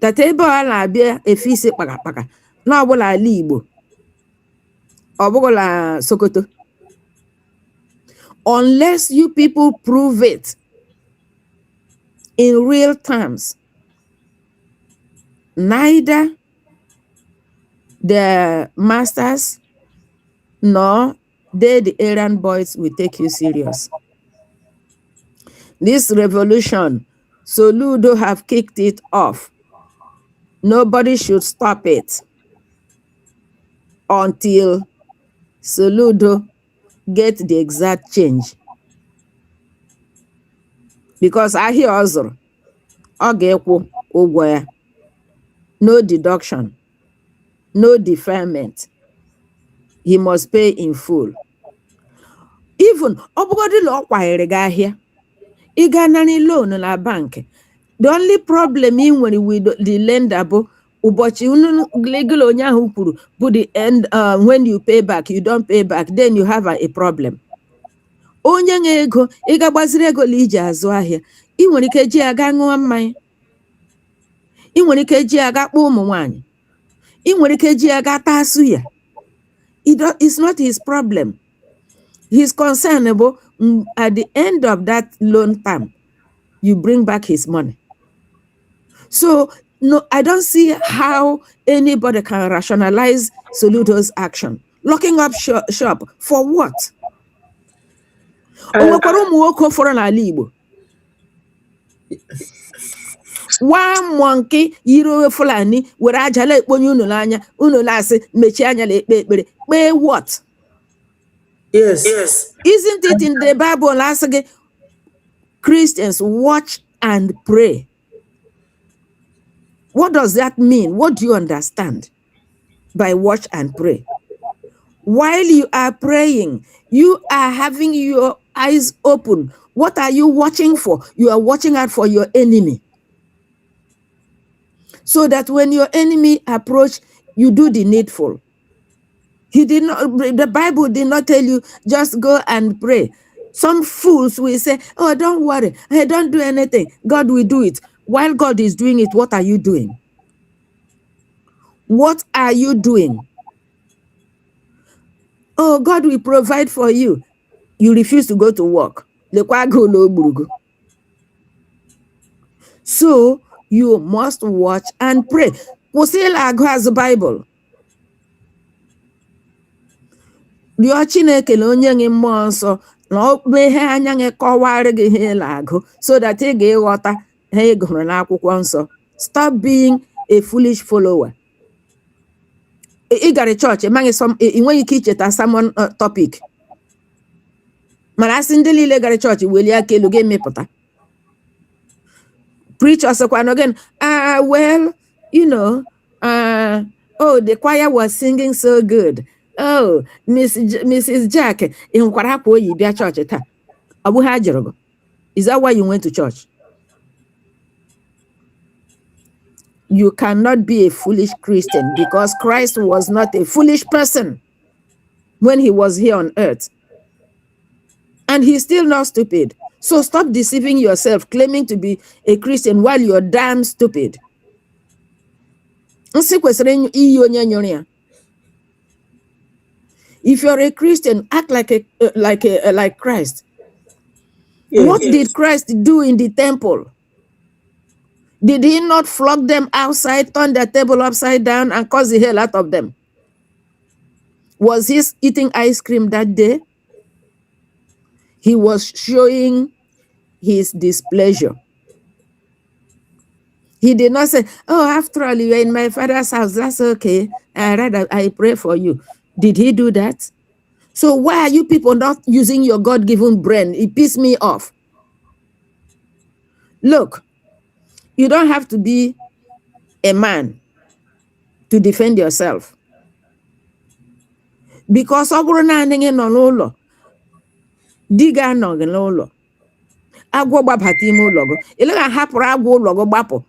that ebe ala bia efise paka na obola ala Igbo obola Sokoto. Unless you people prove it in real terms, neither the masters nor the errand boys will take you serious. This revolution, Soludo have kicked it off. Nobody should stop it until Soludo get the exact change. Because I hear also, no deduction, no deferment. He must pay in full. Even obogodi law here. Iganani loan na bank. The only problem in when we the lender ubochi legal onya hukuru, but the end when you pay back, you don't pay back, then you have a problem. Onye nge ego ịgagbaziri ego liji azụ ahịa ị nwere ike ji aga ṅụọ mmanya, ị nwere ike ji aga kpọ ụmụ nwanyị, ị nwere ike ji aga taa suya. It's not his problem. His concern about at the end of that loan term, you bring back his money. So no, I don't see how anybody can rationalize Soludo's action. Locking up shop for what? One monkey, Yiro Fulani, where I jale Bonunanya, Unolase, Mechianya le pay what? Yes. Isn't it in the Bible last again? Christians watch and pray. What does that mean? What do you understand by watch and pray? While you are praying, you are having your eyes open. What are you watching for? You are watching out for your enemy. So that when your enemy approach, you do the needful. He did not, the Bible did not tell you just go and pray. Some fools will say, oh, don't worry. Hey, don't do anything. God will do it. While God is doing it, what are you doing? What are you doing? Oh, God will provide for you. You refuse to go to work. So you must watch and pray. Kwụsịla has a Bible. Rịọ Chineke na onye nwe mmụọ nsọ na ọ ihe anya gị kọwara gị ihe agụ so that ị ga-ịghọta ihe ị gụrụ n'akwụkwọ nsọ. Stop being a foolish follower. Ị gara chọọchị ị nweghị ike icheta sermon topic. Mana asị ndị niile gara chọọchị welie aka elu ga-emepụta. Preachers again, well, you know, oh, the choir was singing so good. Oh, Mrs. Jack, in Kwarapo, you be a church at Abu Hajarogo. Is that why you went to church? You cannot be a foolish Christian because Christ was not a foolish person when he was here on earth. And he's still not stupid. So stop deceiving yourself, claiming to be a Christian while you're damn stupid. If you're a Christian, act like Christ. Yes. What did Christ do in the temple? Did he not flog them outside, turn their table upside down, and cause the hell out of them? Was he eating ice cream that day? He was showing his displeasure. He did not say, oh, after all, you're in my father's house. That's okay. I pray for you. Did he do that? So why are you people not using your God-given brain? It pissed me off. Look, you don't have to be a man to defend yourself. Because diga no n'ụlọ agwọ gbabata ime ụlọ go ile ga hapụrụ agwọ ụlọ go gbapụ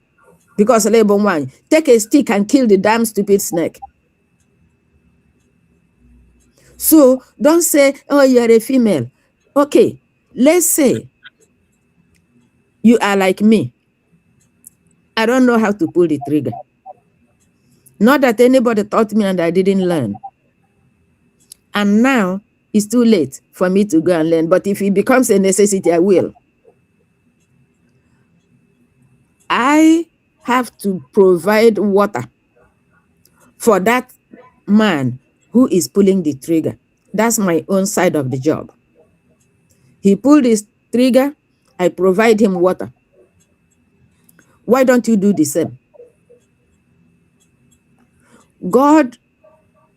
because lebo nwanyị take a stick and kill the damn stupid snake. So don't say, oh, you're a female. Okay, let's say you are like me. I don't know how to pull the trigger. Not that anybody taught me and I didn't learn. And now it's too late for me to go and learn. But if it becomes a necessity, I will. I have to provide water for that man who is pulling the trigger. That's my own side of the job. He pulled his trigger, I provide him water. Why don't you do the same? God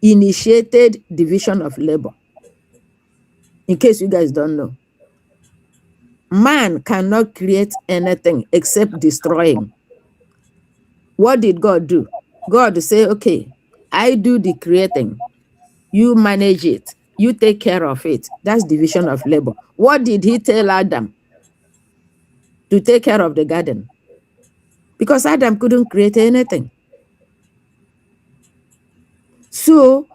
initiated division of labor. In case you guys don't know. Man cannot create anything except destroying. What did God do? God say, okay, I do the creating. You manage it. You take care of it. That's division of labor. What did he tell Adam? To take care of the garden. Because Adam couldn't create anything. So,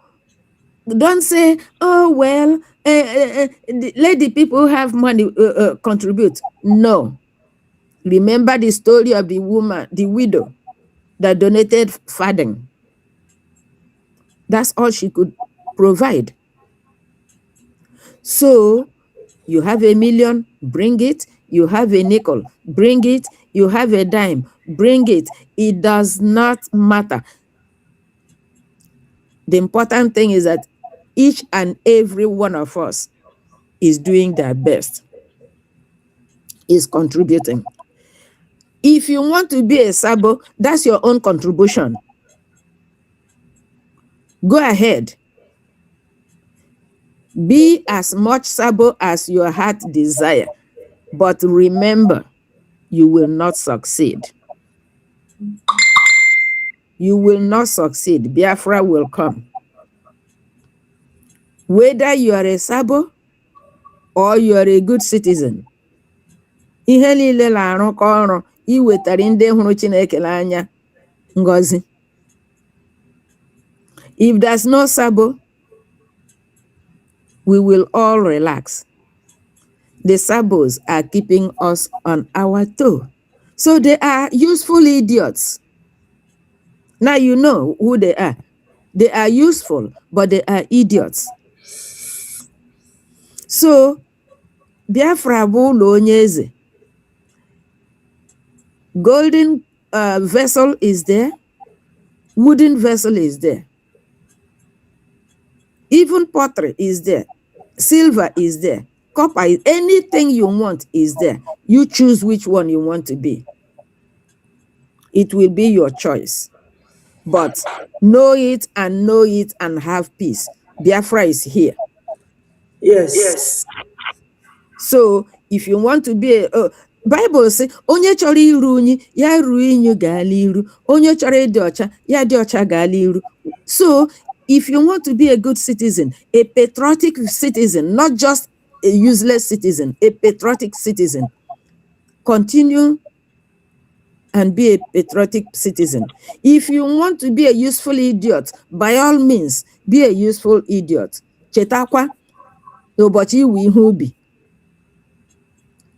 don't say, oh, well, let the people who have money contribute. No. Remember the story of the woman, the widow, that donated farthing. That's all she could provide. So, you have $1 million, bring it. You have a nickel, bring it. You have a dime, bring it. It does not matter. The important thing is that each and every one of us is doing their best, is contributing. If you want to be a sabo, that's your own contribution. Go ahead. Be as much sabo as your heart desire. But remember, you will not succeed. You will not succeed. Biafra will come. Whether you are a sabo or you are a good citizen. Ihe niile na-arụkọ ọrụ iwetara ndị hụrụ Chineke n'anya ngọzi. If there's no sabo, we will all relax. The Sabos are keeping us on our toe. So they are useful idiots. Now you know who they are. They are useful, but they are idiots. So, Biafra bụ ụlọ onye eze. Golden vessel is there. Wooden vessel is there. Even pottery is there. Silver is there. Copper is, anything you want is there. You choose which one you want to be. It will be your choice. But know it and have peace. Biafra is here. Yes. So if you want to be a Bible say onye chọrọ iru unyi ya ruo inyu gaala iru, onye chọrọ ịdị ọcha ya dị ọcha gaala iru. So if you want to be a good citizen, a patriotic citizen, not just a useless citizen, a patriotic citizen, continue and be a patriotic citizen. If you want to be a useful idiot, by all means, be a useful idiot. Chetakwa n'ụbọchị iwe ihe ubi.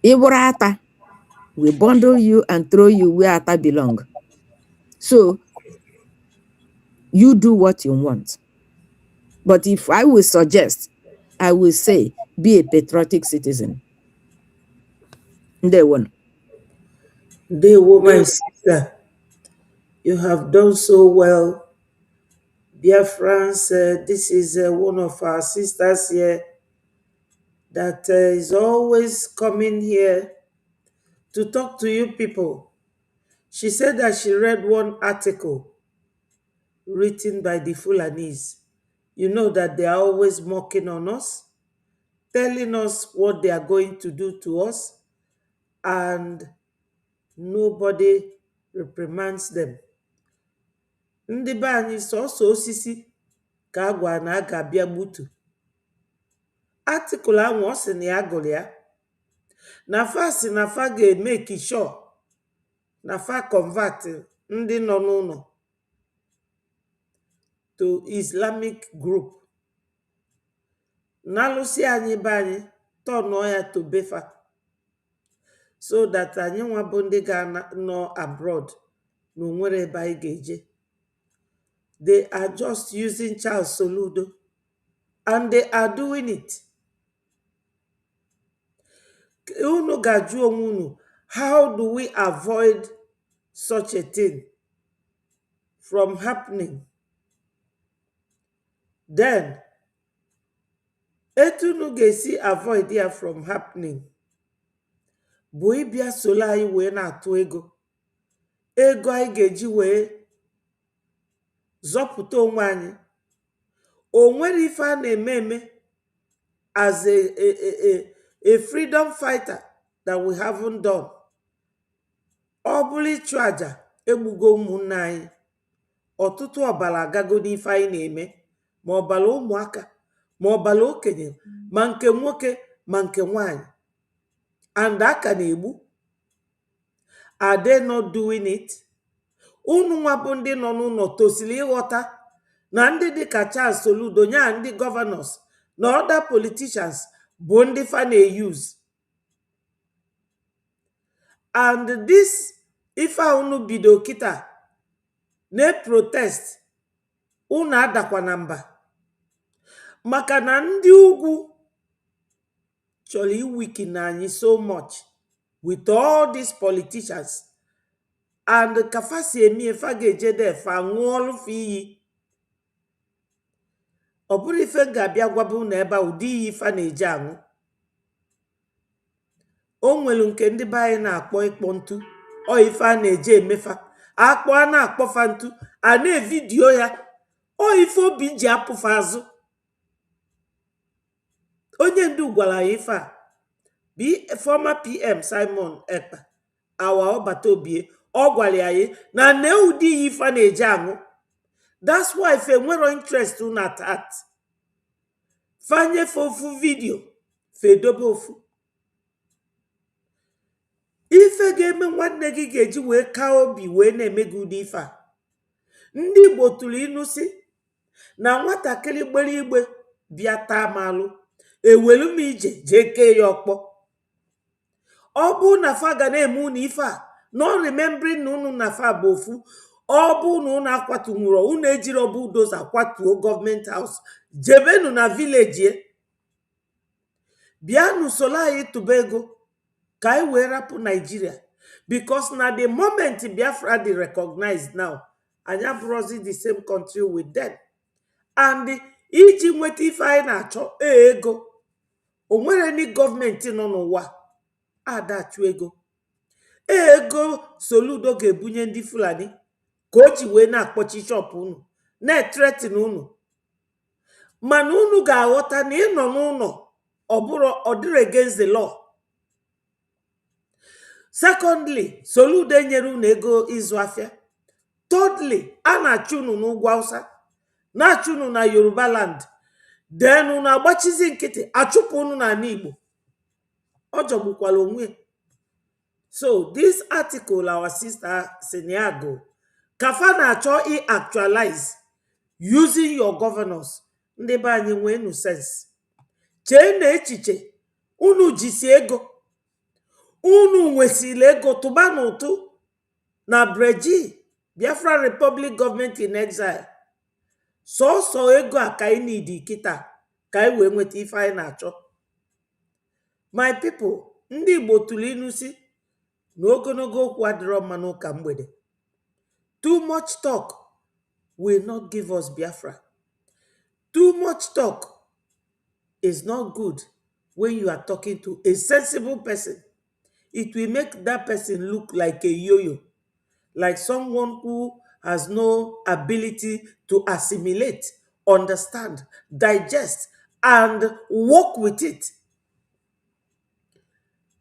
Iburata, we bundle you and throw you where ata belong. So, you do what you want. But if I will suggest, I will say, be a patriotic citizen. Ndewo. Ndewo, my sister. You have done so well. Biafrans, this is one of our sisters here that is always coming here to talk to you people. She said that she read one article written by the Fulanese. You know that they are always mocking on us, telling us what they are going to do to us, and nobody reprimands them. Ndị be anyị sọsọ osisi ka a gwara na a ga-abịa gbutu. Article ahụ ọ sị na ya gụrụ ya, na fa si na fa ga-emeki sure na fa convert ndị nọ n'ụlọ to Islamic group. N'alụsị anyị be anyị tọnụọ ya to befa, so that anyị nwa bụ ndị ga-nọ abroad na onwere ebe anyị ga-eje. They are just using Charles Soludo, and they are doing it. Unu ga-ajụ onwe unu, how do we avoid such a thing from happening? Then, etu unu ga-esi avoid ya from happening bụ ịbịa solo anyị wee na-atụ ego anyị ga-eji wee zọpụta onwe anyị. O nwere ife a na-eme eme as a freedom fighter that we haven't done. Ọ bụrụ ịchụ aja egbugo ụmụnne anyị, ọtụtụ ọbara agago n'ife anyị na-eme, ma ọbara ụmụaka, ma ọbara okenye, ma nke nwoke, ma nke nwanyị, and aka na-egbu. Are they not doing it? Unu nwa bụ ndị nọ n'ụlọ tosiri ịghọta na ndị dịka Charles Soludo nya ndị governors na other politicians bụ ndị fa na-use. And this ife unu bido kịta na-protest, unu adakwa na mba, maka na ndị ugwu chọrọ iwiki na anyị so much with all these politicians, and kafasi emi efa ga-eje defa ṅụọlụ fa iyi. Ọ bụrụ ife ga-abịa gwabu na ebe ụdị iyi ife na-eje aṅụ. O nwere nke ndị be anyị na-akpọ ịkpọ ntu, ọ ife a na-eje emefa, akpọ a na-akpọfa ntu, a na-evidiyo ya, ọ ife obi ji apụfa azụ. Onye ndu gwara ya ife a, former PM Simon Ekpa, awa ọbata obie, ọ gwara ya na ne ụdị iyi ife na-eje aṅụ. That's why if enwero interest na tat, fanye fofu video fedobe ofu. Ife ga-eme nwanne gị ga-eji wee ka obi wee na-eme gị ụdị ife a. Ndị Igbo tụrụ inu si na nwatakịrị gbere igbe bịa taa malụ, ewelu m ije jee kee ya ọkpọ. Ọ bụ na fa ga na-eme unu ife a no remembering na unu na fa bụ ofu. Ọ bụ na unu akwatunwuro unu ejiro bulldozer akwatuo gọọmenti haus, jebenu na vileji bịanụ solo anyị tụba ego ka anyị wee rapụ Nigeria, because na the moment Biafra dị recognized now, anyị abụrụzi the same country with them. And iji nweta ife anyị na-achọ ego, o nwere ni gọọmenti nọ n'ụwa adachụ ego. Ego Soludo ga-ebunye ndị Fulani ka o ji wee na-akpọchi shop unu, na-etretin unu. Mana unu ga-aghọta na ịnọ n'ụlọ ọ dịrị against the law. Secondly, Soludo enyere unu ego ịzụ afịa. Thirdly, a na-achụ unu n'ugwu Hausa, na-achụ unu na Yorubaland, then unu agbachizi nkịtị achụpụ unu n'ala Igbo. Ọ jọgbukwala onwe. So this article our sister Seniago kafa na-achọ actualize using your governors. Ndị be anyị nwee nu sense. Chee na echiche unu jisi ego, unu nwesịrị ego tụba n'ụtụ na Breji Biafra Republic Government in Exile. So ego a ka anyị need kịta ka anyị wee nweta ife anyị na-achọ. My people, ndị Igbo tụrụ inu si na ogologo okwu adịrọ mma n'ụka mgbede. Too much talk will not give us Biafra. Too much talk is not good when you are talking to a sensible person. It will make that person look like a yo-yo, like someone who has no ability to assimilate, understand, digest, and work with it.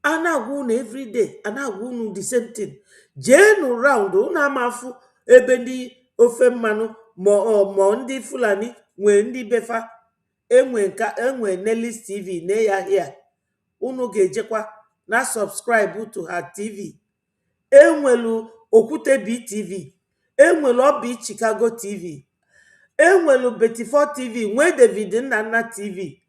Anagunu every day, anagunu the same thing. Jenu round, unamafu ebendi ofe mmanụ mo ndị Fulani nwe ndị befa enwe Nellis TV ne ya here. Unu ga-ejekwa na subscribe to her TV. Enwelu Okwute BTV, enwelu Obi Chicago TV, enwelu Betifo TV, nwe David Nnanna TV,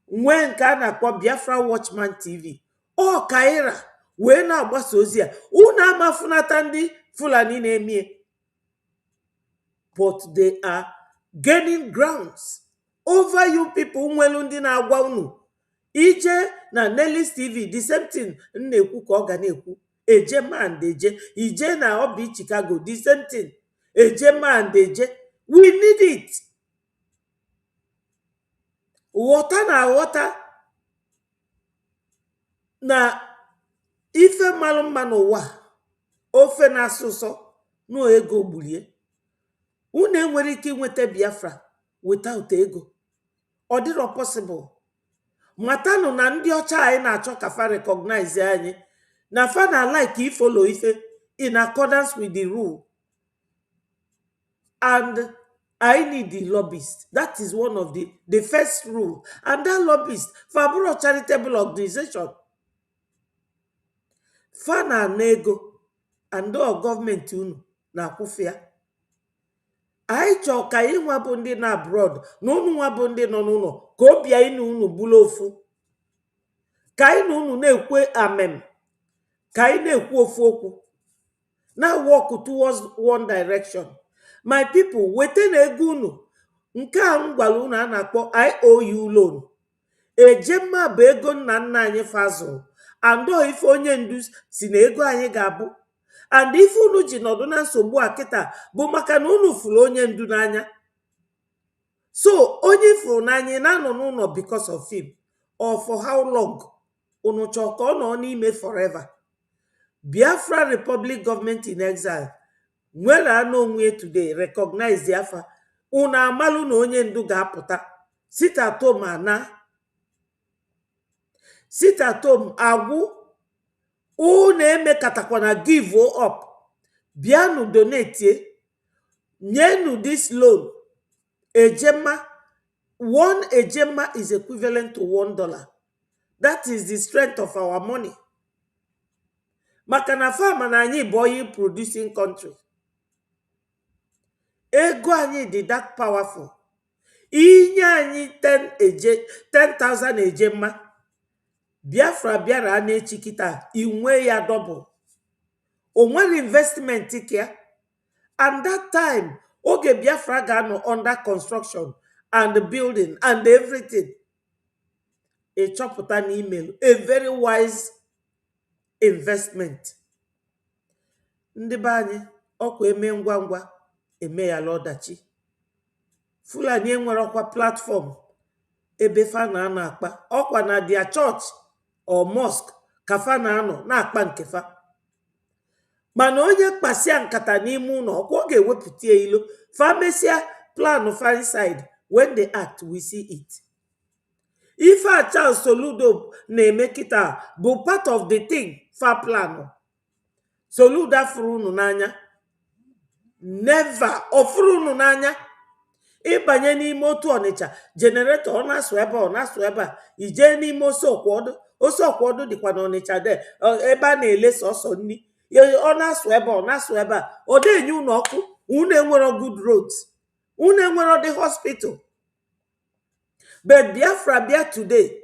nwe nke a na-akpọ Biafra Watchman TV. Ọ kaira wee na-agbasa ozi a. Unu amafunata ndị Fulani na-emie, but they are gaining grounds over you people. Nwelu ndị na-agwa unu ije na Nellis TV, the same thing na-ekwu ka ọ ga na-ekwu. Eje mandeje ije na Obi Chicago, the same thing. Eje mandeje. We need it. Ghọta na ghọta na ife malụ mma n'ụwa ofe na-asụ ụsọ na ego gbulie. Unu enwere ike inweta Biafra without ego. Ọ dịrọ possible. Matanụ na ndị ọcha anyị na-achọ ka fa recognize anyị na fa na like follow ife in accordance with the rule. And I need the lobbyist. That is one of the first rule. And that lobbyist, Faburo Charitable Organization, Fana Nego, and our government na kwufia. I chọ ka anyị nwa bụ ndị na abroad, na unu nwa bụ ndị nọ n'ụlọ, ka obi anyị na unu bụrụ ofu. Ka anyị na unu na-ekwe amem, ka anyị na-ekwu ofu okwu. Now walk towards one direction. My people, wete na ego unu. Nke a ngwala unu a na-akpọ IOU loan. Ejemma bụ ego nna nna anyị fazụ. Ando ife onye ndu si na ego anyị ga-abụ. And ife unu ji nọdụ na nsogbu a kịta bụ maka na unu fụrụ onye ndu n'anya. So onye fụrụ n'anya na-anọ n'ụlọ because of him. Or for how long? Unu chọọ ka ọ nọ n'ime forever. Biafra Republic Government in Exile nwere anụ onwe today recognize the afa. Unu amalụ na onye ndu ga-apụta. Sit at home ana. Sit at home agwụ. Unu emekatakwana give up. Bianu donate. Nyenu this loan. Ejema. One ejema is equivalent to $1. That is the strength of our money. Maka na farm na anyị bụ oil producing country. Ego anyị dị that powerful. inye anyị 10,000 eje mma, Biafra bịara na-echi kịta inwe ya double. O nwere investment kia, and that time oge Biafra ga-anọ under construction and building and everything. A chọpụta na email, a very wise investment. Ndị be anyị ọkwa eme ngwa ngwa eme ya lọdachi. Fulani enwere ọkwa platform ebe fa na-anọ akpa, ọkwa na dia church or mosque ka fa na-anọ na-akpa nke fa. Mana onye kpasịa nkata n'ime ụlọ ọkwa ọ ga-ewepụta ilo fa mesia plan fa inside. When they act, we see it. Ife a Charles Soludo na-eme kịta bụ part of the thing fa plan. Soludo afụrụ unu n'anya, never ofụrụ unu n'anya. Ịbanye n'ime otu Ọnịcha, generator ọ na-asụ ebe ọ na-asụ ebe a, ije n'ime Oseọkwọdụ dịkwa n'Ọnịcha de ebe a na-ele sọsọ nri, ọ na-asụ ebe ọ na-asụ ebe a, ọ na-enye unu ọkụ. Unu enwero good roads, unu enwero the hospital. But Biafra bịa today,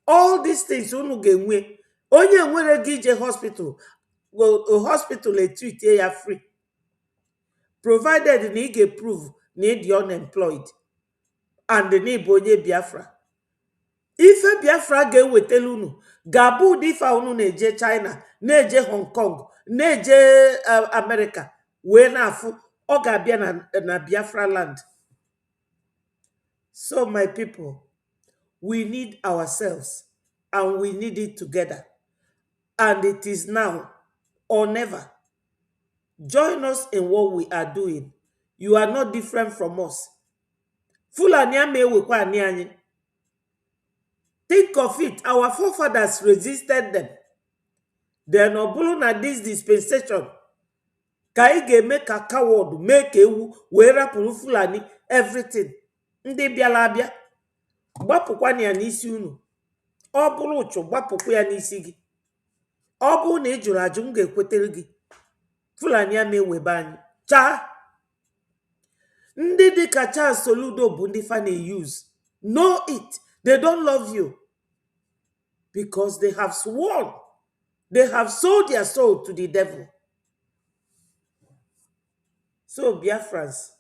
all these things unu ga-enwe. Onye nwere gị ije hospital etreat ya free, provided na ị ga-prove na ị dị unemployed and na ịbụ onye Biafra. Ife Biafra ga-ewetela unu ga-abụ ụdị ife unu na-eje China, na-eje Hong Kong, na-eje America wee na-afụ. Ọ ga-abịa na Biafraland. So my people, we need ourselves and we need it together. And it is now or never. Join us in what we are doing. You are not different from us. Fulani amewekwa ani anyị. Think of it. Our forefathers resisted them. Then obulu na this dispensation. Ka ị ga-eme ka coward, make ewu, wee rapụrụ Fulani everything. Ndị bịala abịa, gbapụkwa ya n'isi unu. Ọ bụrụ ụchụ, gbapụkwa ya n'isi gị. Ọ bụrụ na ị jụrụ ajụ, m ga-ekwetere gị. Fulani amewebe anyị. Cha! Ndị dịka Charles Soludo bụ ndị fa na-use. Know it. They don't love you. Because they have sworn. They have sold their soul to the devil. So, Biafrans,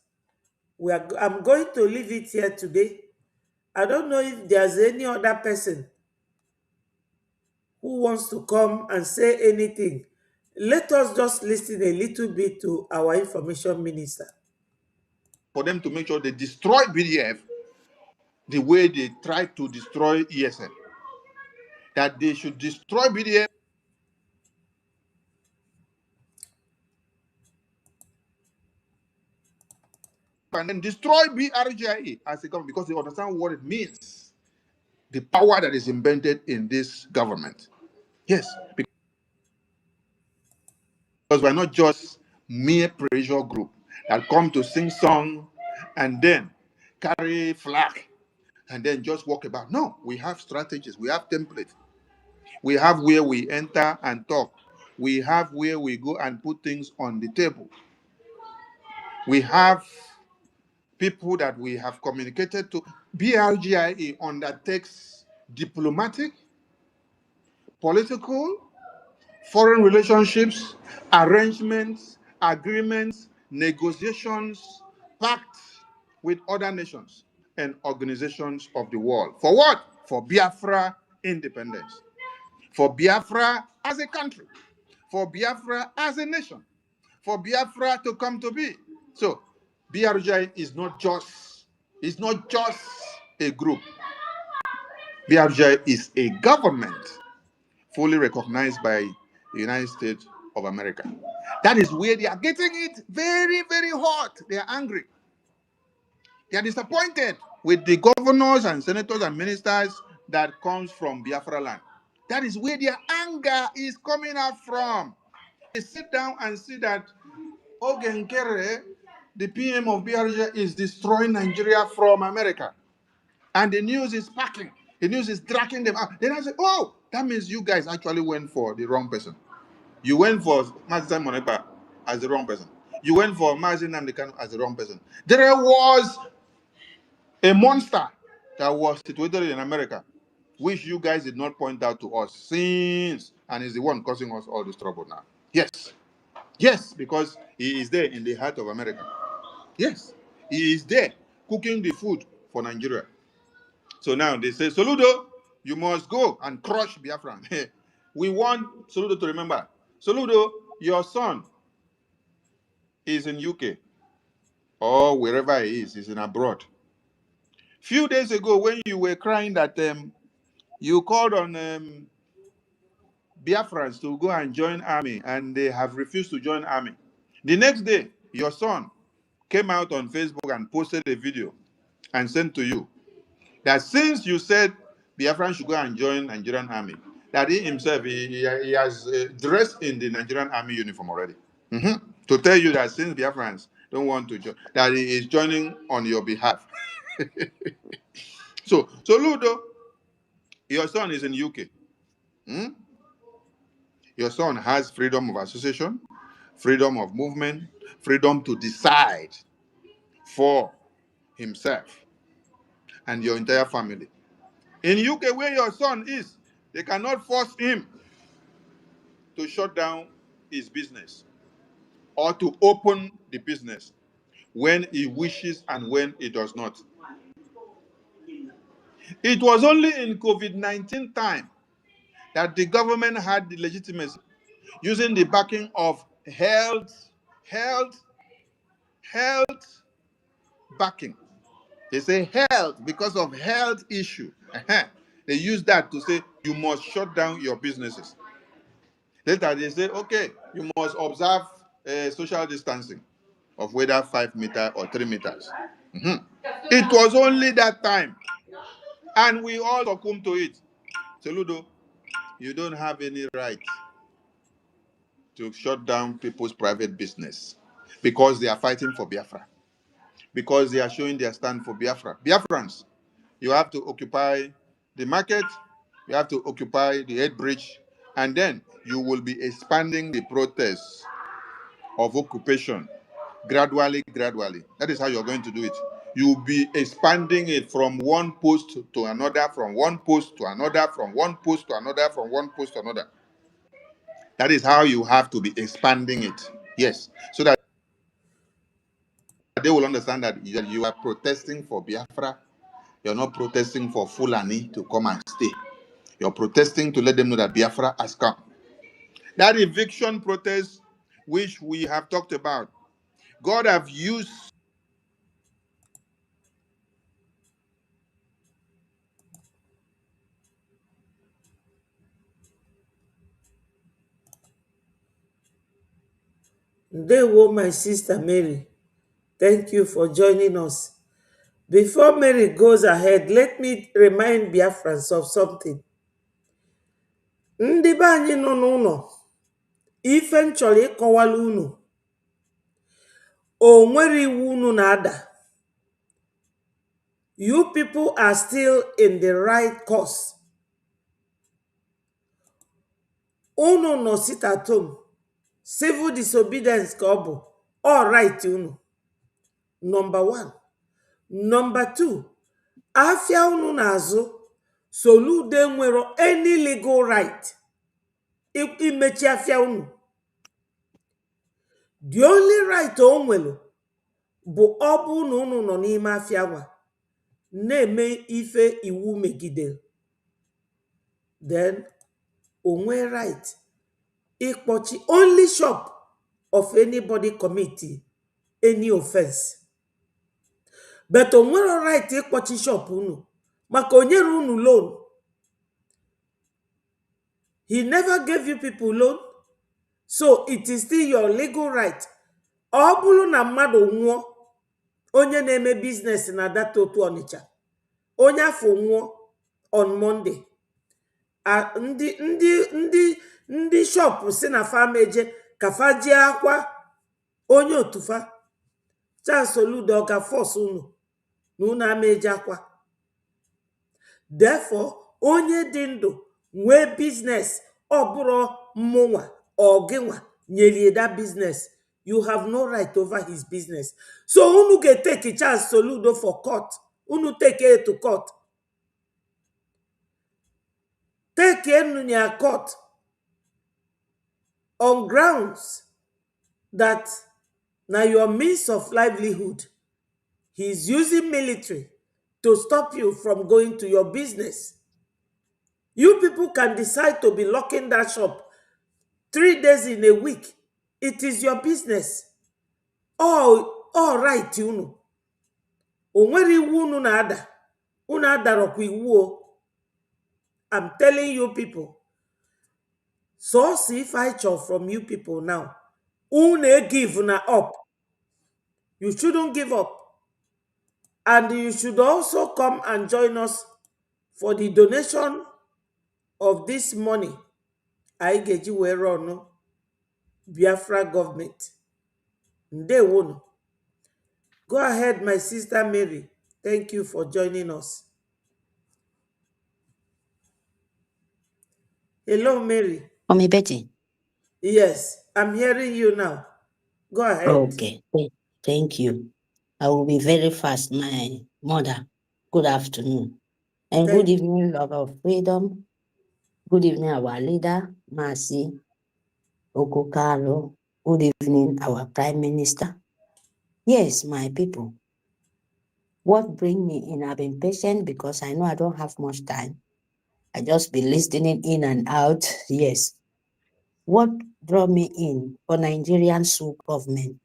I'm going to leave it here today. I don't know if there's any other person who wants to come and say anything. Let us just listen a little bit to our information minister. For them to make sure they destroy BDF the way they tried to destroy ESN. That they should destroy BDF and then destroy BRGIE as a government because they understand what it means. The power that is embedded in this government. Yes. Because we're not just mere pressure group that come to sing song and then carry flag and then just walk about. No, we have strategies. We have templates. We have where we enter and talk. We have where we go and put things on the table. We have people that we have communicated to. BRGIE undertakes diplomatic, political, foreign relationships, arrangements, agreements, negotiations, pacts with other nations and organizations of the world. For what? For Biafra independence. For Biafra as a country. For Biafra as a nation. For Biafra to come to be. So, BRGI is not just a group. BRGI is a government fully recognized by the United States of America. That is where they are getting it very, very hot. They are angry. They are disappointed with the governors and senators and ministers that comes from Biafraland. That is where their anger is coming out from. They sit down and see that Ogenkere, the PM of BRGI, is destroying Nigeria from America. And the news is packing. The news is dragging them out. Then I say, oh, that means you guys actually went for the wrong person. You went for Mazin Monepa as the wrong person. You went for Mazin Namdekan as the wrong person. There was A monster that was situated in America, which you guys did not point out to us since, and is the one causing us all this trouble now. Yes. Yes, because he is there in the heart of America. Yes. He is there cooking the food for Nigeria. So now they say, Soludo, you must go and crush Biafran. We want Soludo to remember. Soludo, your son is in UK or wherever he is, he's in abroad. Few days ago, when you were crying that you called on Biafrans to go and join army, and they have refused to join army. The next day, your son came out on Facebook and posted a video and sent to you that since you said Biafran should go and join Nigerian army, that he himself, he has dressed in the Nigerian army uniform already. To tell you that since Biafrans don't want to join, that he is joining on your behalf. So Ludo, your son is in UK. Your son has freedom of association, freedom of movement, freedom to decide for himself and your entire family. In UK, where your son is, they cannot force him to shut down his business or to open the business when he wishes and when he does not. It was only in COVID-19 time that the government had the legitimacy using the backing of health backing. They say health because of health issue. They use that to say you must shut down your businesses. Later they say, okay, you must observe social distancing of whether 5 meters or 3 meters. It was only that time, and we all succumb to it. Soludo, you don't have any right to shut down people's private business because they are fighting for Biafra, because they are showing their stand for Biafra. Biafrans, you have to occupy the market, you have to occupy the head bridge, and then you will be expanding the process of occupation gradually. That is how you're going to do it. You'll be expanding it from one post to another, from one post to another, from one post to another, from one post to another. That is how you have to be expanding it. Yes. So that they will understand that you are protesting for Biafra. You're not protesting for Fulani to come and stay. You're protesting to let them know that Biafra has come. That eviction protest, which we have talked about, God have used. Ndewo, my sister Mary. Thank you for joining us. Before Mary goes ahead, let me remind Biafrans of something. Ndị be anyị nọ n'ụlọ, ife m chọrọ ịkọwala unu, o nwere iwu unu na-ada. You people are still in the right course. Unu nọ sit at home. Civil disobedience ka ọ bụ. All right unu. Number 1. Number 2, afia unu na-azụ, Soludo nwere any legal right imechi afia unu. The only right o nwere bụ ọ bụ na unu nọ n'ime afia nwa na-eme ife iwu megidere. Then o nwee right ịkpọchi only shop of anybody committee any offense. But o nwere right ịkpọchi shop unu maka o nyere unu loan. He never gave you people loan, so it is still your legal right. Ọ bụrụ na mmadụ nwụọ, onye na-eme business na data otu Ọnịcha, onye afọ nwụọ on Monday, ndị shop si na fameje ka fajie akwa onye otufa. Charles Soludo ga force unu na unu ameje akwa. Therefore, onye dị ndụ nwee business ọ bụrụ mmụnwa ọ gịnwa nyelie that business, you have no right over his business. So unu ga-take Charles Soludo for court unu take it to court. Take it court on grounds that now your means of livelihood. He's using military to stop you from going to your business. You people can decide to be locking that shop 3 days in a week. It is your business. All right, you know. Onwere iwu unu na-ada. Unu adarokwa iwu o. I'm telling you people. So see if I chop from you people now. Unu give na up. You shouldn't give up. And you should also come and join us for the donation of this money. I get you where on Biafra government. They won't. Go ahead, my sister Mary. Thank you for joining us. Hello, Mary. Mommy Betty. Yes, I'm hearing you now. Go ahead. Okay, thank you. I will be very fast, my mother. Good afternoon. And good evening, love of freedom. Good evening, our leader, Mercy Okokaro. Good evening, our Prime Minister. Yes, my people. What bring me in? I've been patient because I know I don't have much time. I just be listening in and out. Yes. What brought me in for Nigerian soup government?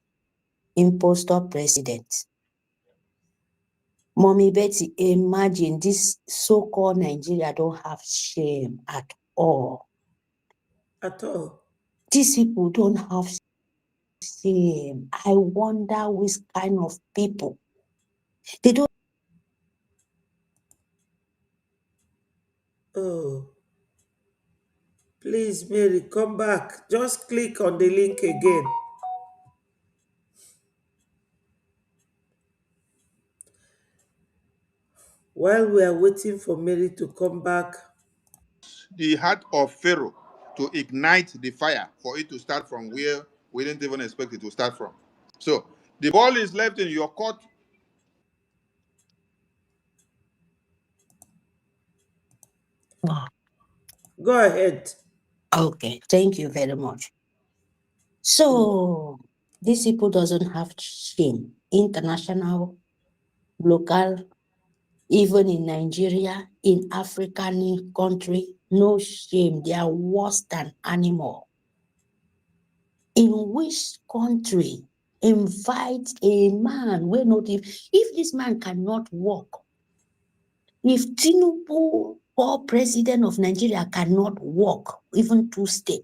Impostor president. Mommy Betty, imagine this so-called Nigeria don't have shame at all. At all. These people don't have shame. I wonder which kind of people. They don't. Oh. Please, Mary, come back. Just click on the link again. While we are waiting for Mary to come back. The heart of Pharaoh to ignite the fire for it to start from where we didn't even expect it to start from. So the ball is left in your court. Go ahead. Okay, thank you very much. So these people doesn't have shame. International, local, even in Nigeria, in African country, no shame. They are worse than animal. In which country invite a man where not if this man cannot walk, if Tinubu or president of Nigeria cannot walk even 2 steps,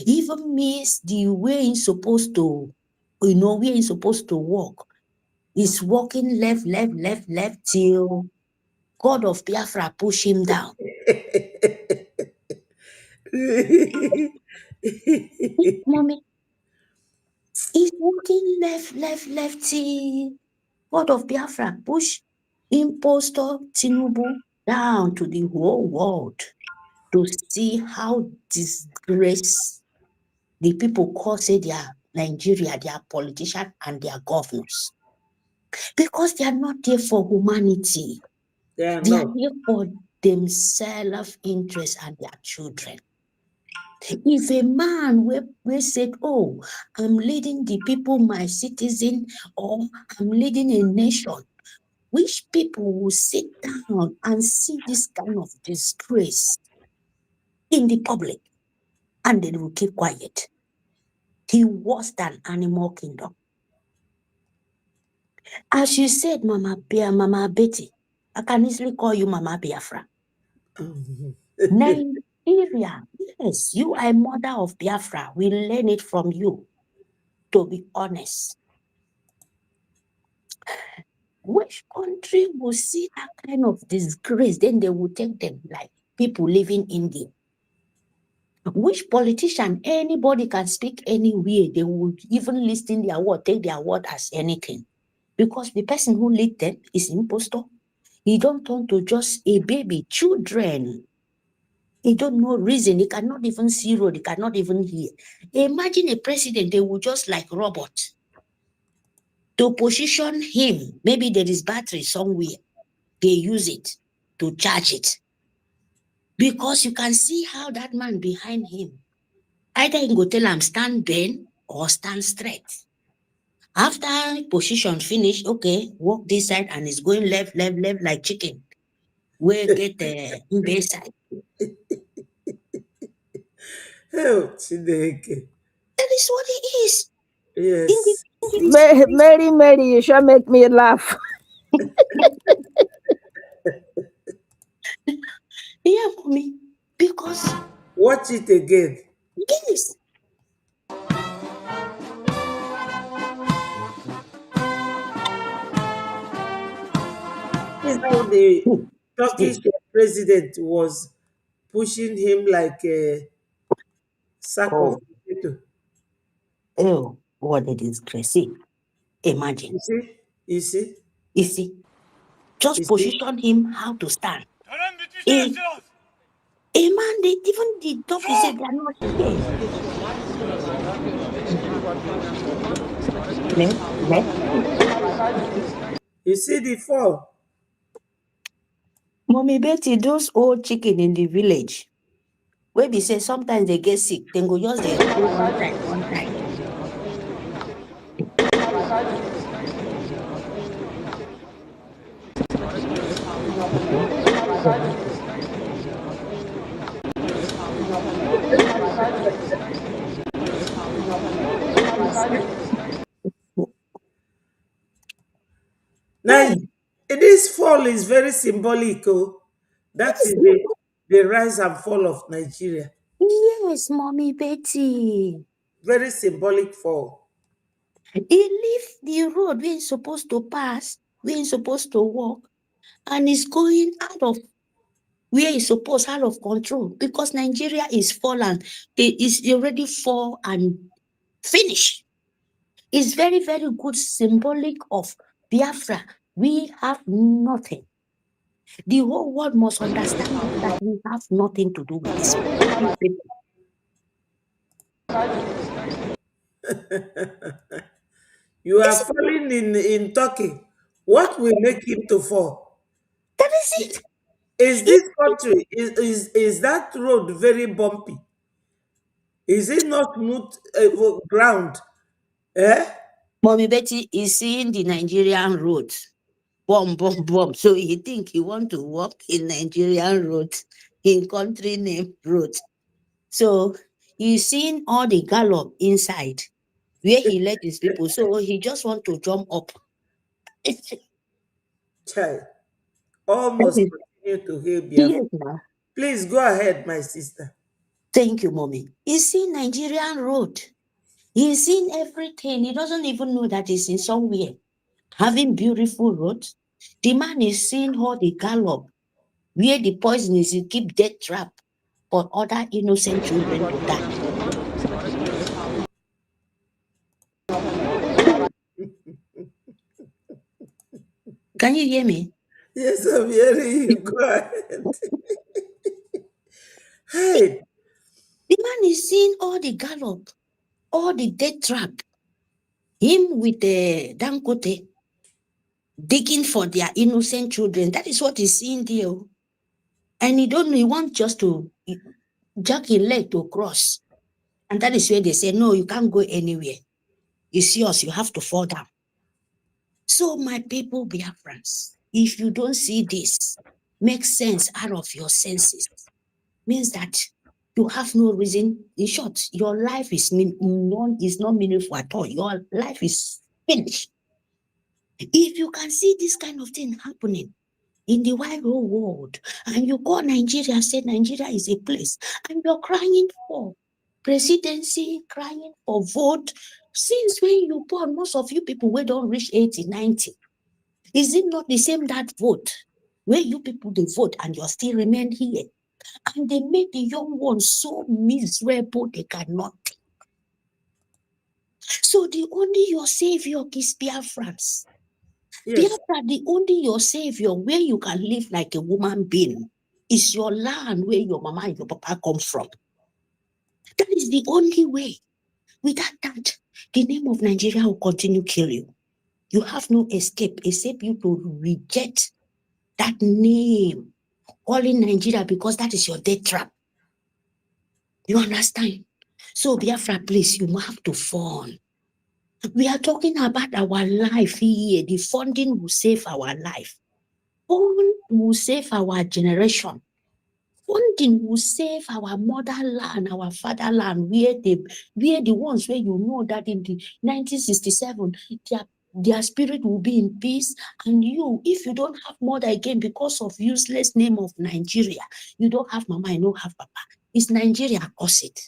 even means the way he's supposed to, where he's supposed to walk, is walking left till God of Biafra push him down. Mommy, he's walking left till God of Biafra push impostor Tinubu down to the whole world to see how disgrace the people call say their Nigeria, their politicians and their governors. Because they are not there for humanity. They are here for themselves, interest and their children. If a man will say, oh, I'm leading the people, my citizen, or I'm leading a nation, which people will sit down and see this kind of disgrace in the public and they will keep quiet. He was than animal kingdom. As you said, Mama Betty, I can easily call you Mama Biafra. Nigeria, yes, you are a mother of Biafra. We learn it from you, to be honest. Which country will see that kind of disgrace? Then they will take them like people living in India. Which politician, anybody can speak anywhere, they would even listen their word, take their word as anything. Because the person who lead them is impostor. He don't turn to just a baby, children. He don't know reason, he cannot even see road, he cannot even hear. Imagine a president, they will just like robot. to position him. Maybe there is battery somewhere. They use it to charge it. Because you can see how that man behind him, either he go tell him stand bend or stand straight. After position finish, okay, walk this side and it's going left, left, left like chicken. We'll get the base side. Oh, Chineke. That is what it is. Yes. Mary, you shall make me laugh. Yeah, mommy. Because watch it again. Yes. This is how the Turkish president was pushing him like a sack of potato. Oh, what a disgrace. Imagine. You see? You see? Just position him how to stand. Man, even the Turkish said they are not here. You see the fall? Mommy Betty, those old chicken in the village, where we say sometimes they get sick, then go just they go one side. Now, this fall is very symbolic. Oh, that is the rise and fall of Nigeria. Yes, Mommy Betty. Very symbolic fall. He leave the road where he's supposed to pass, where he's supposed to walk, and he's going out of where he's supposed, out of control, because Nigeria is fallen. It is already fall and finished. It's very, very good symbolic of Biafra. We have nothing. The whole world must understand that we have nothing to do with this people. You are falling in Turkey. What will make him to fall? That is it. Is this country, is that road very bumpy? Is it not smooth ground? Mommy Betty is seeing the Nigerian road. Bomb. So he think he want to walk in Nigerian road, in country name road. So he's seeing all the gallop inside where he let his people. So he just want to jump up. Child, almost continue to hear Biafra. Please go ahead, my sister. Thank you, Mommy. He's seen Nigerian road. He's seen everything. He doesn't even know that he's in somewhere having beautiful roads. The man is seeing all the gallop where the poison is to keep death trap for other innocent children to die. Can you hear me? Yes, I'm hearing you. Go ahead. Hey. The man is seeing all the gallop, all the death trap. Him with the Dangote digging for their innocent children. That is what he's seeing there. And he wants just to jack his leg to cross. And that is where they say, no, you can't go anywhere. It's yours. You have to fall down. So my people, Biafrans, if you don't see this, make sense out of your senses. Means that you have no reason. In short, your life is not meaningful at all. Your life is finished. If you can see this kind of thing happening in the wide whole world, and you call Nigeria and say Nigeria is a place, and you're crying for presidency, crying for vote, since when you born, most of you people who don't reach 80, 90, is it not the same that vote? Where you people they vote and you still remain here? And they make the young ones so miserable they cannot think. So the only your savior is Biafrans. Yes. Biafra, the only your savior where you can live like a woman being is your land where your mama and your papa come from. That is the only way. Without that, the name of Nigeria will continue to kill you. You have no escape except you to reject that name, calling Nigeria, because that is your death trap. You understand? So Biafra, please, you have to fund. We are talking about our life here. The funding will save our life. Fund will save our generation. Funding will save our motherland, our fatherland, where the ones where you know that in the 1967, their spirit will be in peace. And you, if you don't have mother again because of useless name of Nigeria, you don't have mama, you don't have papa. It's Nigeria cause it.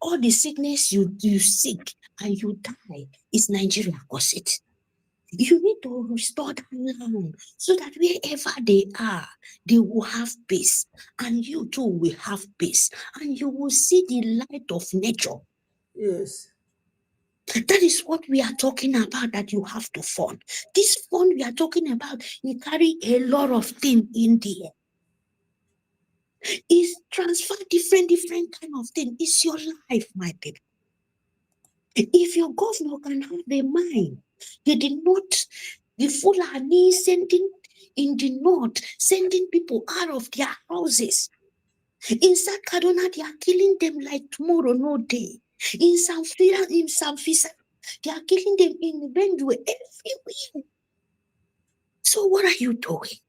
All the sickness you sick and you die, it's Nigeria cause it. You need to restore that land so that wherever they are, they will have peace. And you too will have peace. And you will see the light of nature. Yes. That is what we are talking about, that you have to fund. This fund we are talking about, you carry a lot of things in there. It's transfer different kind of things. It's your life, my people. If your governor can have a mind, they did not, the Fulani sending in the north, sending people out of their houses. In South Kaduna, they are killing them like tomorrow, no day. In Sanfisa, they are killing them in Benue, everywhere. So what are you doing?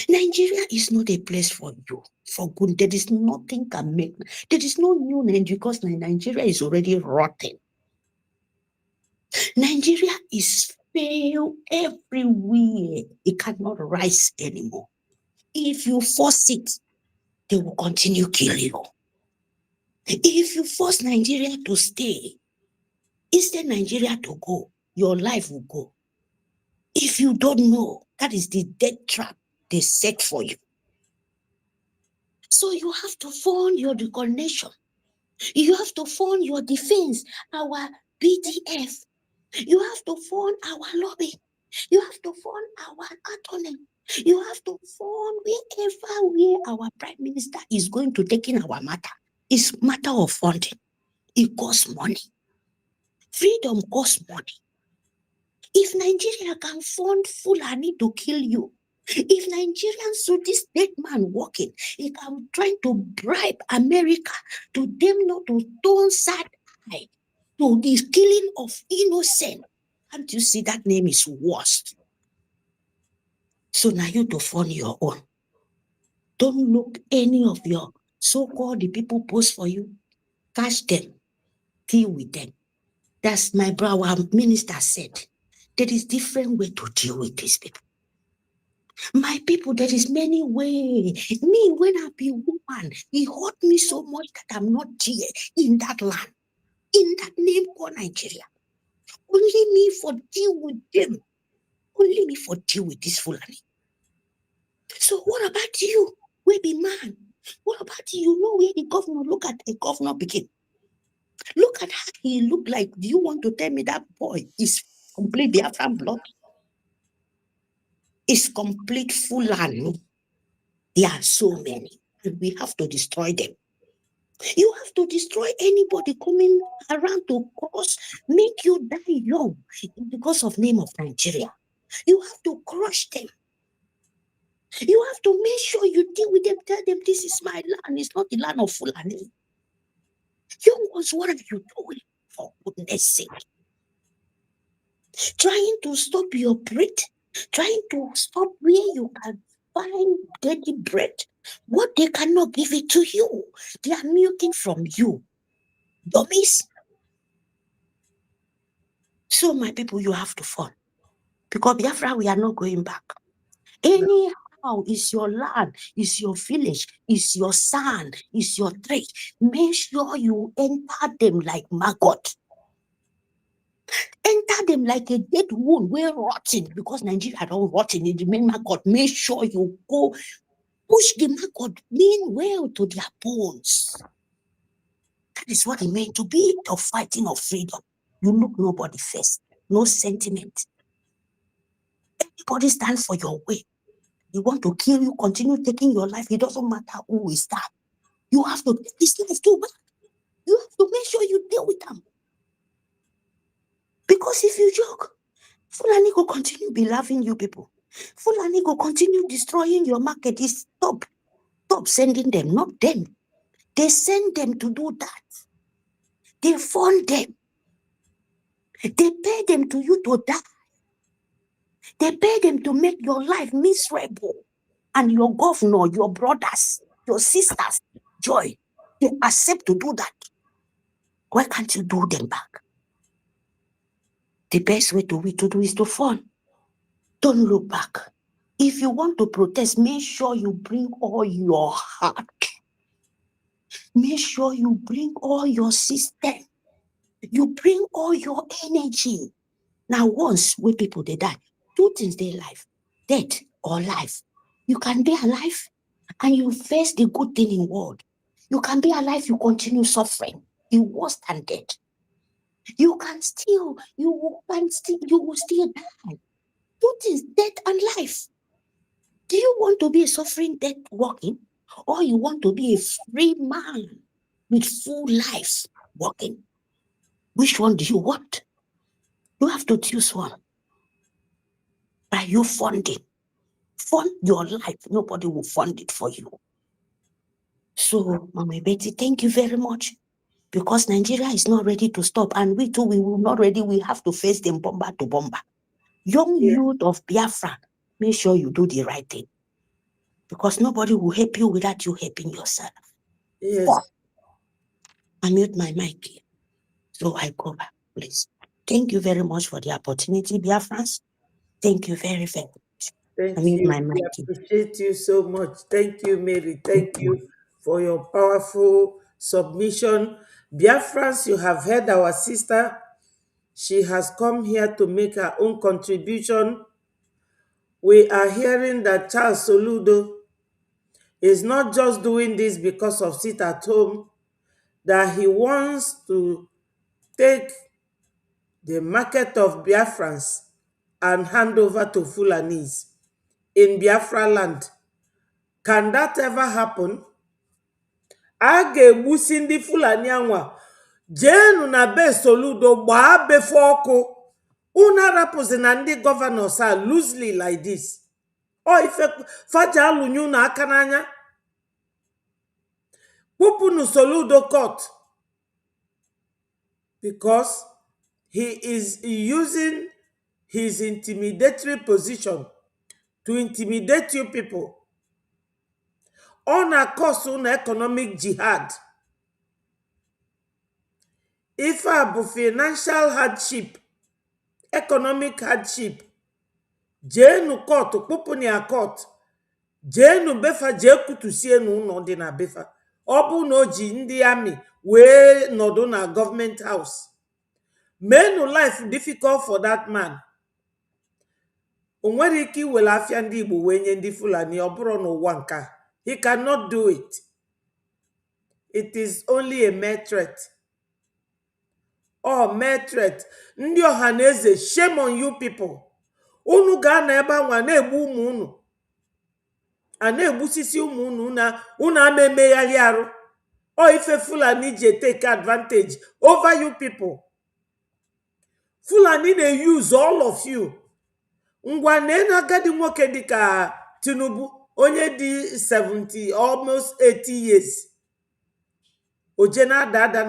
Nigeria is not a place for you, for good. There is nothing can make. There is no new Nigeria because Nigeria is already rotten. Nigeria is failed everywhere. It cannot rise anymore. If you force it, they will continue killing you. If you force Nigeria to stay, instead Nigeria to go, your life will go. If you don't know, that is the death trap they set for you. So you have to fund your recognition. You have to fund your defense, our BDF. You have to fund our lobby. You have to fund our attorney. You have to fund where our prime minister is going to take in our matter. It's matter of funding. It costs money. Freedom costs money. If Nigeria can fund Fulani to kill you, if Nigerians saw this dead man walking, he can try to bribe America to them not to turn sad eye to the killing of innocent. Can't you see that name is worst? So now you to fund your own. Don't look any of your so-called the people post for you. Catch them. Deal with them. That's my brother, our minister said. There is different way to deal with these people. My people, there is many ways. Me, when I be woman, it hurt me so much that I'm not here in that land, in that name called Nigeria. Only me for deal with them. Only me for deal with this Fulani. So what about you? We be man. What about you? You know where the governor, look at a governor begin. Look at how he look like. Do you want to tell me that boy is complete Biafran blood? It's complete Fulani. There are so many, and we have to destroy them. You have to destroy anybody coming around to cause, make you die young because of name of Nigeria. You have to crush them. You have to make sure you deal with them, tell them this is my land, it's not the land of Fulani. You ones, what are you doing? For goodness sake. Trying to stop your bread, trying to stop where you can find dirty bread. What they cannot give it to you. They are milking from you. Dummies. So my people, you have to fund. Because Biafra, we are not going back. Anyhow, it's your land, it's your village, it's your son, it's your trade. Make sure you enter them like maggot. Enter them like a dead wound, we're rotting, because Nigeria don't rotting in the main maggot. Make sure you go push the maggot meanwhile to their bones. That is what it meant to be the fighting of freedom. You look nobody first, no sentiment. Everybody stands for your way. They want to kill you, continue taking your life. It doesn't matter who is that. You have to take this life too back. You have to make sure you deal with them. Because if you joke, Fulani go continue be loving you people. Fulani go continue destroying your market. Stop sending them, not them. They send them to do that. They fund them. They pay them to you to die. They pay them to make your life miserable. And your governor, your brothers, your sisters, joy, they accept to do that. Why can't you do them back? The best way to do is to fund. Don't look back. If you want to protest, make sure you bring all your heart. Make sure you bring all your system. You bring all your energy. Now, once when people they die, two things they life, death or life. You can be alive and you face the good thing in the world. You can be alive, you continue suffering. You worse than death. You will still die. Two things, death and life. Do you want to be a suffering death walking, or you want to be a free man with full life walking? Which one do you want? You have to choose one. By you funding. Fund your life. Nobody will fund it for you. So, Mama Betty, thank you very much. Because Nigeria is not ready to stop. And we too, we will not ready. We have to face them bomber to bomber. Young youth of Biafra, make sure you do the right thing. Because nobody will help you without you helping yourself. Yes. I mute my mic here. So I go back, please. Thank you very much for the opportunity, Biafrans. Thank you very, very much. Thank I mute you. my We mic here. appreciate you so much. Thank you, Mary. Thank you for your powerful submission. Biafrans, you have heard our sister. She has come here to make her own contribution. We are hearing that Charles Soludo is not just doing this because of sit at home, that he wants to take the market of Biafrans and hand over to Fulanis in Biafraland. Can that ever happen? A ga-egbusi ndị Fulani anwa jeenu na be Soludo gbaa befe ọkụ. Una rapụzi na ndị governors are loosely like this. O ife faja alụnye unu aka n'anya. Kpụpụnụ Soludo court because he is using his intimidatory position to intimidate you people. On a cause on economic jihad. If I have financial hardship, economic hardship, jenu court, kpụpụnụ ya court, jenu befa jekutusie n'ụlọ dị na befa. Ọ bụ na o ji ndị amị wee nọdụ na government house. Menu life difficult for that man. O nwere ike iwere afịa ndị Igbo wee nye ndị Fulani ọ bụrụ n'ụwa nke a. He cannot do it. It is only a mere threat. Oh, mere threat. Ndị Ọhaneze, shame on you people. Unu ga na ebe anwa na-egbu ụmụ unu. A na-egbusisi ụmụ unu na unu ama emegharị arụ. Oh, ife Fulani je take advantage over you people. Fulani they use all of you. Ngwa na agadi nwoke dịka Tinubu, onye dị 70, almost 80 years. Ojena dada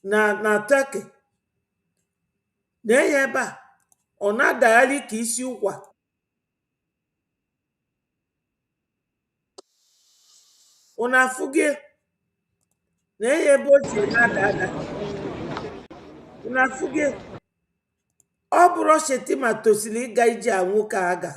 na Turkey. Na-enye ebe a, ọ na-adagharị ka isi ụkwa. Unu afụghị na-enye ebe o ji na-ada. Unu afụghị ọ bụrụ Shetima tosiri ịga ije a nwoke aga.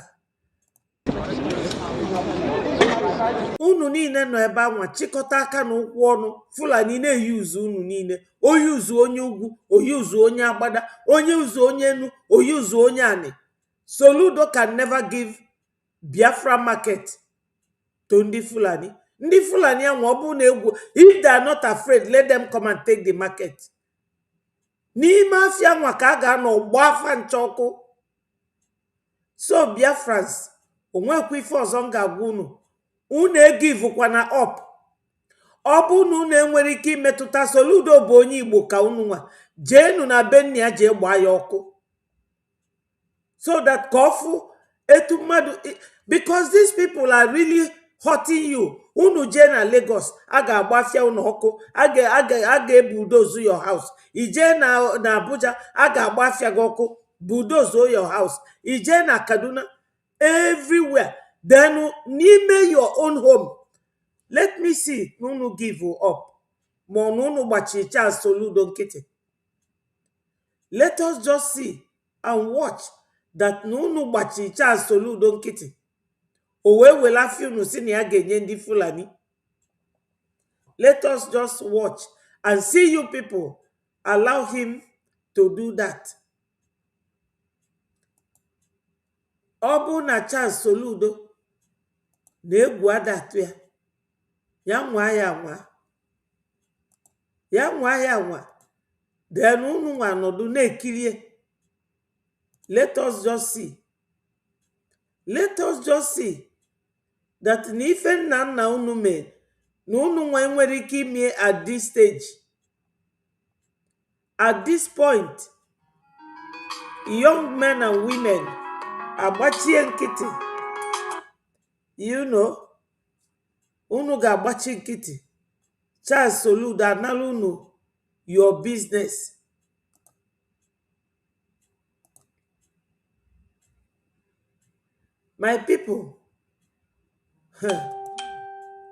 Unu niile nọ ebe anwa chịkọta aka na ụkwụ ọnụ. Fulani na-eyuzu unu niile. Oyuzu onye ugwu, oyuzu onye agbada, onye uzu onye enu, oyuzu onye ani. Soludo can never give Biafra market to ndị Fulani. Ndị Fulani anwa ọ bụ na egwu. If they are not afraid, let them come and take the market. N'ime afịa anwa ka a ga-anọ gbafa nchọkụ. So Biafrans, onwekwa ife ọzọ m ga-agwa unu. Unu egivukwana up. Ọ bụ na unu enwere ike imetụta Soludo bụ onye Igbo ka unu nwa. jeenu na benni ya jee gbaa ya ọkụ so that kofu etu mmadụ because these people are really hurting you. Unu jee na Lagos aga agbafia unu ọkụ aga ebulldoze your house. Ije na Abuja aga agbafia gị ọkụ bulldoze your house. Ije na Kaduna everywhere. Then n'ime your own home. Let me see unu give up. Ma unu gbachi Charles Soludo nkịtị. Let us just see and watch that unu gbachi Charles Soludo nkịtị. O wee welafi unu si na ya ga-enye ndị Fulani. Let us just watch and see you people allow him to do that. Ọ bụ na Charles Soludo na-egwu adatụ ya. Ya nwa ya nwa. Ya nwa ya nwa. Then unu nwa nọdụ na-ekirie. Let us just see. Let us just see that n'ife nna nna unu mee na unu nwa nwere ike ime at this stage. At this point, young men and women agbachie nkịtị. You know, unu ga-agbachi nkịtị. Charles Soludo anala unu your business. My people,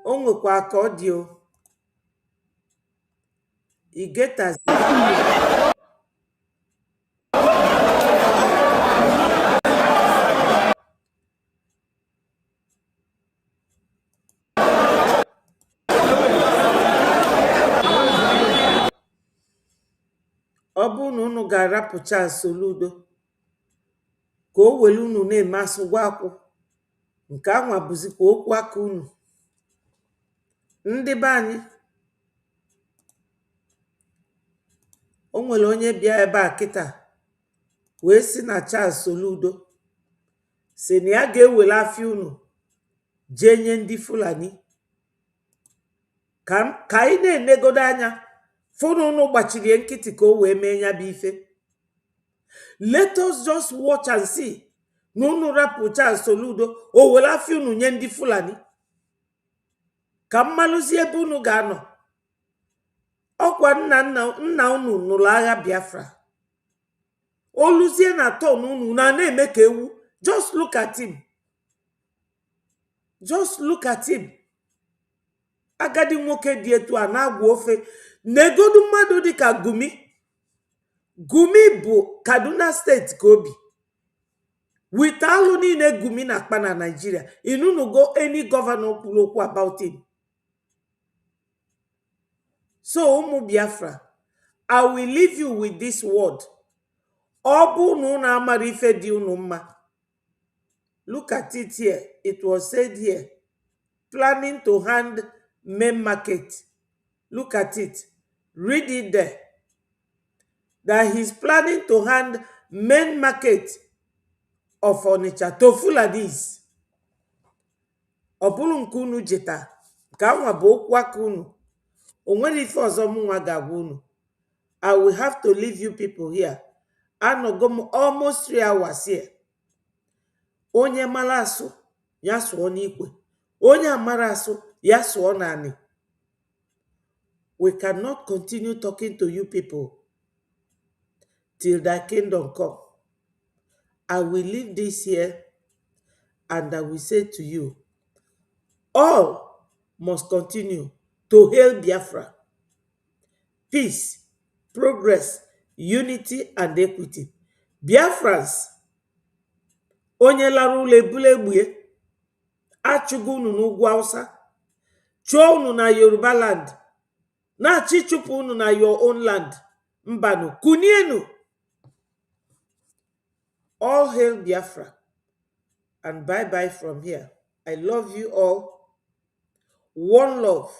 o nwekwa aka ọ dị o. I get as ọ bụ na unu ga-arapụ Charles Soludo ka o were unu na-eme asụgwa akwụ. Nke anwa bụzikwa okwu aka unu. Ndị be anyị, o nwere onye bịa ebe a kịta wee si na Charles Soludo si na ya ga-ewere afịa unu jee nye ndị Fulani. Ka anyị na-enegodo anya fụrụ unu gbachiri nkịtị ka o wee mee ya bụ ife. Let us just watch and see na unu rapụ Charles Soludo o were afịa unu nye ndị Fulani. Ka mmalụzi ebe unu ga-anọ. Ọkwa nna unu nụrụ agha Biafra. Oluzie na ton unu na-eme ka ewu. Just look at him. Just look at him. Agadi nwoke dị etu a na-agwụ ofe. Negodu mmadụ dịka Gumi. Gumi bụ Kaduna State ka obi. With alụ niile Gumi na-akpa na Nigeria. Inunu go any governor kwuru okwu about him. So ụmụ Biafra, I will leave you with this word. Ọ bụ na unu amara ife dị unu mma. Look at it here. It was said here. Planning to hand main market. Look at it. Read it there. That he's planning to hand main market of Onitsha to Fulanis. Ọ bụrụ nke unu jeta. Ka anwa bụ okwu aka unu. O nwere ife ọzọ mụnwa ga-agwa unu. I will have to leave you people here. Anọgo m almost 3 hours here. Onye mara asụ, ya sụọ n'ikwe. Onye amara asụ, ya sụọ n'anị. We cannot continue talking to you people till thy kingdom come. I will leave this here and I will say to you, all must continue to hail Biafra. Peace, progress, unity and equity. Biafrans, onye lara ụlọ ebule egbue, achụgo unu n'ugwu Hausa, chụọ unu na Yoruba land, na-achị chụpụ unu na your own land. Mbanu, kunienu. All hail Biafra and bye-bye from here. I love you all. One love.